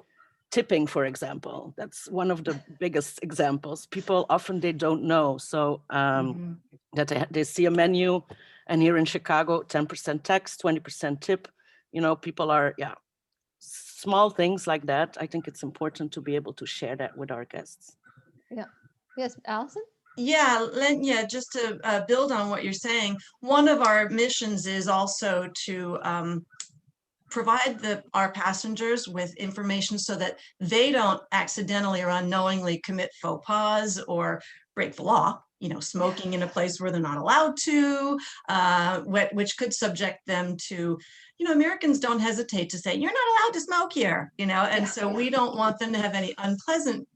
tipping, for example, that's one of the biggest examples. People often, they don't know. So that they see a menu, and here in Chicago, 10% tax, 20% tip, you know, people are, yeah, small things like that. I think it's important to be able to share that with our guests. Yeah. Yes, Alison? Yeah, yeah, just to build on what you're saying, one of our missions is also to provide our passengers with information so that they don't accidentally or unknowingly commit faux pas or break the law, you know, smoking in a place where they're not allowed to, which could subject them to, you know, Americans don't hesitate to say, you're not allowed to smoke here, you know, and so we don't want them to have any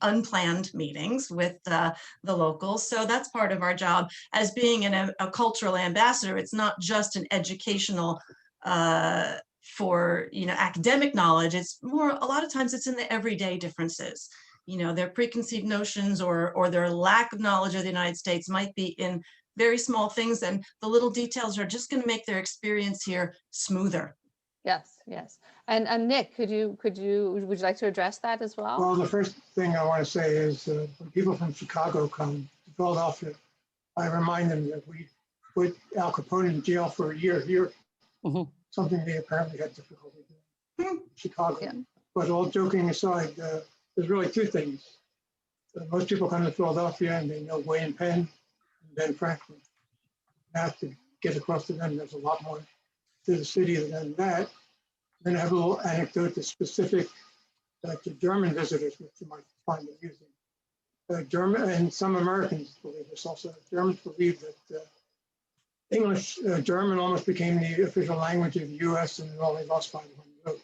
unplanned meetings with the locals. So that's part of our job as being a cultural ambassador. It's not just an educational for, you know, academic knowledge. It's more, a lot of times it's in the everyday differences. You know, their preconceived notions or their lack of knowledge of the United States might be in very small things, and the little details are just going to make their experience here smoother. Yes, yes. And Nick, would you like to address that as well? Well, the first thing I want to say is when people from Chicago come to Philadelphia, I remind them that we put Al Capone in jail for a year here. Something they apparently had difficulty doing in Chicago. Yeah. But all joking aside, there's really two things. Most people come to Philadelphia and they know Wayne Penn and Ben Franklin. Now to get across to them, there's a lot more to the city than that. Then I have a little anecdote that's specific to German visitors, which you might find amusing. German and some Americans believe this also. Germans believe that English, German almost became the official language of the U.S. and it only lost by one vote.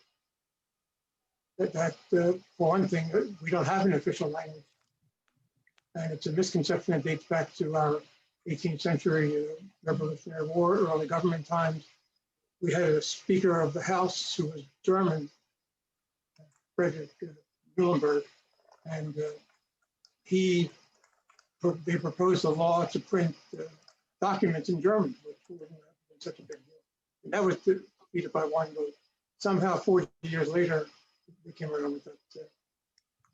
That for one thing, we don't have an official language. And it's a misconception that dates back to our 18th century Revolutionary War, early government times. We had a Speaker of the House who was German, Frederick Muhlenberg, and they proposed a law to print documents in German, which wouldn't have been such a big deal. And that was defeated by one vote. Somehow, 40 years later, we came around with that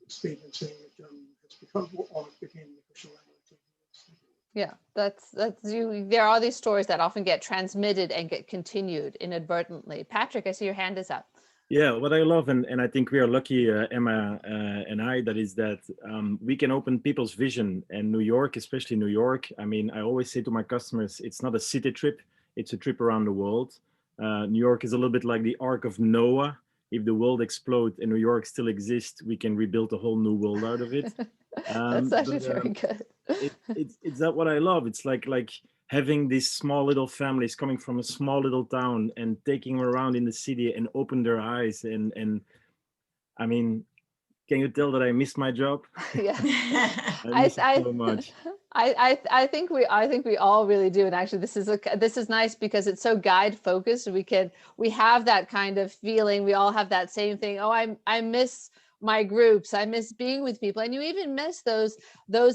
statement saying that German has almost became the official language. Yeah, that's you. There are these stories that often get transmitted and get continued inadvertently. Patrick, I see your hand is up. Yeah, what I love, and I think we are lucky, Emma and I, that is that we can open people's vision. And New York, especially New York, I mean, I always say to my customers, it's not a city trip, it's a trip around the world. New York is a little bit like the Ark of Noah. If the world explodes and New York still exists, we can rebuild a whole new world out of it. That's actually very good. It's that what I love. It's like having these small little families coming from a small little town and taking them around in the city and open their eyes. And I mean, can you tell that I miss my job? Yeah, I miss it so much. I think we all really do. And actually, this is nice because it's so guide focused. We have that kind of feeling. We all have that same thing. Oh, I miss my groups. I miss being with people. And you even miss those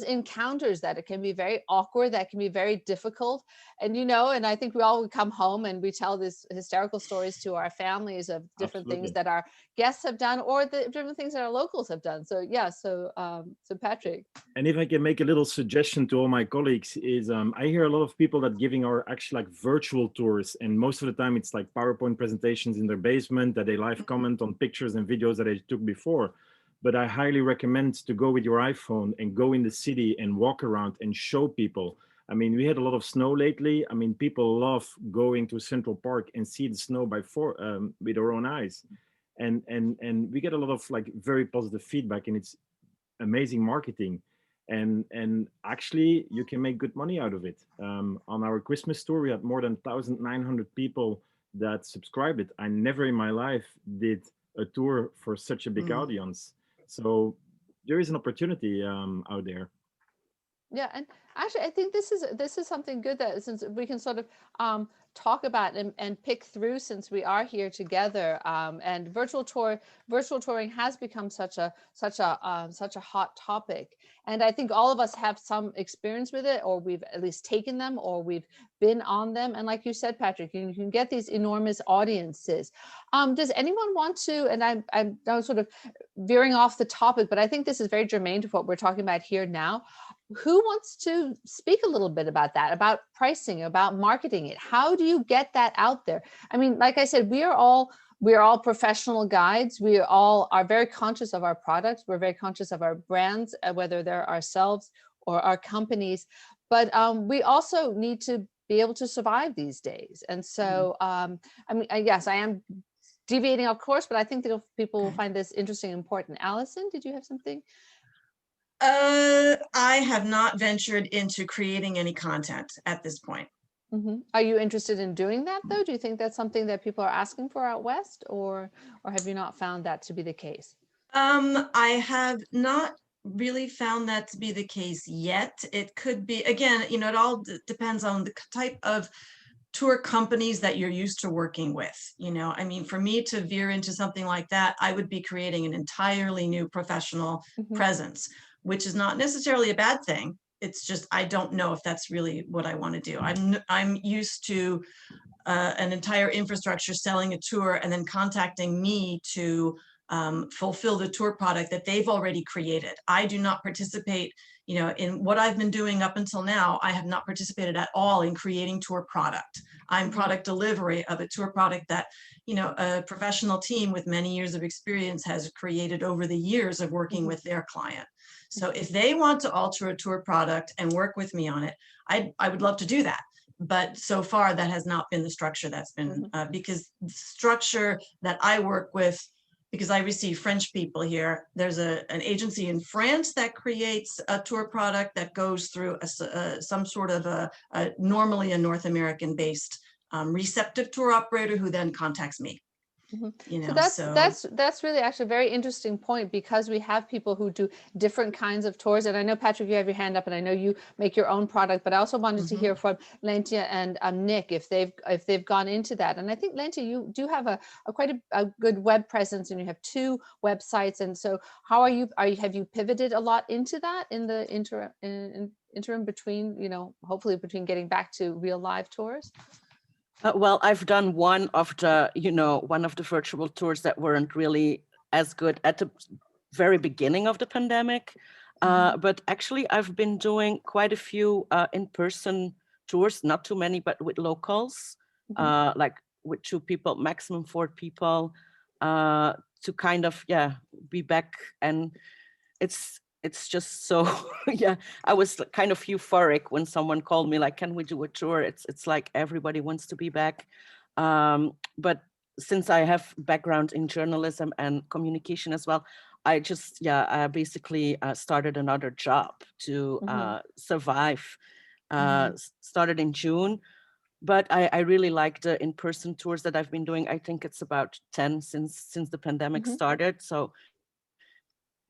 encounters that it can be very awkward, that can be very difficult. And, you know, and I think we all would come home and we tell these hysterical stories to our families of different things that our guests have done or the different things that our locals have done. So yeah, so Patrick. And if I can make a little suggestion to all my colleagues is I hear a lot of people that giving are actually like virtual tours. And most of the time it's like PowerPoint presentations in their basement that they live comment on pictures and videos that they took before. But I highly recommend to go with your iPhone and go in the city and walk around and show people. I mean, we had a lot of snow lately. I mean, people love going to Central Park and see the snow with their own eyes. And we get a lot of like very positive feedback, and it's amazing marketing. And actually you can make good money out of it. On our Christmas tour, we had more than 1,900 people that subscribed it. I never in my life did a tour for such a big audience. So there is an opportunity out there. Yeah, and actually, I think this is something good that since we can sort of talk about and pick through, since we are here together, and virtual touring has become such a hot topic. And I think all of us have some experience with it, or we've at least taken them, or we've been on them. And like you said, Patrick, you can get these enormous audiences. Does anyone want to, and I'm sort of veering off the topic, but I think this is very germane to what we're talking about here now. Who wants to speak a little bit about that, about pricing, about marketing it? How do you get that out there? I mean, like I said, we are all professional guides. We all are very conscious of our products. We're very conscious of our brands, whether they're ourselves or our companies. But we also need to be able to survive these days. And so, I mean, yes, I am deviating, of course, but I think that people will find this interesting and important. Alison, did you have something? I have not ventured into creating any content at this point. Are you interested in doing that, though? Do you think that's something that people are asking for out west, or have you not found that to be the case? I have not really found that to be the case yet. It could be, again, you know, it all depends on the type of tour companies that you're used to working with. You know, I mean, for me to veer into something like that, I would be creating an entirely new professional presence, which is not necessarily a bad thing. It's just, I don't know if that's really what I want to do. I'm used to an entire infrastructure selling a tour and then contacting me to fulfill the tour product that they've already created. I do not participate, you know, in what I've been doing up until now. I have not participated at all in creating tour product. I'm product delivery of a tour product that, you know, a professional team with many years of experience has created over the years of working with their client. So if they want to alter a tour product and work with me on it, I would love to do that. But so far that has not been the structure that's been, because the structure that I work with, because I receive French people here, there's an agency in France that creates a tour product that goes through some sort of normally a North American based receptive tour operator who then contacts me. You know, so that's really actually a very interesting point, because we have people who do different kinds of tours. And I know, Patrick, you have your hand up, and I know you make your own product, but I also wanted to hear from Leentje and Nick if they've gone into that. And I think, Leentje, you do have quite a good web presence, and you have 2 websites. And so how have you pivoted a lot into that in the interim between, you know, hopefully between getting back to real live tours? Well, I've done one of the virtual tours that weren't really as good at the very beginning of the pandemic. But actually, I've been doing quite a few in-person tours, not too many, but with locals, like with 2 people, maximum 4 people, to kind of, be back. And it's just so, I was kind of euphoric when someone called me like, can we do a tour? It's like everybody wants to be back. But since I have background in journalism and communication as well, I just, I basically started another job to survive. Started in June, but I really like the in-person tours that I've been doing. I think it's about 10 since the pandemic started. So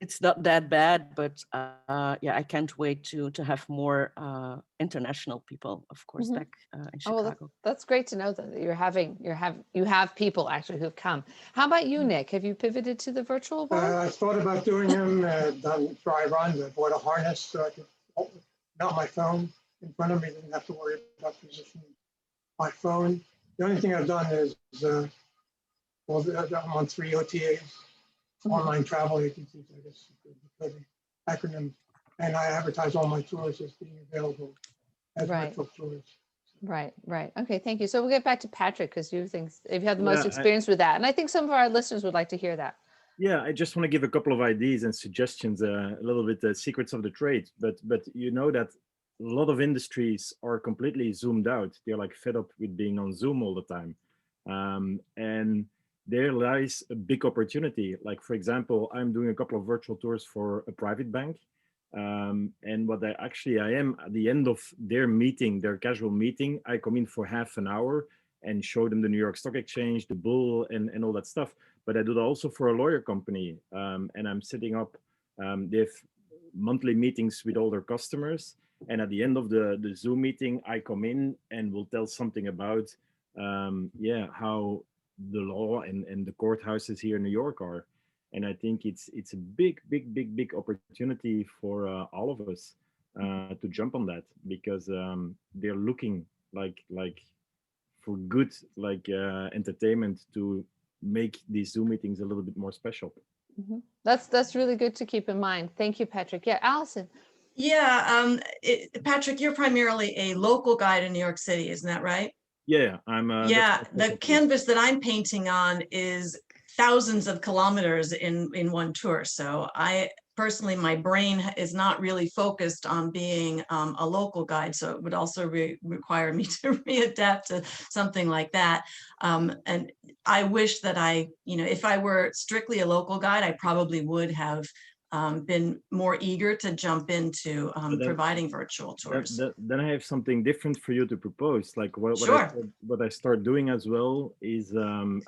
it's not that bad, but I can't wait to have more international people, of course, back in Chicago. Well, that's great to know that you have people actually who've come. How about you, Nick? Have you pivoted to the virtual world? I thought about doing them, done dry runs. I bought a harness so I could mount my phone in front of me. Didn't have to worry about positioning my phone. The only thing I've done is, I'm on 3 OTAs. Online travel agencies, I guess the acronym, and I advertise all my tours as being available as virtual tours. Right. Okay, thank you. So we'll get back to Patrick, because you have the most experience with that, and I think some of our listeners would like to hear that. Yeah, I just want to give a couple of ideas and suggestions, a little bit the secrets of the trade. But you know that a lot of industries are completely zoomed out. They're like fed up with being on Zoom all the time, and there lies a big opportunity. Like, for example, I'm doing a couple of virtual tours for a private bank. And what I am at the end of their meeting, their casual meeting, I come in for half an hour and show them the New York Stock Exchange, the bull, and all that stuff. But I do that also for a lawyer company. And I'm setting up, they have monthly meetings with all their customers. And at the end of the Zoom meeting, I come in and will tell something about yeah, how the law and the courthouses here in New York are. And I think it's a big opportunity for all of us to jump on that, because they're looking like for good entertainment to make these Zoom meetings a little bit more special. Mm-hmm. That's really good to keep in mind. Thank you, Patrick. Yeah, Alison. Yeah, Patrick, you're primarily a local guide in New York City, isn't that right? Yeah, I'm. Yeah, the canvas that I'm painting on is thousands of kilometers in one tour. So I personally, my brain is not really focused on being a local guide. So it would also require me to readapt to something like that. And I wish that if I were strictly a local guide, I probably would have been more eager to jump into providing virtual tours. Then I have something different for you to propose. Like what I start doing as well is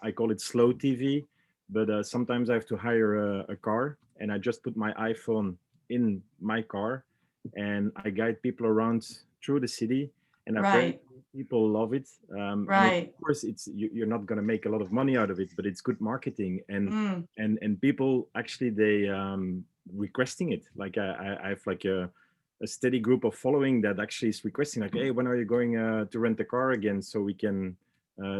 I call it slow TV, but sometimes I have to hire a car, and I just put my iPhone in my car and I guide people around through the city, and apparently people love it. Right. Of course, you're not going to make a lot of money out of it, but it's good marketing, and people actually they requesting it. Like I have like a steady group of following that actually is requesting, like, hey, when are you going to rent a car again so we can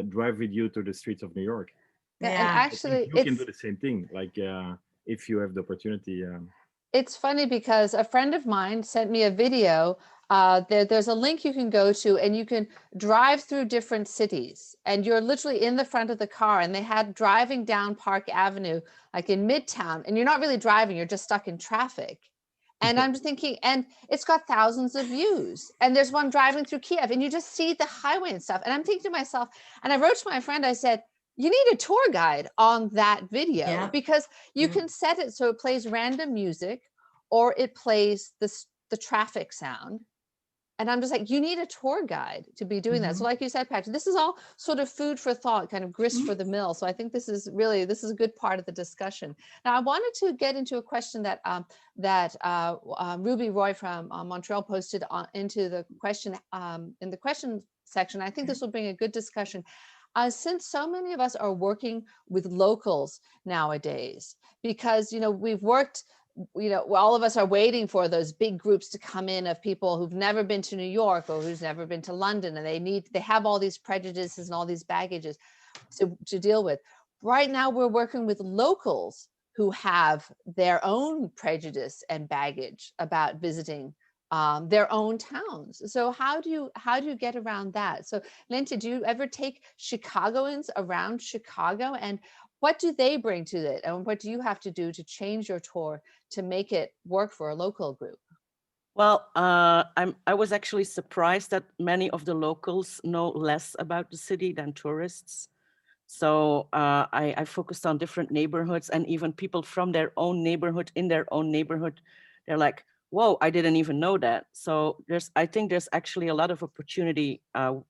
drive with you to the streets of New York? Yeah, and actually you can do the same thing, like if you have the opportunity. It's funny because a friend of mine sent me a video. There's a link you can go to, and you can drive through different cities, and you're literally in the front of the car, and they had driving down Park Avenue, like in Midtown, and you're not really driving, you're just stuck in traffic. And I'm just thinking, and it's got thousands of views, and there's one driving through Kiev, and you just see the highway and stuff. And I'm thinking to myself, and I wrote to my friend, I said, you need a tour guide on that video, because you can set it so it plays random music or it plays the traffic sound. And I'm just like, you need a tour guide to be doing that. So like you said, Patrick, this is all sort of food for thought, kind of grist for the mill. So I think this is a good part of the discussion. Now, I wanted to get into a question that Ruby Roy from Montreal posted into the question in the question section. I think this will bring a good discussion. Since so many of us are working with locals nowadays, because, we've worked, all of us are waiting for those big groups to come in of people who've never been to New York or who's never been to London, and they have all these prejudices and all these baggages to deal with. Right now, we're working with locals who have their own prejudice and baggage about visiting their own towns. So how do you get around that? So Leentje, do you ever take Chicagoans around Chicago, and what do they bring to it? And what do you have to do to change your tour to make it work for a local group? Well, I was actually surprised that many of the locals know less about the city than tourists. So I focused on different neighborhoods, and even people from their own neighborhood, in their own neighborhood, they're like, whoa, I didn't even know that. So I think there's actually a lot of opportunity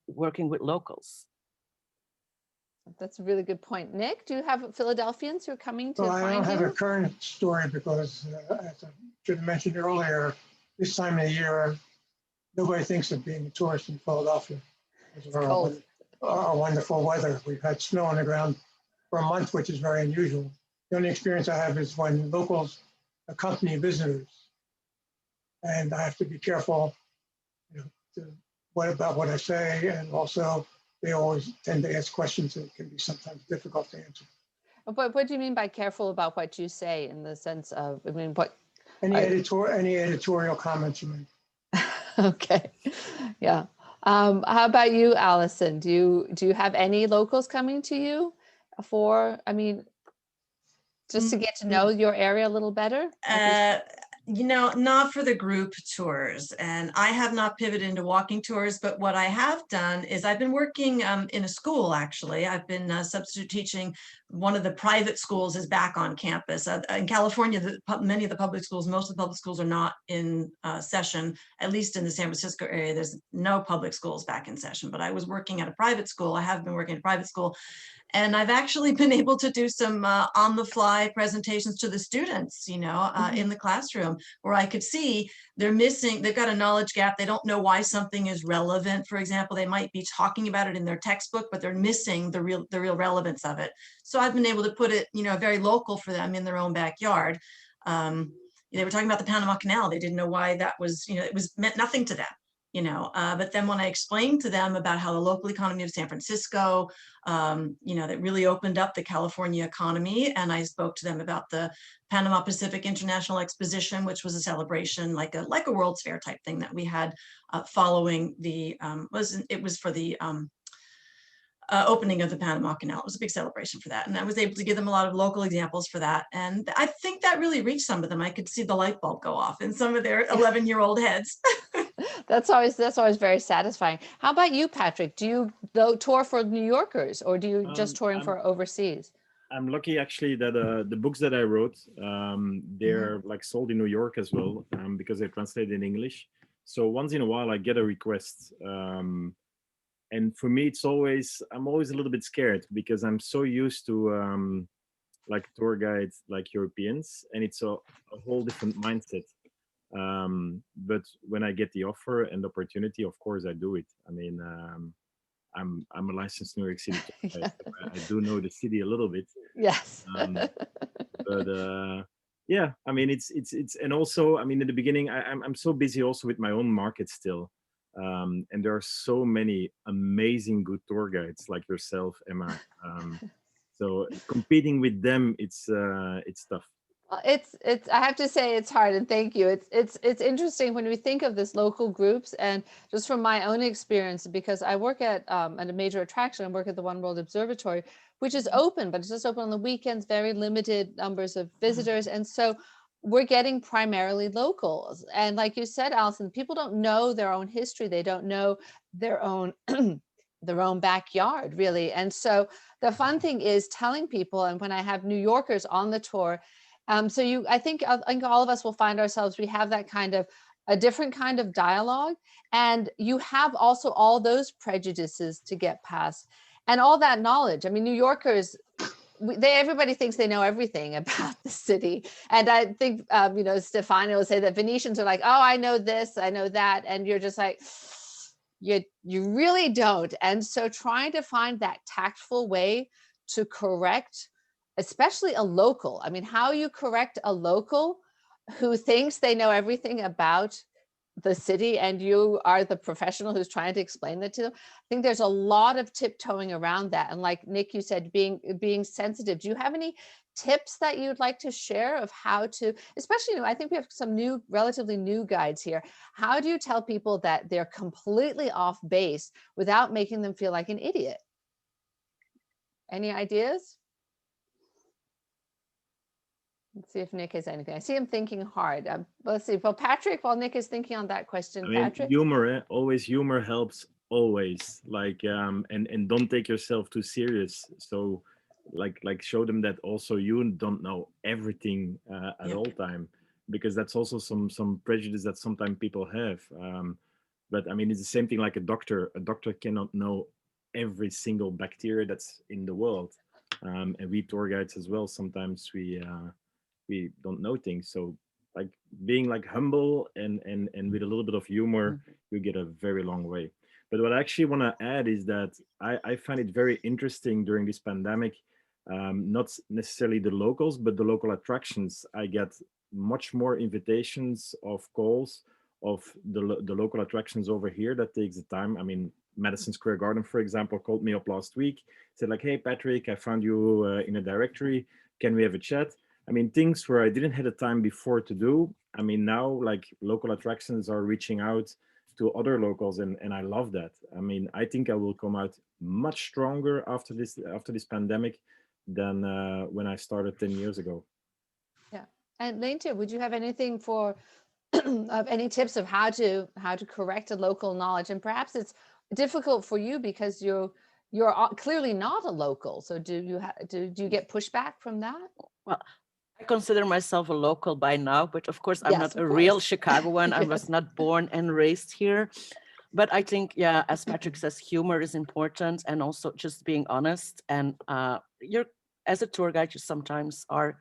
working with locals. That's a really good point. Nick, do you have Philadelphians who are coming to find you? I don't have a current story because, as I should have mentioned earlier, this time of the year, nobody thinks of being a tourist in Philadelphia. It's cold. Our wonderful weather. We've had snow on the ground for a month, which is very unusual. The only experience I have is when locals accompany visitors. And I have to be careful about what I say, and also they always tend to ask questions that can be sometimes difficult to answer. But what do you mean by careful about what you say, in the sense of, what? Any editorial comments you make. Okay, yeah. How about you, Alison? Do you have any locals coming to you just to get to know your area a little better? Not for the group tours, and I have not pivoted into walking tours, but what I have done is I've been working in a school, actually. I've been substitute teaching one of the private schools is back on campus. In California, many of the public schools, most of the public schools are not in session, at least in the San Francisco area. There's no public schools back in session, but I was working at a private school. I have been working at a private school, and I've actually been able to do some on-the-fly presentations to the students, you know, in the classroom, where I could see they're missing, they've got a knowledge gap. They don't know why something is relevant. For example, they might be talking about it in their textbook, but they're missing the real relevance of it. So I've been able to put it, you know, very local for them in their own backyard. They were talking about the Panama Canal. They didn't know why that was, you know, it meant nothing to them. You know, but then when I explained to them about how the local economy of San Francisco, you know, that really opened up the California economy, and I spoke to them about the Panama Pacific International Exposition, which was a celebration, like a World's Fair type thing that we had following the it was for the opening of the Panama Canal. It was a big celebration for that. And I was able to give them a lot of local examples for that. And I think that really reached some of them. I could see the light bulb go off in some of their 11-year-old heads. That's always very satisfying. How about you, Patrick? Do you tour for New Yorkers, or do you just touring for overseas? I'm lucky actually that the books that I wrote, they're like sold in New York as well, because they're translated in English. So once in a while I get a request. And for me, I'm always a little bit scared, because I'm so used to like tour guides, like Europeans, and it's a whole different mindset. But when I get the offer and the opportunity, of course I do it. I mean, I'm a licensed New York City tour guide, so I do know the city a little bit. Yes. But yeah, I mean, it's and also, I mean, in the beginning, I'm so busy also with my own market still. And there are so many amazing good tour guides like yourself, Emma. So competing with them, it's tough. It's I have to say it's hard, and thank you. It's interesting when we think of this local groups, and just from my own experience, because I work at a major attraction. I work at the One World Observatory, which is open, but it's just open on the weekends, very limited numbers of visitors, and so we're getting primarily locals. And like you said, Alison, people don't know their own history. They don't know their own their own backyard, really. And so the fun thing is telling people, and when I have New Yorkers on the tour, so I think all of us will find ourselves, we have that kind of a different kind of dialogue, and you have also all those prejudices to get past and all that knowledge. I mean, New Yorkers, everybody thinks they know everything about the city. And I think, you know, Stefania will say that Venetians are like, oh, I know this, I know that. And you're just like, you really don't. And so trying to find that tactful way to correct, especially a local. I mean, how you correct a local who thinks they know everything about the city, and you are the professional who's trying to explain that to them. I think there's a lot of tiptoeing around that. And like Nick, you said, being sensitive. Do you have any tips that you'd like to share of how to, especially, you know, I think we have some relatively new guides here. How do you tell people that they're completely off base without making them feel like an idiot? Any ideas? Let's see if Nick has anything. I see him thinking hard. Let's see. Well, Patrick, while Nick is thinking on that question, Patrick. Humor, always humor helps always. Like, and don't take yourself too serious. So, like show them that also you don't know everything at all time, because that's also some prejudice that sometimes people have. But I mean, it's the same thing like a doctor. A doctor cannot know every single bacteria that's in the world, and we tour guides as well. Sometimes we don't know things. So like being like humble and with a little bit of humor, you get a very long way. But what I actually want to add is that I find it very interesting during this pandemic, not necessarily the locals, but the local attractions. I get much more invitations of calls of the local attractions over here that takes the time. I mean, Madison Square Garden, for example, called me up last week, said like, hey, Patrick, I found you in a directory. Can we have a chat? I mean, things where I didn't have the time before to do. I mean, now like local attractions are reaching out to other locals, and I love that. I mean, I think I will come out much stronger after this pandemic than when I started 10 years ago. Yeah. And Leentje, would you have anything for any tips of how to correct a local knowledge? And perhaps it's difficult for you because you you're clearly not a local. So do you get pushback from that? Well, I consider myself a local by now, but of course I'm Yes, not of a course. real Chicagoan. I Yes. was not born and raised here. But I think, yeah, as Patrick says, humor is important, and also just being honest. And you're, as a tour guide, you sometimes are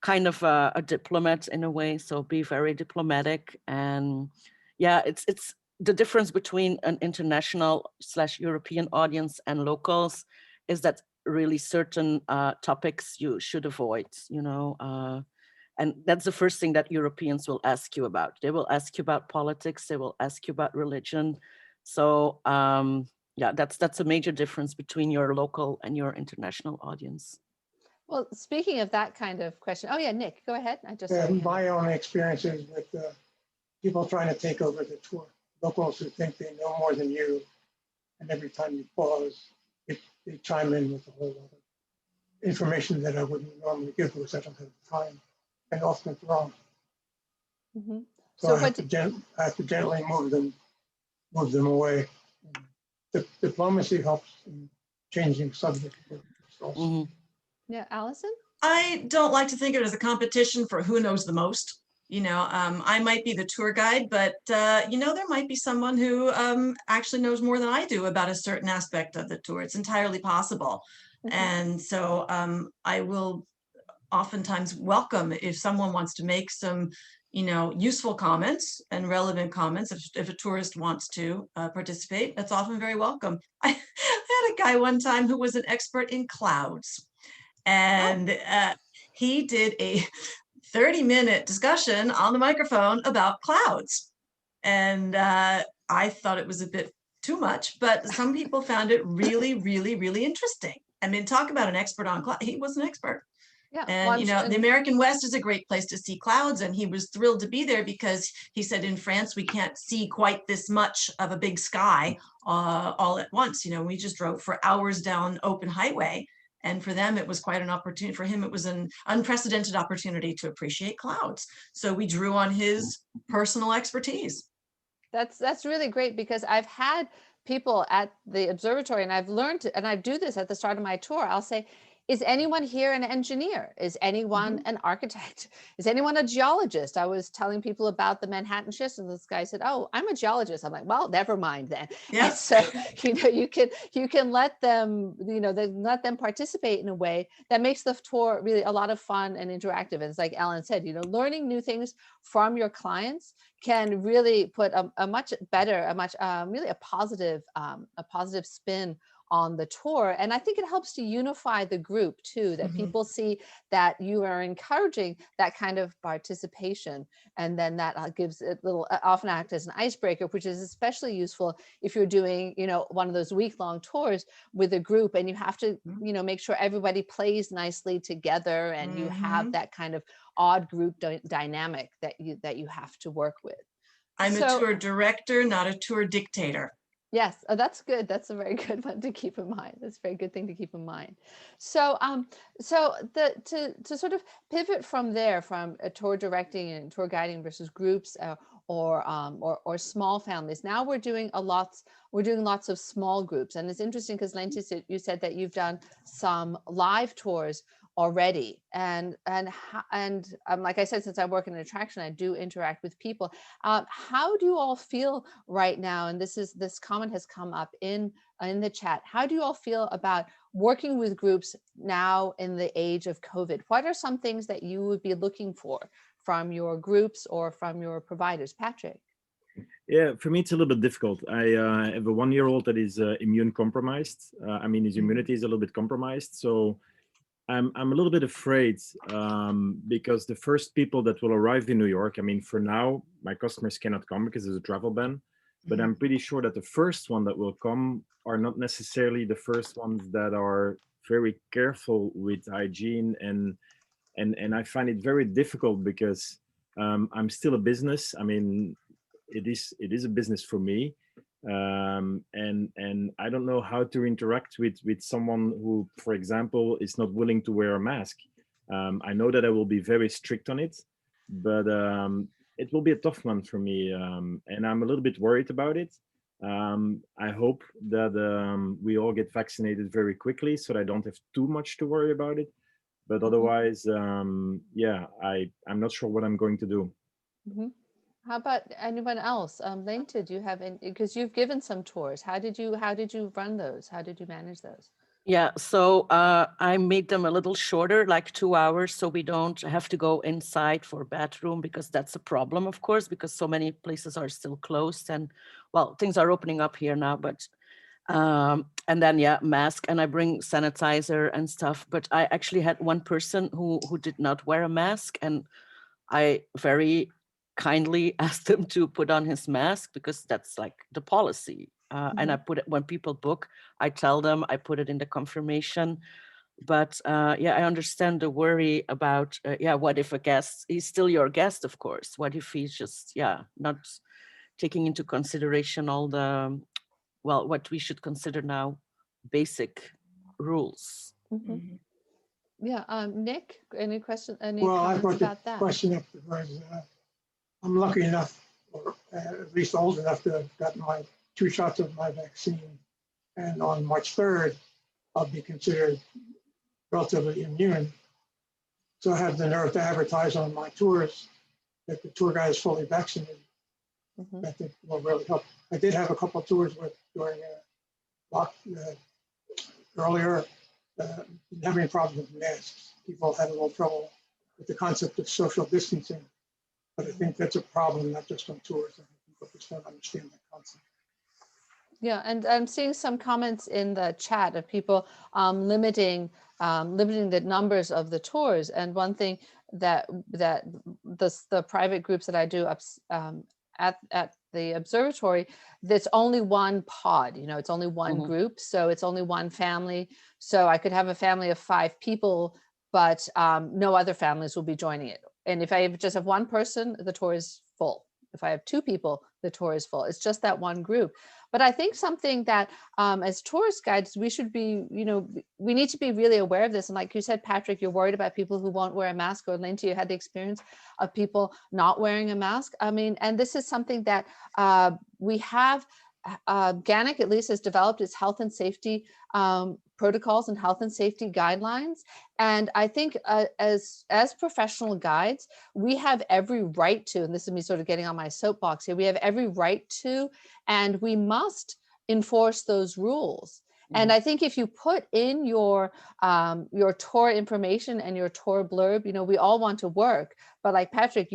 kind of a diplomat in a way. So be very diplomatic. And yeah, it's the difference between an international / European audience and locals is that really certain topics you should avoid, you know. And that's the first thing that Europeans will ask you about. They will ask you about politics. They will ask you about religion. So yeah, that's a major difference between your local and your international audience. Well, speaking of that kind of question, oh yeah, Nick, go ahead. I just my own experiences with people trying to take over the tour, locals who think they know more than you, and every time you pause, they chime in with a whole lot of information that I wouldn't normally give because I don't have the time, and often it's wrong. Mm-hmm. So I have to gently move them away. Diplomacy helps in changing subject. Mm-hmm. Yeah, Alison? I don't like to think of it as a competition for who knows the most. You know, I might be the tour guide, but, you know, there might be someone who actually knows more than I do about a certain aspect of the tour. It's entirely possible. Mm-hmm. And so I will oftentimes welcome if someone wants to make some, you know, useful comments and relevant comments. If a tourist wants to participate, that's often very welcome. I had a guy one time who was an expert in clouds. And he did a 30-minute discussion on the microphone about clouds. And I thought it was a bit too much, but some people found it really, really, really interesting. I mean, talk about an expert on clouds. He was an expert. Yeah, and you know, the American West is a great place to see clouds, and he was thrilled to be there because he said in France we can't see quite this much of a big sky all at once. You know, we just drove for hours down open highway, and for them it was quite an opportunity. For him, it was an unprecedented opportunity to appreciate clouds. So we drew on his personal expertise. That's really great, because I've had people at the observatory, and I've learned, and I do this at the start of my tour. I'll say, is anyone here an engineer? Is anyone an architect? Is anyone a geologist? I was telling people about the Manhattan Schist, and this guy said, oh, I'm a geologist. I'm like, well, never mind then. Yes. So, you know, you can let them, you know, let them participate in a way that makes the tour really a lot of fun and interactive. And it's like Ellen said, you know, learning new things from your clients can really put a much better, really a positive spin on the tour. And I think it helps to unify the group too, that people see that you are encouraging that kind of participation. And then that gives it often act as an icebreaker, which is especially useful if you're doing, you know, one of those week-long tours with a group, and you have to, you know, make sure everybody plays nicely together, and you have that kind of odd group dynamic that you have to work with. I'm a tour director, not a tour dictator. Yes, that's good. That's a very good one to keep in mind. That's a very good thing to keep in mind. So, to sort of pivot from there, from tour directing and tour guiding versus groups or small families. Now we're doing lots of small groups, and it's interesting because Leentje, you said that you've done some live tours already, and like I said, since I work in an attraction, I do interact with people. How do you all feel right now? And this comment has come up in the chat. How do you all feel about working with groups now in the age of COVID? What are some things that you would be looking for from your groups or from your providers? Patrick? Yeah, for me, it's a little bit difficult. I have a 1-year-old that is immune compromised. I mean, his immunity is a little bit compromised. So I'm a little bit afraid because the first people that will arrive in New York, I mean, for now, my customers cannot come because there's a travel ban, but I'm pretty sure that the first one that will come are not necessarily the first ones that are very careful with hygiene. And I find it very difficult because I'm still a business. I mean, it is a business for me. And I don't know how to interact with someone who, for example, is not willing to wear a mask. I know that I will be very strict on it, but it will be a tough one for me, and I'm a little bit worried about it. I hope that we all get vaccinated very quickly so that I don't have too much to worry about it. But otherwise, yeah, I'm not sure what I'm going to do. How about anyone else? Leentje, do you have any, because you've given some tours. How did you run those? How did you manage those? Yeah, so I made them a little shorter, like 2 hours, so we don't have to go inside for bathroom, because that's a problem, of course, because so many places are still closed, and well, things are opening up here now, but and then yeah, mask, and I bring sanitizer and stuff. But I actually had one person who did not wear a mask, and I very kindly asked him to put on his mask, because that's like the policy. And I put it, when people book, I tell them, I put it in the confirmation. But yeah, I understand the worry about, yeah, what if a guest, he's still your guest, of course. What if he's just, yeah, not taking into consideration all the, well, what we should consider now basic rules. Yeah, Nick, any question, any Well, I comments brought about the that? question up because I'm lucky enough, or at least old enough to have gotten my 2 shots of my vaccine. And on March 3rd, I'll be considered relatively immune. So I have the nerve to advertise on my tours that the tour guide is fully vaccinated. I think will really help. I did have a couple of tours during earlier, didn't have any problems with masks. People had a little trouble with the concept of social distancing, but I think that's a problem, not just on tours. I think people just don't understand that concept. Yeah, and I'm seeing some comments in the chat of people limiting the numbers of the tours. And one thing that the private groups that I do at the observatory, that's only one pod, you know, it's only one group, so it's only one family. So I could have a family of 5 people, but no other families will be joining it. And if I just have one person, the tour is full. If I have 2 people, the tour is full. It's just that one group. But I think something that as tourist guides, we should be, you know, we need to be really aware of this. And like you said, Patrick, you're worried about people who won't wear a mask, or Leentje, you had the experience of people not wearing a mask. I mean, and this is something that we have, GANYC at least has developed its health and safety protocols and health and safety guidelines. And I think as professional guides, we have every right to, and this is me sort of getting on my soapbox here, we have every right to, and we must enforce those rules. And I think if you put in your tour information and your tour blurb, you know, we all want to work, but like Patrick,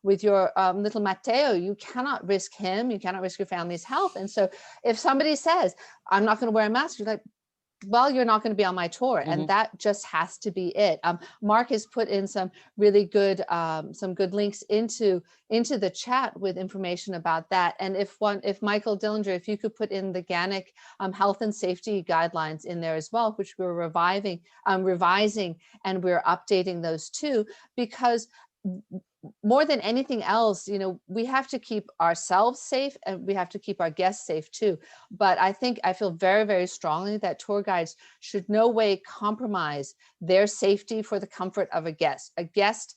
with your little Matteo, you cannot risk him, you cannot risk your family's health. And so if somebody says, I'm not going to wear a mask, you're like, well, you're not going to be on my tour. And that just has to be it. Mark has put in some really good, links into the chat with information about that. And if Michael Dillinger, if you could put in the GANYC health and safety guidelines in there as well, which we're revising, and we're updating those too, because more than anything else, you know, we have to keep ourselves safe and we have to keep our guests safe too. But I feel very, very strongly that tour guides should no way compromise their safety for the comfort of a guest. A guest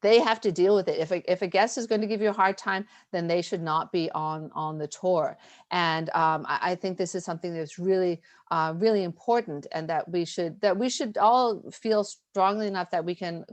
they have to deal with it. If a guest is going to give you a hard time, then they should not be on the tour. And I think this is something that's really, really important, and that we should all feel strongly enough that we can,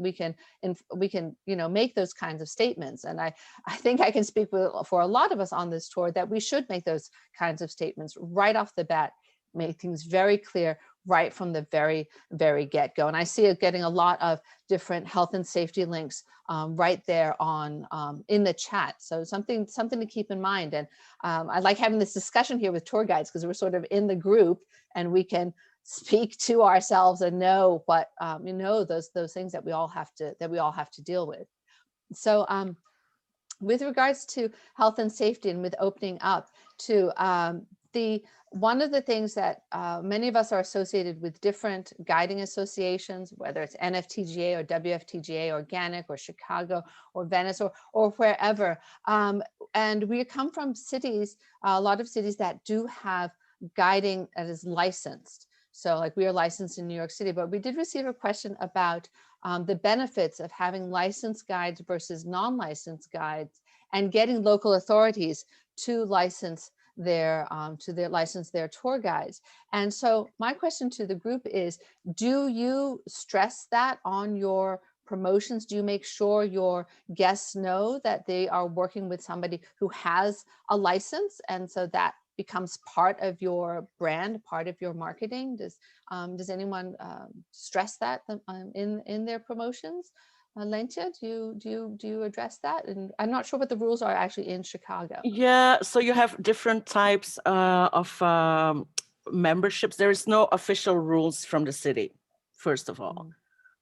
you know, make those kinds of statements. And I think I can speak for a lot of us on this tour that we should make those kinds of statements right off the bat, make things very clear right from the very, very get-go. And I see it getting a lot of different health and safety links right there on in the chat. So something to keep in mind. And I like having this discussion here with tour guides, because we're sort of in the group and we can speak to ourselves and know what you know, those things that we all have to deal with. So with regards to health and safety, and with opening up to one of the things that many of us are associated with different guiding associations, whether it's NFTGA or WFTGA or GANYC or Chicago or Venice or wherever. And we come from cities, a lot of cities that do have guiding that is licensed. So like we are licensed in New York City, but we did receive a question about the benefits of having licensed guides versus non-licensed guides, and getting local authorities to license their tour guides. And so my question to the group is, do you stress that on your promotions? Do you make sure your guests know that they are working with somebody who has a license, and so that becomes part of your brand, part of your marketing? Does anyone stress that in their promotions? Leentje, do you address that? And I'm not sure what the rules are actually in Chicago. Yeah, so you have different types of memberships. There is no official rules from the city, first of all,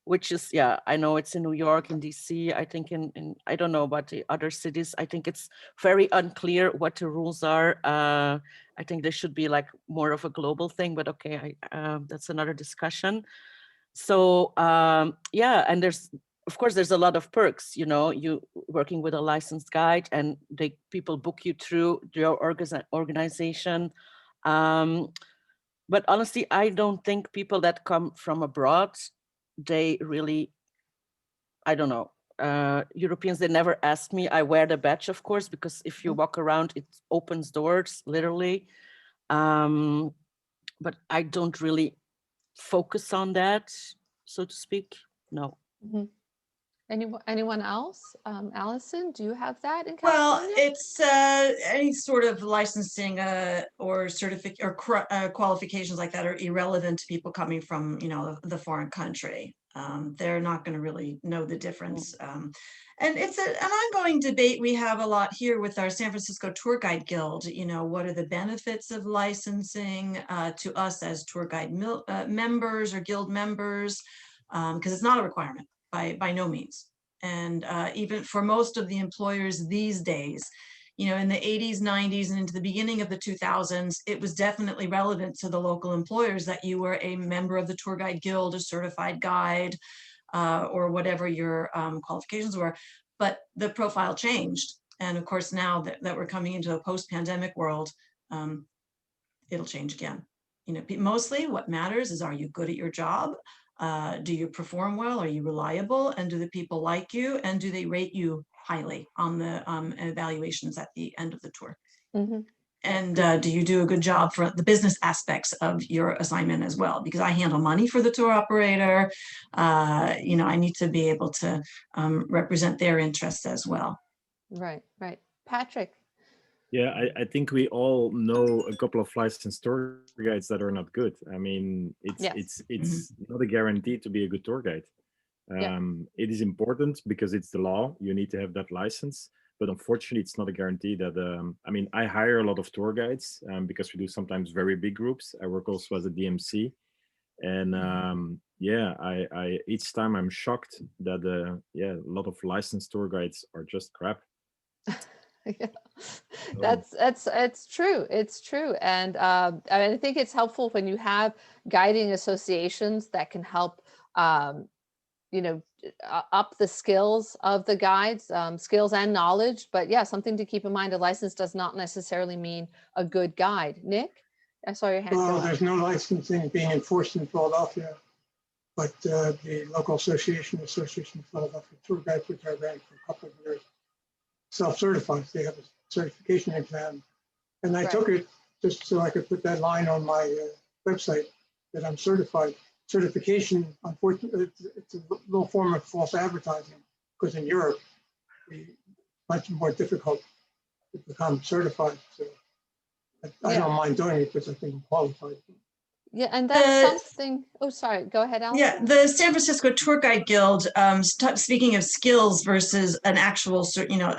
which is, yeah, I know it's in New York, in DC, I think in I don't know about the other cities. I think it's very unclear what the rules are. I think there should be like more of a global thing, but okay, that's another discussion. So yeah, and of course, there's a lot of perks, you know, you working with a licensed guide, and people book you through your organization. But honestly, I don't think people that come from abroad, they really, I don't know, Europeans, they never ask me. I wear the badge, of course, because if you walk around, it opens doors, literally. But I don't really focus on that, so to speak, no. Mm-hmm. Anyone else? Alison, do you have that in Well, California? it's any sort of licensing or certificate or qualifications like that are irrelevant to people coming from, you know, the foreign country. They're not going to really know the difference. And it's an ongoing debate we have a lot here with our San Francisco Tour Guide Guild. You know, what are the benefits of licensing to us as tour guide members or guild members? Because it's not a requirement by no means. And even for most of the employers these days, you know, in the 80s, 90s, and into the beginning of the 2000s, it was definitely relevant to the local employers that you were a member of the Tour Guide Guild, a certified guide, or whatever your qualifications were. But the profile changed. And of course, now that we're coming into a post-pandemic world, it'll change again. You know, mostly what matters is, are you good at your job? Do you perform well? Are you reliable? And do the people like you? And do they rate you highly on the evaluations at the end of the tour? Mm-hmm. And do you do a good job for the business aspects of your assignment as well? Because I handle money for the tour operator. You know, I need to be able to represent their interests as well. Right, right. Patrick. Yeah, I think we all know a couple of licensed tour guides that are not good. I mean, it's not a guarantee to be a good tour guide. It is important because it's the law. You need to have that license. But unfortunately, it's not a guarantee that, I mean, I hire a lot of tour guides because we do sometimes very big groups. I work also as a DMC. And yeah, I each time I'm shocked that, a lot of licensed tour guides are just crap. Yeah, it's true. It's true. And I think it's helpful when you have guiding associations that can help, you know, up the skills of the guides, skills and knowledge. But yeah, something to keep in mind, a license does not necessarily mean a good guide. Nick, I saw your hand. Well, there's no licensing being enforced in Philadelphia, but the local association of Philadelphia Tour Guides, which I ran for a couple of years, self-certified. They have a certification exam. And I took it just so I could put that line on my website that I'm certified. Certification, unfortunately, it's a little form of false advertising, because in Europe, it's much more difficult to become certified. So I don't mind doing it because I think I'm qualified. Yeah, and that's something. Oh, sorry. Go ahead, Alison. Yeah, the San Francisco Tour Guide Guild. Speaking of skills versus an actual, you know,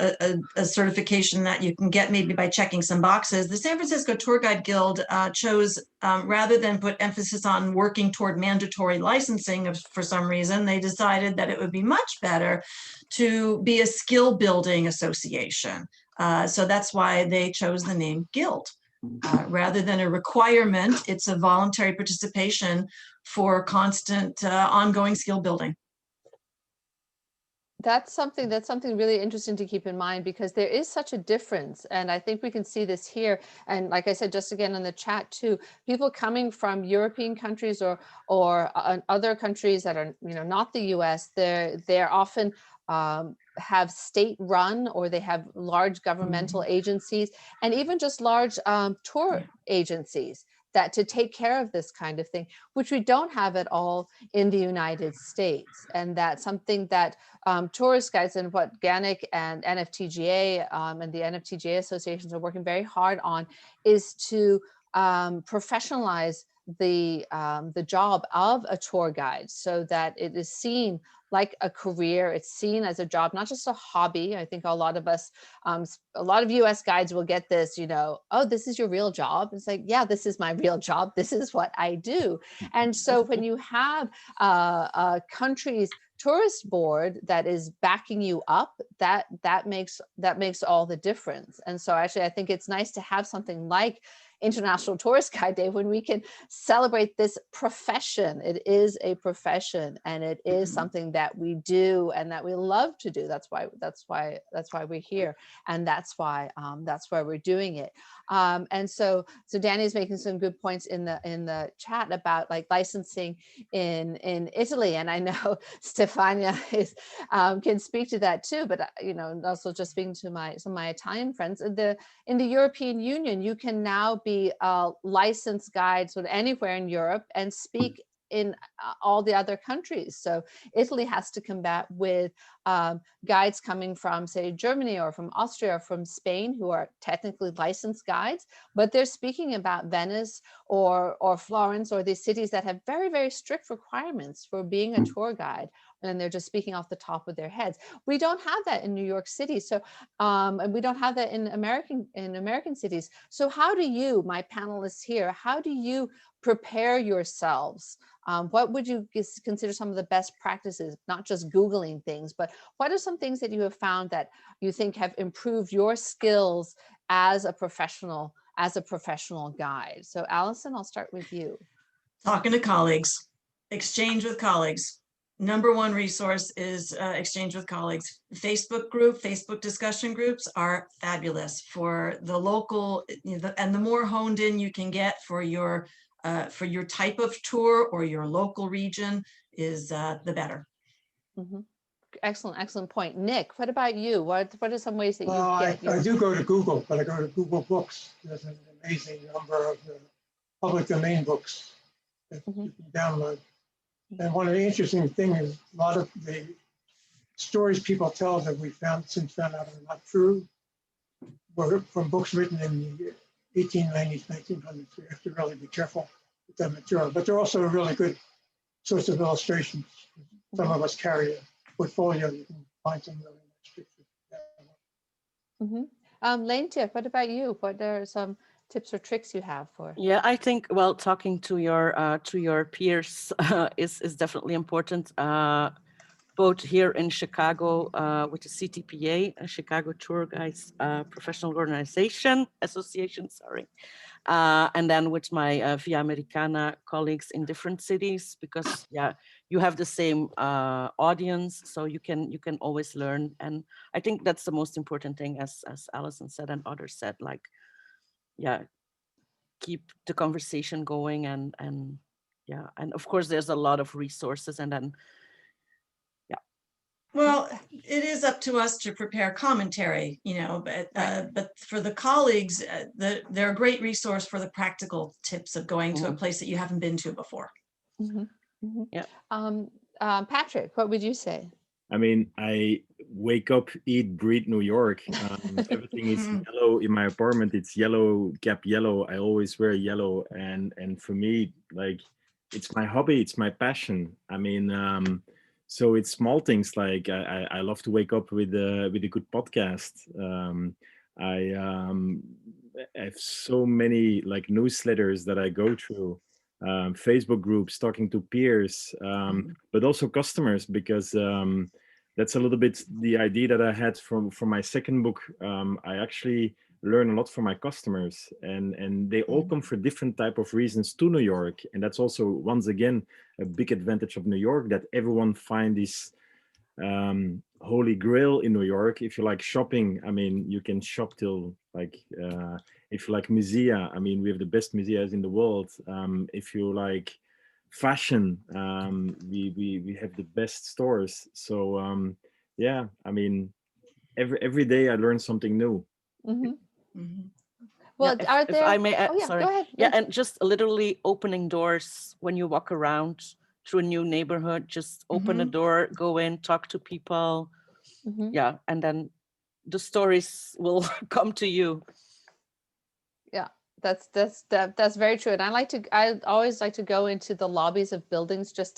a certification that you can get maybe by checking some boxes. The San Francisco Tour Guide Guild chose, rather than put emphasis on working toward mandatory licensing, for some reason, they decided that it would be much better to be a skill building association. So that's why they chose the name Guild. Rather than a requirement, it's a voluntary participation for constant ongoing skill building. That's something really interesting to keep in mind, because there is such a difference. And I think we can see this here. And like I said, just again in the chat too, people coming from European countries or other countries that are, you know, not the US, they're often have state-run, or they have large governmental agencies, and even just large tour agencies that to take care of this kind of thing, which we don't have at all in the United States. And that's something that tourist guides and what GANYC and NFTGA and the NFTGA associations are working very hard on is to professionalize the job of a tour guide so that it is seen like a career. It's seen as a job, not just a hobby. I think a lot of us, a lot of US guides will get this, you know, oh, this is your real job. It's like, yeah, this is my real job. This is what I do. And so when you have a country's tourist board that is backing you up, that makes all the difference. And so actually, I think it's nice to have something like International Tourist Guide Day when we can celebrate this profession. It is a profession, and it is something that we do and that we love to do. That's why we're here, and that's why we're doing it. And so Danny's making some good points in the chat about like licensing in Italy, and I know Stefania is can speak to that too. But you know, also just speaking to some of my Italian friends, in the European Union, you can now be a licensed guide sort of anywhere in Europe and speak in all the other countries. So Italy has to combat with guides coming from, say, Germany or from Austria or from Spain, who are technically licensed guides, but they're speaking about Venice or Florence or these cities that have very, very strict requirements for being a tour guide. And they're just speaking off the top of their heads. We don't have that in New York City. So, and we don't have that in American cities. So how do you, my panelists here, how do you prepare yourselves? What would you consider some of the best practices, not just Googling things, but what are some things that you have found that you think have improved your skills as a professional guide? So Alison, I'll start with you. Talking to colleagues, exchange with colleagues. Number one resource is exchange with colleagues. Facebook discussion groups are fabulous for the local, and the more honed in you can get for your type of tour or your local region is the better. Mm-hmm. Excellent point. Nick, what about you? What are some ways that you get I do go to Google, but I go to Google Books. There's an amazing number of public domain books that you can download. And one of the interesting things is a lot of the stories people tell that we since found out are not true were from books written in the 1890s, 1900s. So you have to really be careful with that material. But they're also a really good source of illustrations. Some of us carry a portfolio. You can find some really nice pictures. Leentje, what about you? What are some tips or tricks you have for? Yeah, I think, well, talking to your peers is definitely important. Both here in Chicago with the CTPA, Chicago Tour Guides Professional Organization Association, sorry. And then with my Via Americana colleagues in different cities, because yeah, you have the same audience, so you can always learn. And I think that's the most important thing, as Alison said and others said, like, yeah, keep the conversation going, and yeah, and of course there's a lot of resources, and then yeah. Well, it is up to us to prepare commentary, but for the colleagues, they're a great resource for the practical tips of going to a place that you haven't been to before. Yeah. Patrick, what would you say? I mean, I wake up, eat, breathe New York. Everything is yellow in my apartment. It's yellow, Gap yellow. I always wear yellow, and for me, like, it's my hobby. It's my passion. I mean, so it's small things like I love to wake up with a good podcast. I have so many like newsletters that I go through. Facebook groups, talking to peers, but also customers, because that's a little bit the idea that I had from my second book. I actually learn a lot from my customers, and they all come for different type of reasons to New York. And that's also, once again, a big advantage of New York, that everyone find this holy grail in New York. If you like shopping, I mean, you can shop till like, if you like musea, I mean, we have the best museums in the world. If you like fashion, we have the best stores. So yeah, I mean, every day I learn something new. Well, yeah, if I may, oh yeah, sorry. go ahead. Yeah, and just literally opening doors when you walk around through a new neighborhood, just open a door, go in, talk to people. Yeah, and then the stories will come to you. Yeah, that's very true. And I always like to go into the lobbies of buildings just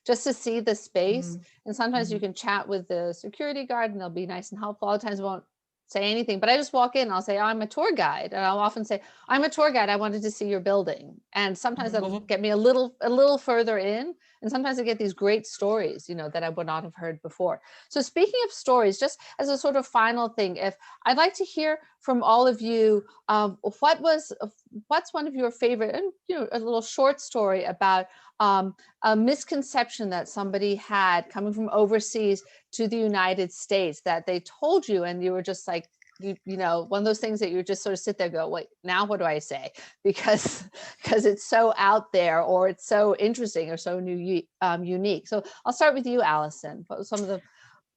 to see the space. And sometimes you can chat with the security guard and they'll be nice and helpful. Other times won't say anything, but I just walk in and I'll say, oh, I'm a tour guide. And I'll often say, I'm a tour guide. I wanted to see your building. And sometimes that'll get me a little further in. And sometimes I get these great stories, you know, that I would not have heard before. So speaking of stories, just as a sort of final thing, if I'd like to hear from all of you, what's one of your favorite, and you know, a little short story about a misconception that somebody had coming from overseas to the United States that they told you and you were just like, you know, one of those things that you just sort of sit there and go, wait, now what do I say? Because it's so out there, or it's so interesting, or so unique. So I'll start with you, Alison. What was some of the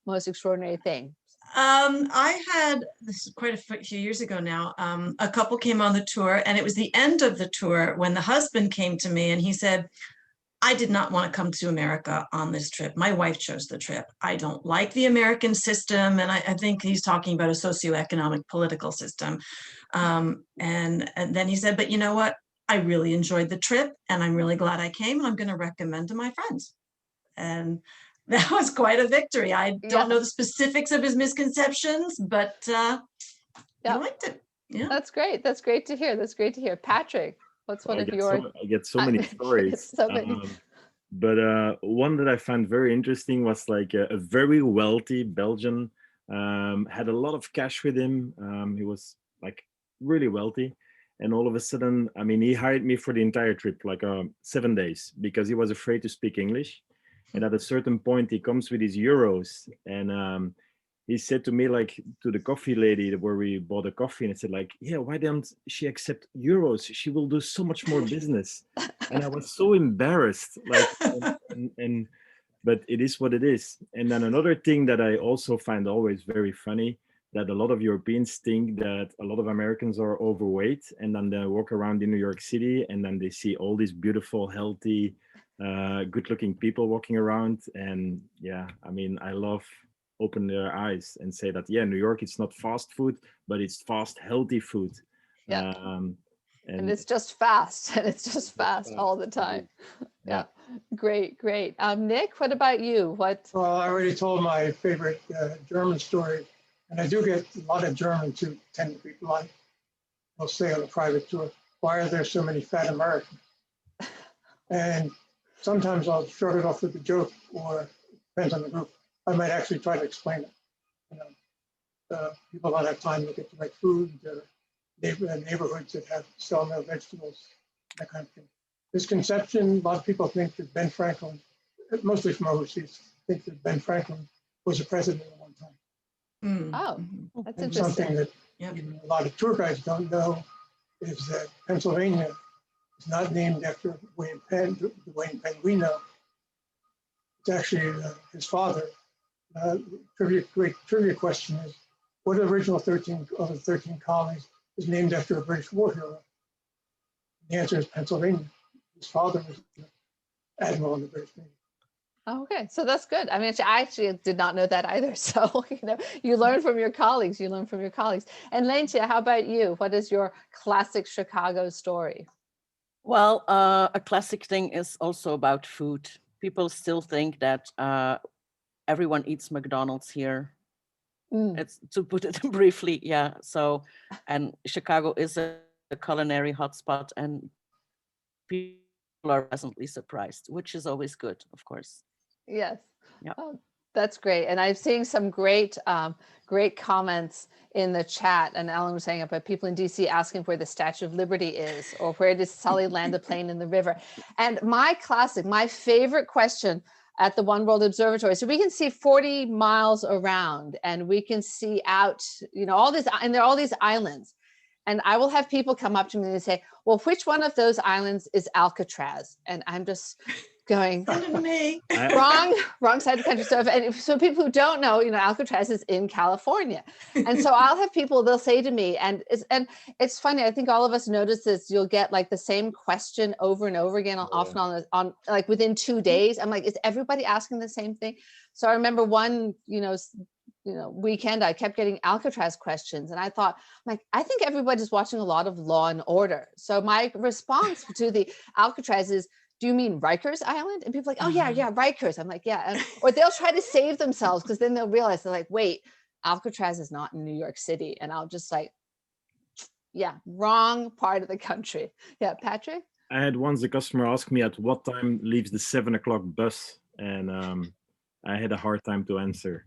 most extraordinary things? I had, this is quite a few years ago now, a couple came on the tour, and it was the end of the tour when the husband came to me and he said, I did not want to come to America on this trip. My wife chose the trip. I don't like the American system. And I think he's talking about a socioeconomic political system. And then he said, but you know what? I really enjoyed the trip and I'm really glad I came. And I'm going to recommend to my friends. And that was quite a victory. I don't know the specifics of his misconceptions, but he liked it. Yeah. That's great. That's great to hear. That's great to hear. Patrick. What's one of your? I get so many stories. So many. But one that I found very interesting was like a very wealthy Belgian, had a lot of cash with him. He was like really wealthy. And all of a sudden, I mean, he hired me for the entire trip, like 7 days, because he was afraid to speak English. And at a certain point, he comes with his euros and he said to me, like, to the coffee lady where we bought a coffee, and I said, like, yeah, why don't she accept euros? She will do so much more business. And I was so embarrassed, like, but it is what it is. And then another thing that I also find always very funny, that a lot of Europeans think that a lot of Americans are overweight, and then they walk around in New York City and then they see all these beautiful, healthy, good-looking people walking around. And yeah, I mean, I love open their eyes and say that, yeah, New York, it's not fast food, but it's fast, healthy food. Yeah. And it's just fast, and it's just fast all the time. Yeah. Great. Nick, what about you? Well, I already told my favorite German story, and I do get a lot of Germans who tend to be blunt. They'll say on a private tour, why are there so many fat Americans? And sometimes I'll start it off with a joke, or depends on the group. I might actually try to explain it. You know, people don't have time to get the right food. Neighborhoods that sell no vegetables, that kind of thing. This conception, a lot of people think that Ben Franklin, mostly from overseas, think that Ben Franklin was a president at one time. Oh, that's and interesting. Something that a lot of tour guides don't know is that Pennsylvania is not named after William Penn, the William Penn we know. It's actually his father. Great trivia question is, what original 13 of the 13 colonies is named after a British war hero? The answer is Pennsylvania. His father was the admiral in the British Navy. Oh, okay, so that's good. I mean, I actually did not know that either. So, you know, you learn from your colleagues. And Leentje, how about you? What is your classic Chicago story? Well, a classic thing is also about food. People still think that everyone eats McDonald's here. It's, to put it briefly, yeah. So, and Chicago is a culinary hotspot, and people are pleasantly surprised, which is always good, of course. Yes. Yeah. Oh, that's great. And I'm seeing some great comments in the chat. And Ellen was saying about people in DC asking where the Statue of Liberty is, or where does Sully land a plane in the river. And my favorite question at the One World Observatory. So we can see 40 miles around, and we can see out, you know, all this, and there are all these islands. And I will have people come up to me and say, well, which one of those islands is Alcatraz? And I'm just going, Send it to me. wrong side of the country. So people who don't know, Alcatraz is in California. And so I'll have people, they'll say to me, and it's funny, I think all of us notice this, you'll get like the same question over and over again, often on like within 2 days. I'm like, is everybody asking the same thing? So I remember one, weekend, I kept getting Alcatraz questions, and I thought, I think everybody's watching a lot of Law and Order. So my response to the Alcatraz is, do you mean Rikers Island? And people are like, oh yeah, Rikers. I'm like, yeah. Or they'll try to save themselves because then they'll realize, they're like, wait, Alcatraz is not in New York City. And I'll just like, yeah, wrong part of the country. Yeah, Patrick? I had once a customer ask me at what time leaves the 7 o'clock bus, and I had a hard time to answer.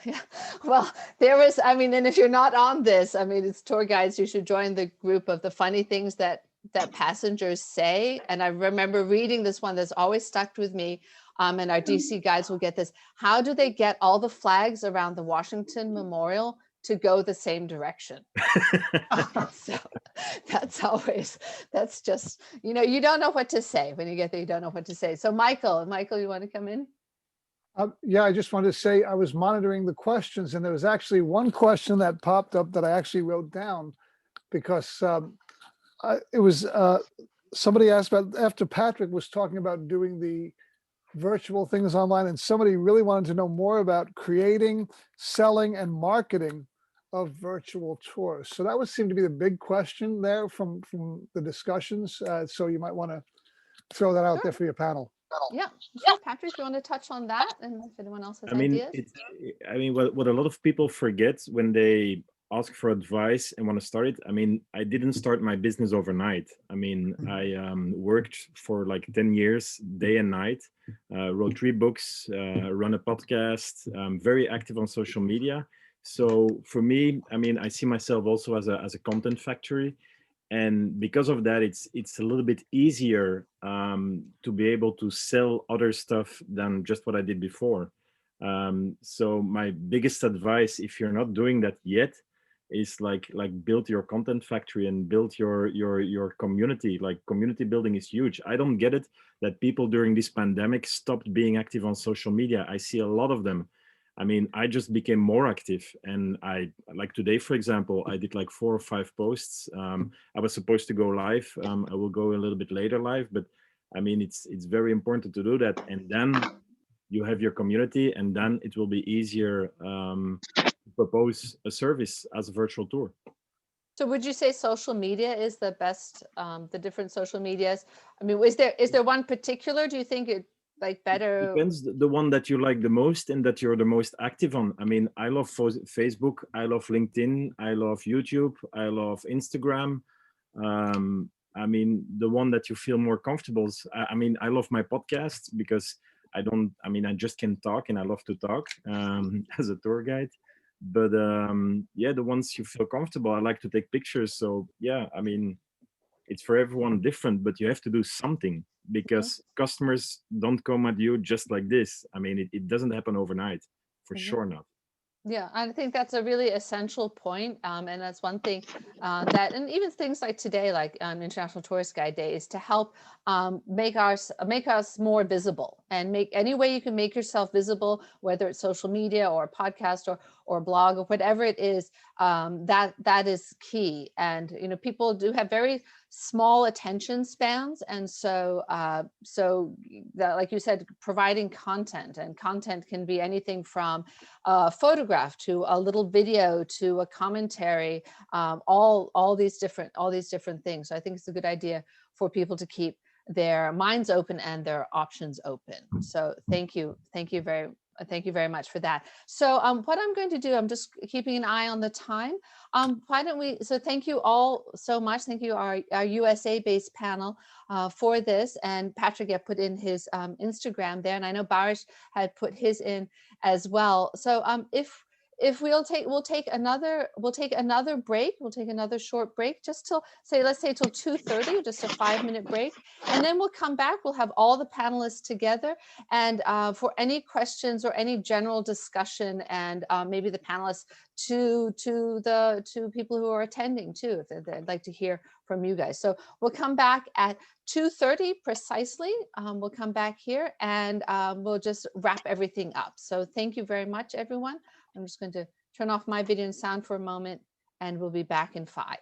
Yeah. Well, and if you're not on this, it's tour guides, you should join the group of the funny things that passengers say. And I remember reading this one that's always stuck with me. And our DC guides will get this. How do they get all the flags around the Washington Memorial to go the same direction? So that's just, you don't know what to say when you get there, you don't know what to say. So Michael, you want to come in? Yeah, I just wanted to say I was monitoring the questions, and there was actually one question that popped up that I actually wrote down because it was somebody asked about, after Patrick was talking about doing the virtual things online, and somebody really wanted to know more about creating, selling, and marketing of virtual tours. So that would seem to be the big question there from the discussions. So you might want to throw that out there for your panel. Yeah, sure. Patrick, you want to touch on that? And if anyone else has ideas? What a lot of people forget when they ask for advice and want to start it. I didn't start my business overnight. I worked for like 10 years, day and night, wrote 3 books, run a podcast, very active on social media. So for me, I see myself also as a content factory. And because of that, it's a little bit easier to be able to sell other stuff than just what I did before. So my biggest advice, if you're not doing that yet, is like build your content factory and build your community. Like, community building is huge. I don't get it that people during this pandemic stopped being active on social media. I see a lot of them. I just became more active, and like today, for example, I did like 4 or 5 posts. I was supposed to go live. I will go a little bit later live, but it's very important to do that. And then you have your community, and then it will be easier to propose a service as a virtual tour. So would you say social media is the best, the different social medias? Is there one particular, do you think it better? It depends the one that you like the most and that you're the most active on. I love Facebook, I love LinkedIn, I love YouTube, I love Instagram. The one that you feel more comfortable. I love my podcast because I just can talk, and I love to talk as a tour guide. But the ones you feel comfortable, I like to take pictures. So yeah, it's for everyone different, but you have to do something, because customers don't come at you just like this. It doesn't happen overnight, for sure not. Yeah, I think that's a really essential point. And that's one thing and even things like today, like International Tourist Guide Day, is to help make us more visible, and make any way you can make yourself visible, whether it's social media or a podcast or blog or whatever it is, that is key. And, people do have very small attention spans. And so that, like you said, providing content, and content can be anything from a photograph to a little video to a commentary, all these different things. So I think it's a good idea for people to keep their minds open and their options open. So thank you very much for that. So what I'm going to do, I'm just keeping an eye on the time. So thank you all so much. Thank you, our USA-based panel for this. And Patrick had put in his Instagram there, and I know Barış had put his in as well. So if we'll take another break. We'll take another short break, just till let's say till 2:30, just a 5-minute break, and then we'll come back. We'll have all the panelists together, and for any questions or any general discussion, and maybe the panelists to people who are attending too, if they'd like to hear from you guys. So we'll come back at 2:30 precisely. We'll come back here, and we'll just wrap everything up. So thank you very much, everyone. I'm just going to turn off my video and sound for a moment, and we'll be back in 5.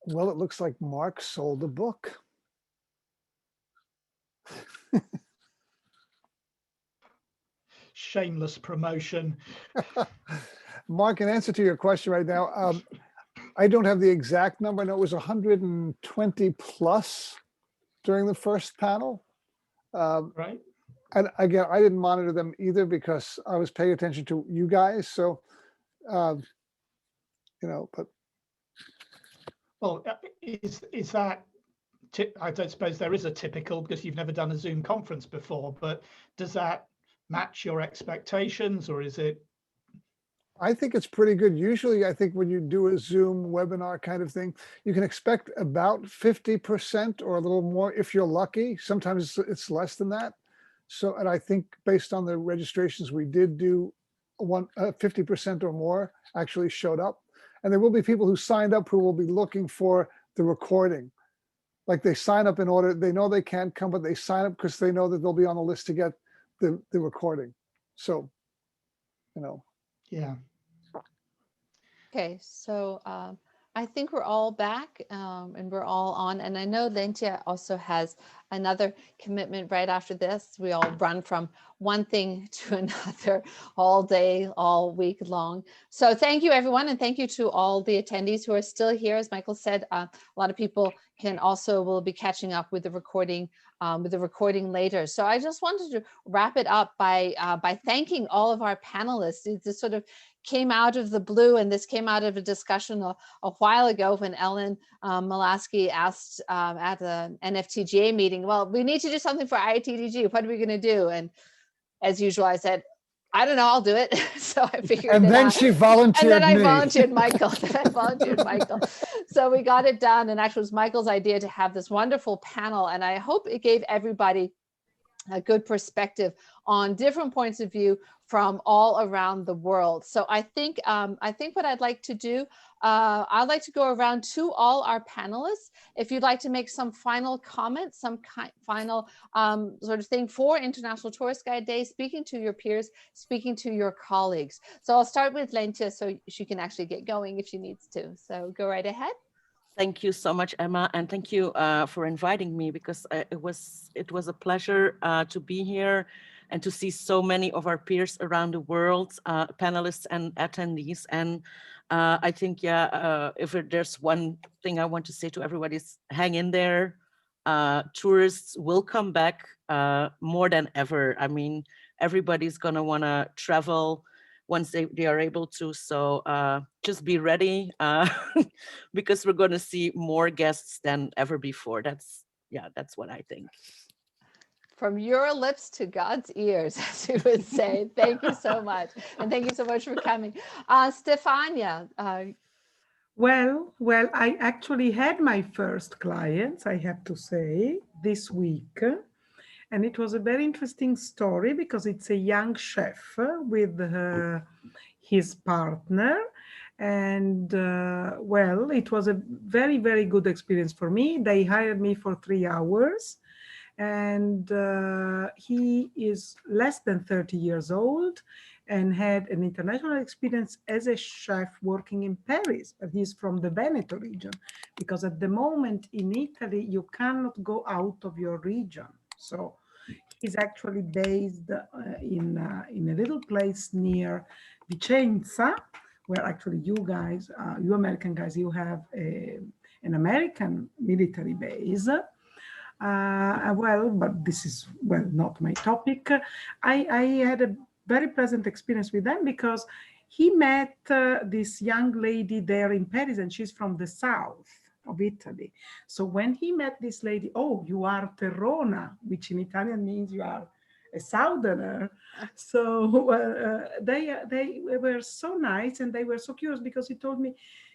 Well, it looks like Mark sold a book. shameless promotion. Mark, in answer to your question right now, I don't have the exact number. I know it was 120 plus during the first panel. Right. And again, I didn't monitor them either because I was paying attention to you guys. So, you know, but. Well, is that, I don't suppose there is a typical, because you've never done a Zoom conference before, but does that match your expectations, or is it? I think it's pretty good. Usually, I think when you do a Zoom webinar kind of thing, you can expect about 50% or a little more if you're lucky. Sometimes it's less than that. So, and I think based on the registrations we did do, 50% or more actually showed up. And there will be people who signed up who will be looking for the recording. Like they sign up in order, they know they can't come, but they sign up because they know that they'll be on the list to get the recording. So, you know. Yeah. Okay, so I think we're all back and we're all on. And I know Leentje also has another commitment right after this. We all run from one thing to another all day, all week long. So thank you, everyone. And thank you to all the attendees who are still here. As Michael said, a lot of people will be catching up with the recording later. So I just wanted to wrap it up by thanking all of our panelists. This sort of came out of the blue, and this came out of a discussion a while ago when Ellen Malasky asked at the NFTGA meeting, well, we need to do something for ITGD. What are we going to do? And as usual, I said, I don't know, I'll do it. So I figured and it then out. she volunteered And then I me. volunteered Michael. So we got it done. And actually it was Michael's idea to have this wonderful panel. And I hope it gave everybody a good perspective on different points of view from all around the world. So I think what I'd like to do, I'd like to go around to all our panelists. If you'd like to make some final comments, some final sort of thing for International Tourist Guide Day, speaking to your peers, speaking to your colleagues. So I'll start with Leentje so she can actually get going if she needs to. So go right ahead. Thank you so much, Emma, and thank you for inviting me, because it was a pleasure to be here and to see so many of our peers around the world, panelists and attendees. And I think, if there's one thing I want to say to everybody is hang in there. Tourists will come back more than ever. I mean, everybody's gonna wanna travel once they are able to. So just be ready because we're going to see more guests than ever before. That's what I think. From your lips to God's ears, as you would say. Thank you so much. And thank you so much for coming. Stefania. Well, I actually had my first clients, I have to say, this week. And it was a very interesting story because it's a young chef with his partner. And well, it was a very, very good experience for me. They hired me for 3 hours. And he is less than 30 years old and had an international experience as a chef working in Paris, but he's from the Veneto region, because at the moment in Italy, you cannot go out of your region. So he's actually based in a little place near Vicenza, where actually you guys, you American guys, you have an American military base. Well, but this is, well, not my topic. I had a very pleasant experience with them because he met this young lady there in Paris, and she's from the south of Italy. So when he met this lady, oh, you are Terrona, which in Italian means you are a southerner. So they were so nice, and they were so curious because he told me,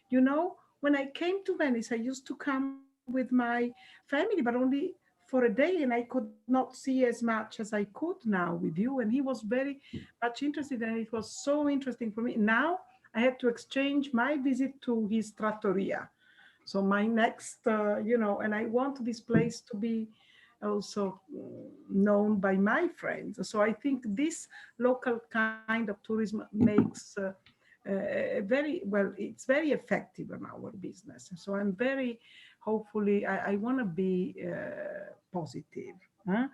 you know, when I came to Venice, I used to come with my family, but only for a day, and I could not see as much as I could now with you. And he was very much interested, and it was so interesting for me. Now I had to exchange my visit to his trattoria. So my next, you know, and I want this place to be also known by my friends. So I think this local kind of tourism makes very, well, it's very effective in our business. So I'm very, hopefully, I want to be positive. Well,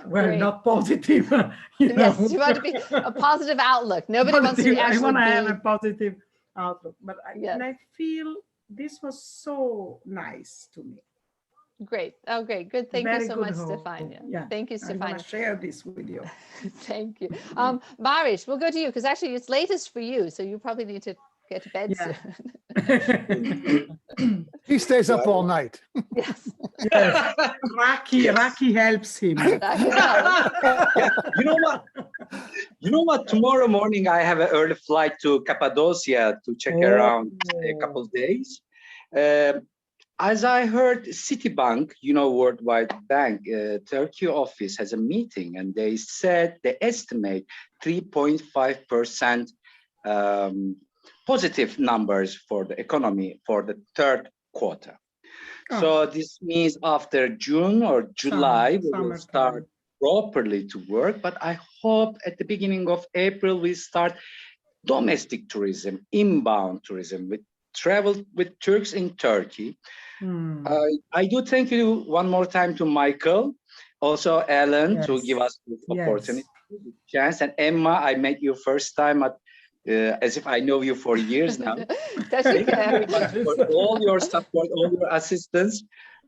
Great. not positive. Yes, you want to be a positive outlook. Nobody wants to I actually want to be. have a positive outlook, but Yes. and I feel this was so nice to me. Great. Oh, great. Good. Thank Very you so good much, hope. Stefania. Yeah. Thank you, I want Stefania. to share this with you. Thank you. Barış, we'll go to you because actually it's latest for you, so you probably need to get to bed Yeah. soon. He stays up all night. Yes. Yes. Raki helps him. You know what? You know what? Tomorrow morning I have an early flight to Cappadocia to check around a couple of days. As I heard, Citibank, worldwide bank, Turkey office has a meeting, and they said they estimate 3.5% positive numbers for the economy for the third quarter. Oh. So this means after June or July, we will start properly to work. But I hope at the beginning of April, we start domestic tourism, inbound tourism, with travel with Turks in Turkey. I do thank you one more time to Michael, also Ellen, to give us the opportunity, the chance, and Emma, I met you first time at as if I know you for years now. Thank you very much for all your support, all your assistance.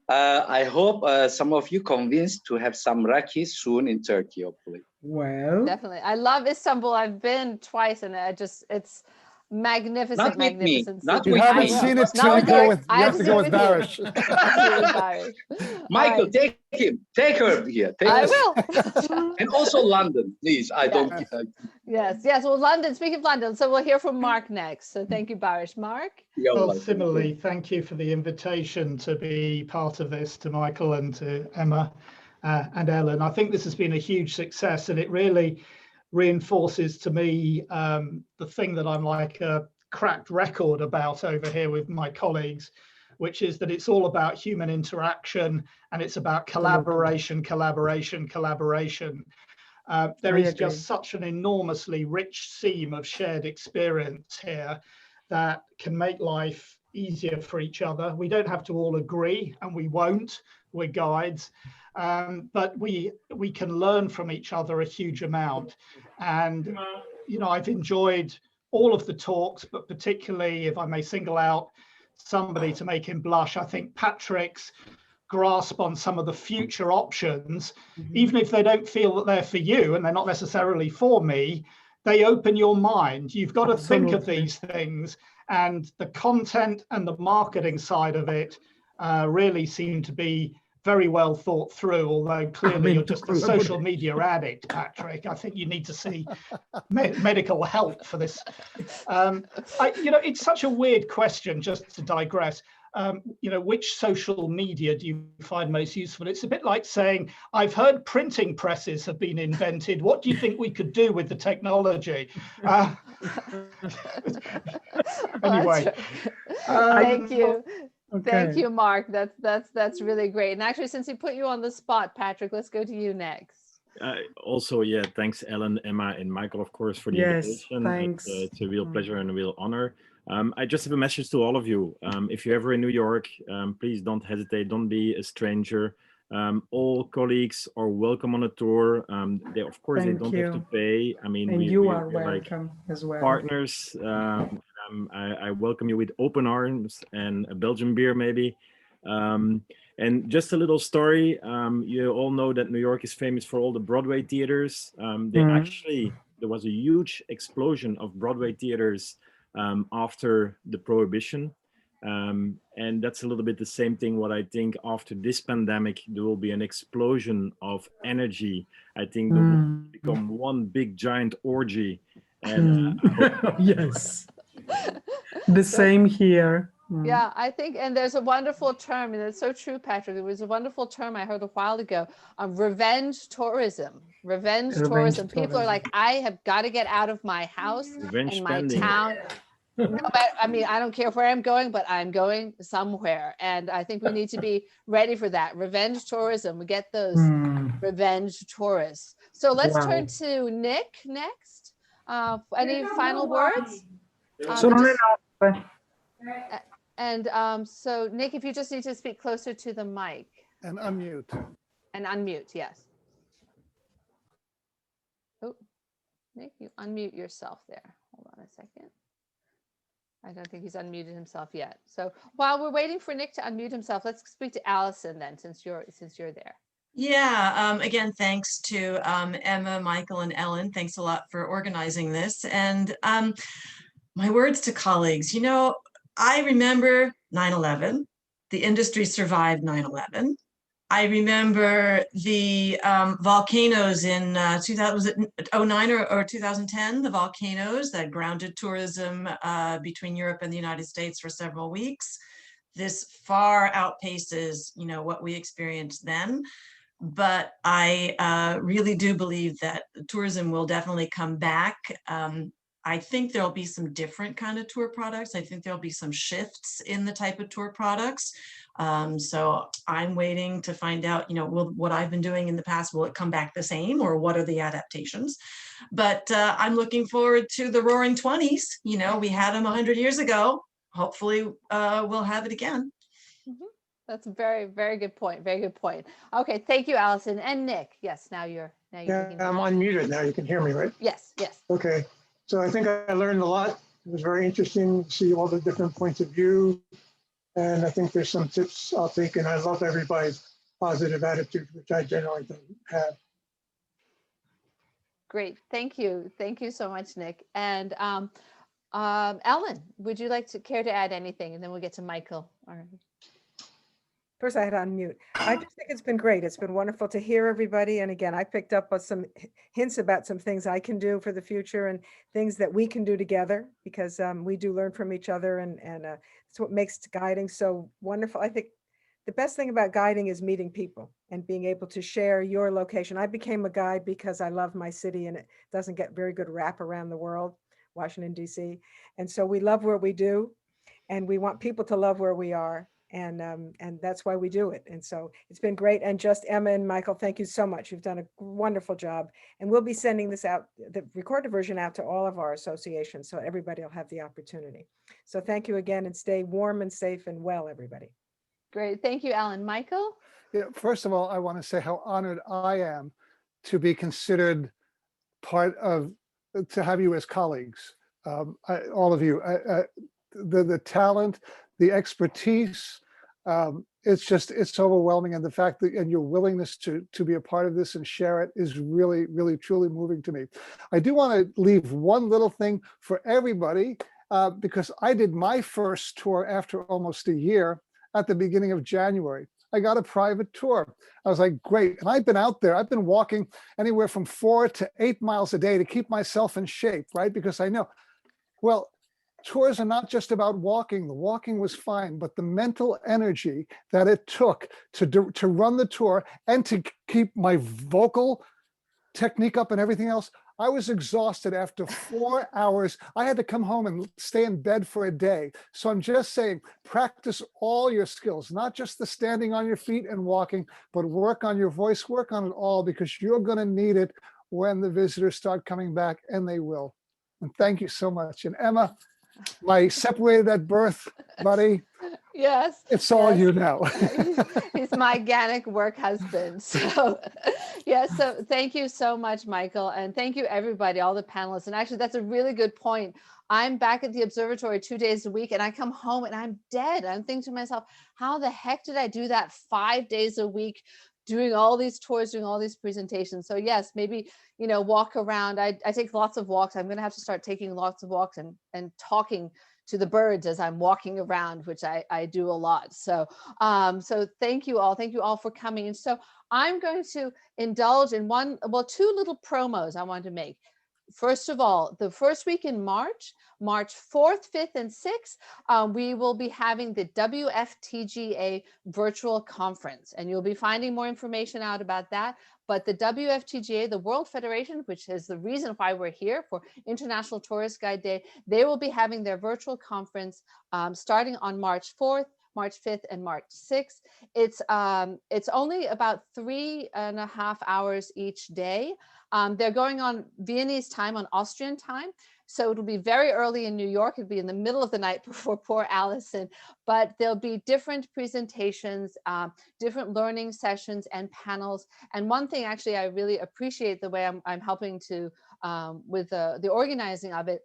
I hope some of you convinced to have some Raki soon in Turkey, hopefully. Well, definitely. I love Istanbul. I've been twice, and it's magnificent, Not with me. magnificent. Not You with haven't me. seen it till you go with. You have to go with Barış. Michael, take him. Take her here. Take I her. will. And also London, please. I don't. Yes, yes. Well, London. Speaking of London, so we'll hear from Mark next. So thank you, Barış. Mark. Well, similarly, thank you for the invitation to be part of this, to Michael and to Emma and Ellen. I think this has been a huge success, and it really reinforces to me the thing that I'm like a cracked record about over here with my colleagues, which is that it's all about human interaction and it's about collaboration, collaboration, collaboration. There is just such an enormously rich seam of shared experience here that can make life easier for each other. We don't have to all agree, and we won't. We're guides. But we can learn from each other a huge amount. And, I've enjoyed all of the talks, but particularly, if I may single out somebody to make him blush, I think Patrick's grasp on some of the future options, even if they don't feel that they're for you and they're not necessarily for me, they open your mind. You've got to think of these things, and the content and the marketing side of it really seem to be very well thought through, although clearly you're just a social media addict, Patrick. I think you need to see medical help for this. It's such a weird question, just to digress. Which social media do you find most useful? It's a bit like saying, I've heard printing presses have been invented. What do you think we could do with the technology? Anyway. Thank you. Okay. Thank you, Mark. That's really great. And actually, since he put you on the spot, Patrick, let's go to you next. Also, thanks, Ellen, Emma, and Michael, of course, for the invitation. Thanks. It's a real pleasure and a real honor. I just have a message to all of you. If you're ever in New York, please don't hesitate. Don't be a stranger. All colleagues are welcome on a tour. They don't have to pay. I mean, and you are welcome as well. Partners. I welcome you with open arms and a Belgian beer, maybe. And just a little story. You all know that New York is famous for all the Broadway theaters. There was a huge explosion of Broadway theaters after the Prohibition. And that's a little bit the same thing. What I think after this pandemic, there will be an explosion of energy. I think there will become one big giant orgy. And yes, the same here. Yeah, I think, and there's a wonderful term, and it's so true, Patrick. There was a wonderful term I heard a while ago, revenge tourism. Revenge tourism. People are like, I have got to get out of my house and my town. I mean, I don't care where I'm going, but I'm going somewhere. And I think we need to be ready for that. Revenge tourism. We get those revenge tourists. So let's turn to Nick next. Any final words? So Nick, if you just need to speak closer to the mic. And unmute. And unmute, yes. Oh, Nick, you unmute yourself there. Hold on a second. I don't think he's unmuted himself yet. So while we're waiting for Nick to unmute himself, let's speak to Alison then, since you're there. Yeah, again, thanks to Emma, Michael, and Ellen. Thanks a lot for organizing this. And my words to colleagues, you know, I remember 9/11. The industry survived 9/11. I remember the volcanoes in 2000, was it 09 or 2010, the volcanoes that grounded tourism between Europe and the United States for several weeks. This far outpaces, you know, what we experienced then. But I really do believe that tourism will definitely come back. I think there'll be some different kind of tour products. I think there'll be some shifts in the type of tour products. So I'm waiting to find out, you know, what I've been doing in the past, will it come back the same, or what are the adaptations? But I'm looking forward to the Roaring 20s. You know, we had them 100 years ago. Hopefully we'll have it again. That's a very, very good point. Very good point. Okay, thank you, Alison. And Nick, yes, now you're yeah, I'm unmuted now. You can hear me, right? Yes, yes. Okay, so I think I learned a lot. It was very interesting to see all the different points of view. And I think there's some tips I'll take, and I love everybody's positive attitude, which I generally don't have. Great, thank you. Thank you so much, Nick. And Ellen, would you like to care to add anything? And then we'll get to Michael. All right. First, I had to unmute. I just think it's been great. It's been wonderful to hear everybody. And again, I picked up on some hints about some things I can do for the future and things that we can do together, because we do learn from each other. And it's what makes guiding so wonderful. I think the best thing about guiding is meeting people and being able to share your location. I became a guide because I love my city, and it doesn't get very good rap around the world, Washington, D.C. And so we love where we do, and we want people to love where we are. And that's why we do it. And so it's been great. And just Emma and Michael, thank you so much. You've done a wonderful job. And we'll be sending this out, the recorded version, out to all of our associations, so everybody will have the opportunity. So thank you again, and stay warm and safe and well, everybody. Great. Thank you, Alan. Michael? Yeah, first of all, I want to say how honored I am to be considered part of, to have you as colleagues, all of you. The talent, the expertise, it's overwhelming. And the fact that, and your willingness to be a part of this and share it is really, really, truly moving to me. I do want to leave one little thing for everybody, because I did my first tour after almost a year at the beginning of January. I got a private tour. I was like, great. And I've been out there. I've been walking anywhere from 4 to 8 miles a day to keep myself in shape, right? Because I know, well, tours are not just about walking. The walking was fine, but the mental energy that it took to run the tour and to keep my vocal technique up and everything else, I was exhausted after 4 hours. I had to come home and stay in bed for a day. So I'm just saying, practice all your skills, not just the standing on your feet and walking, but work on your voice, work on it all, because you're going to need it when the visitors start coming back, and they will. And thank you so much. And Emma, my separated at birth buddy. Yes. It's all you now. He's my GANYC work husband. So yes, so thank you so much, Michael. And thank you, everybody, all the panelists. And actually, that's a really good point. I'm back at the observatory 2 days a week, and I come home and I'm dead. I'm thinking to myself, how the heck did I do that 5 days a week, doing all these tours, doing all these presentations? So yes, maybe, you know, walk around. I take lots of walks. I'm going to have to start taking lots of walks and talking to the birds as I'm walking around, which I do a lot. So, so thank you all for coming. And so I'm going to indulge in two little promos I want to make. First of all, the first week in March 4th, 5th, and 6th, we will be having the WFTGA virtual conference, and you'll be finding more information out about that. But the WFTGA, the World Federation, which is the reason why we're here for International Tourist Guide Day, they will be having their virtual conference starting on March 4th, March 5th, and March 6th. It's only about 3.5 hours each day. They're going on Viennese time, on Austrian time. So it'll be very early in New York. It'll be in the middle of the night before poor Alison, but there'll be different presentations, different learning sessions and panels. And one thing actually I really appreciate the way I'm helping to with the organizing of it.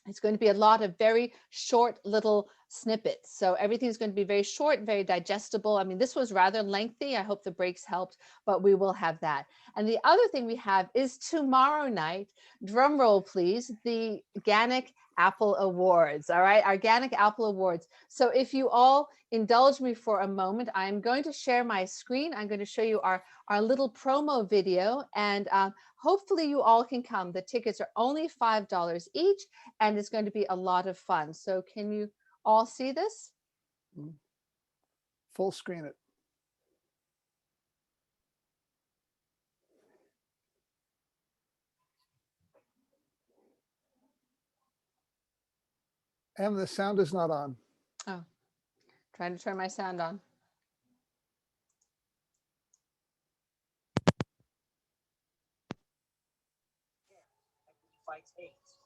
It's going to be a lot of very short little snippets. So everything's going to be very short, very digestible. I mean, this was rather lengthy. I hope the breaks helped, but we will have that. And the other thing we have is tomorrow night, drum roll please, the GANYC Apple Awards. All right, our GANYC Apple Awards. So if you all indulge me for a moment, I'm going to share my screen. I'm going to show you our little promo video, and hopefully you all can come. The tickets are only $5 each, and it's going to be a lot of fun. So can you all see this? Full screen it. Em, the sound is not on. Oh, trying to turn my sound on. Fights AIDS,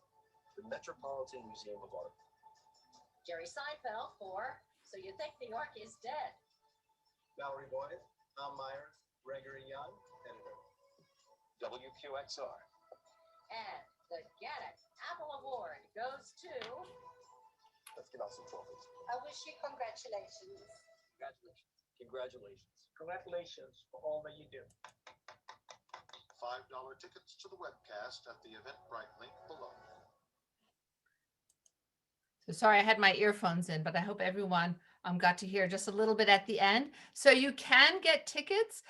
the Metropolitan Museum of Art. Jerry Seinfeld for So You Think New York is Dead. Valerie Boyd, Tom Myers, Gregory Young, editor. WQXR. And the GANYC Apple Award goes to... Let's get out some trophies. I wish you congratulations. Congratulations. Congratulations. Congratulations for all that you do. $5 tickets to the webcast at the Eventbrite link below. So sorry, I had my earphones in, but I hope everyone got to hear just a little bit at the end. So you can get tickets.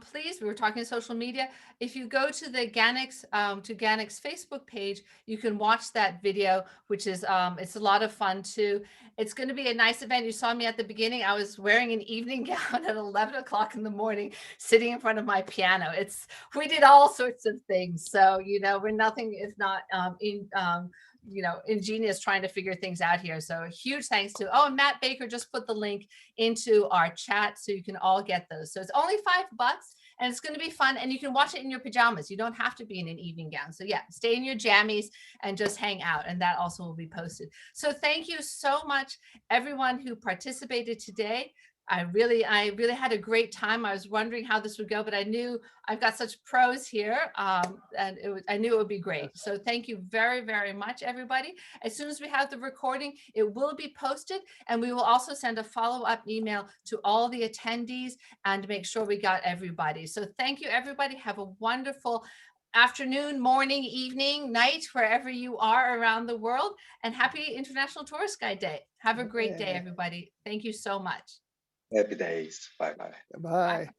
Please, we were talking social media. If you go to the GANYC's Facebook page, you can watch that video, which is it's a lot of fun too. It's going to be a nice event. You saw me at the beginning. I was wearing an evening gown at 11 o'clock in the morning, sitting in front of my piano. We did all sorts of things. So, you know, we're nothing if not ingenious trying to figure things out here. So a huge thanks to, and Matt Baker just put the link into our chat so you can all get those. So it's only $5 and it's going to be fun, and you can watch it in your pajamas. You don't have to be in an evening gown. So yeah, stay in your jammies and just hang out, and that also will be posted. So thank you so much, everyone who participated today. I really had a great time. I was wondering how this would go, but I knew I've got such pros here, and I knew it would be great. So thank you very, very much, everybody. As soon as we have the recording, it will be posted, and we will also send a follow-up email to all the attendees and make sure we got everybody. So thank you, everybody. Have a wonderful afternoon, morning, evening, night, wherever you are around the world, and happy International Tourist Guide Day. Have a great day, everybody. Thank you so much. Happy days. Bye-bye. Bye.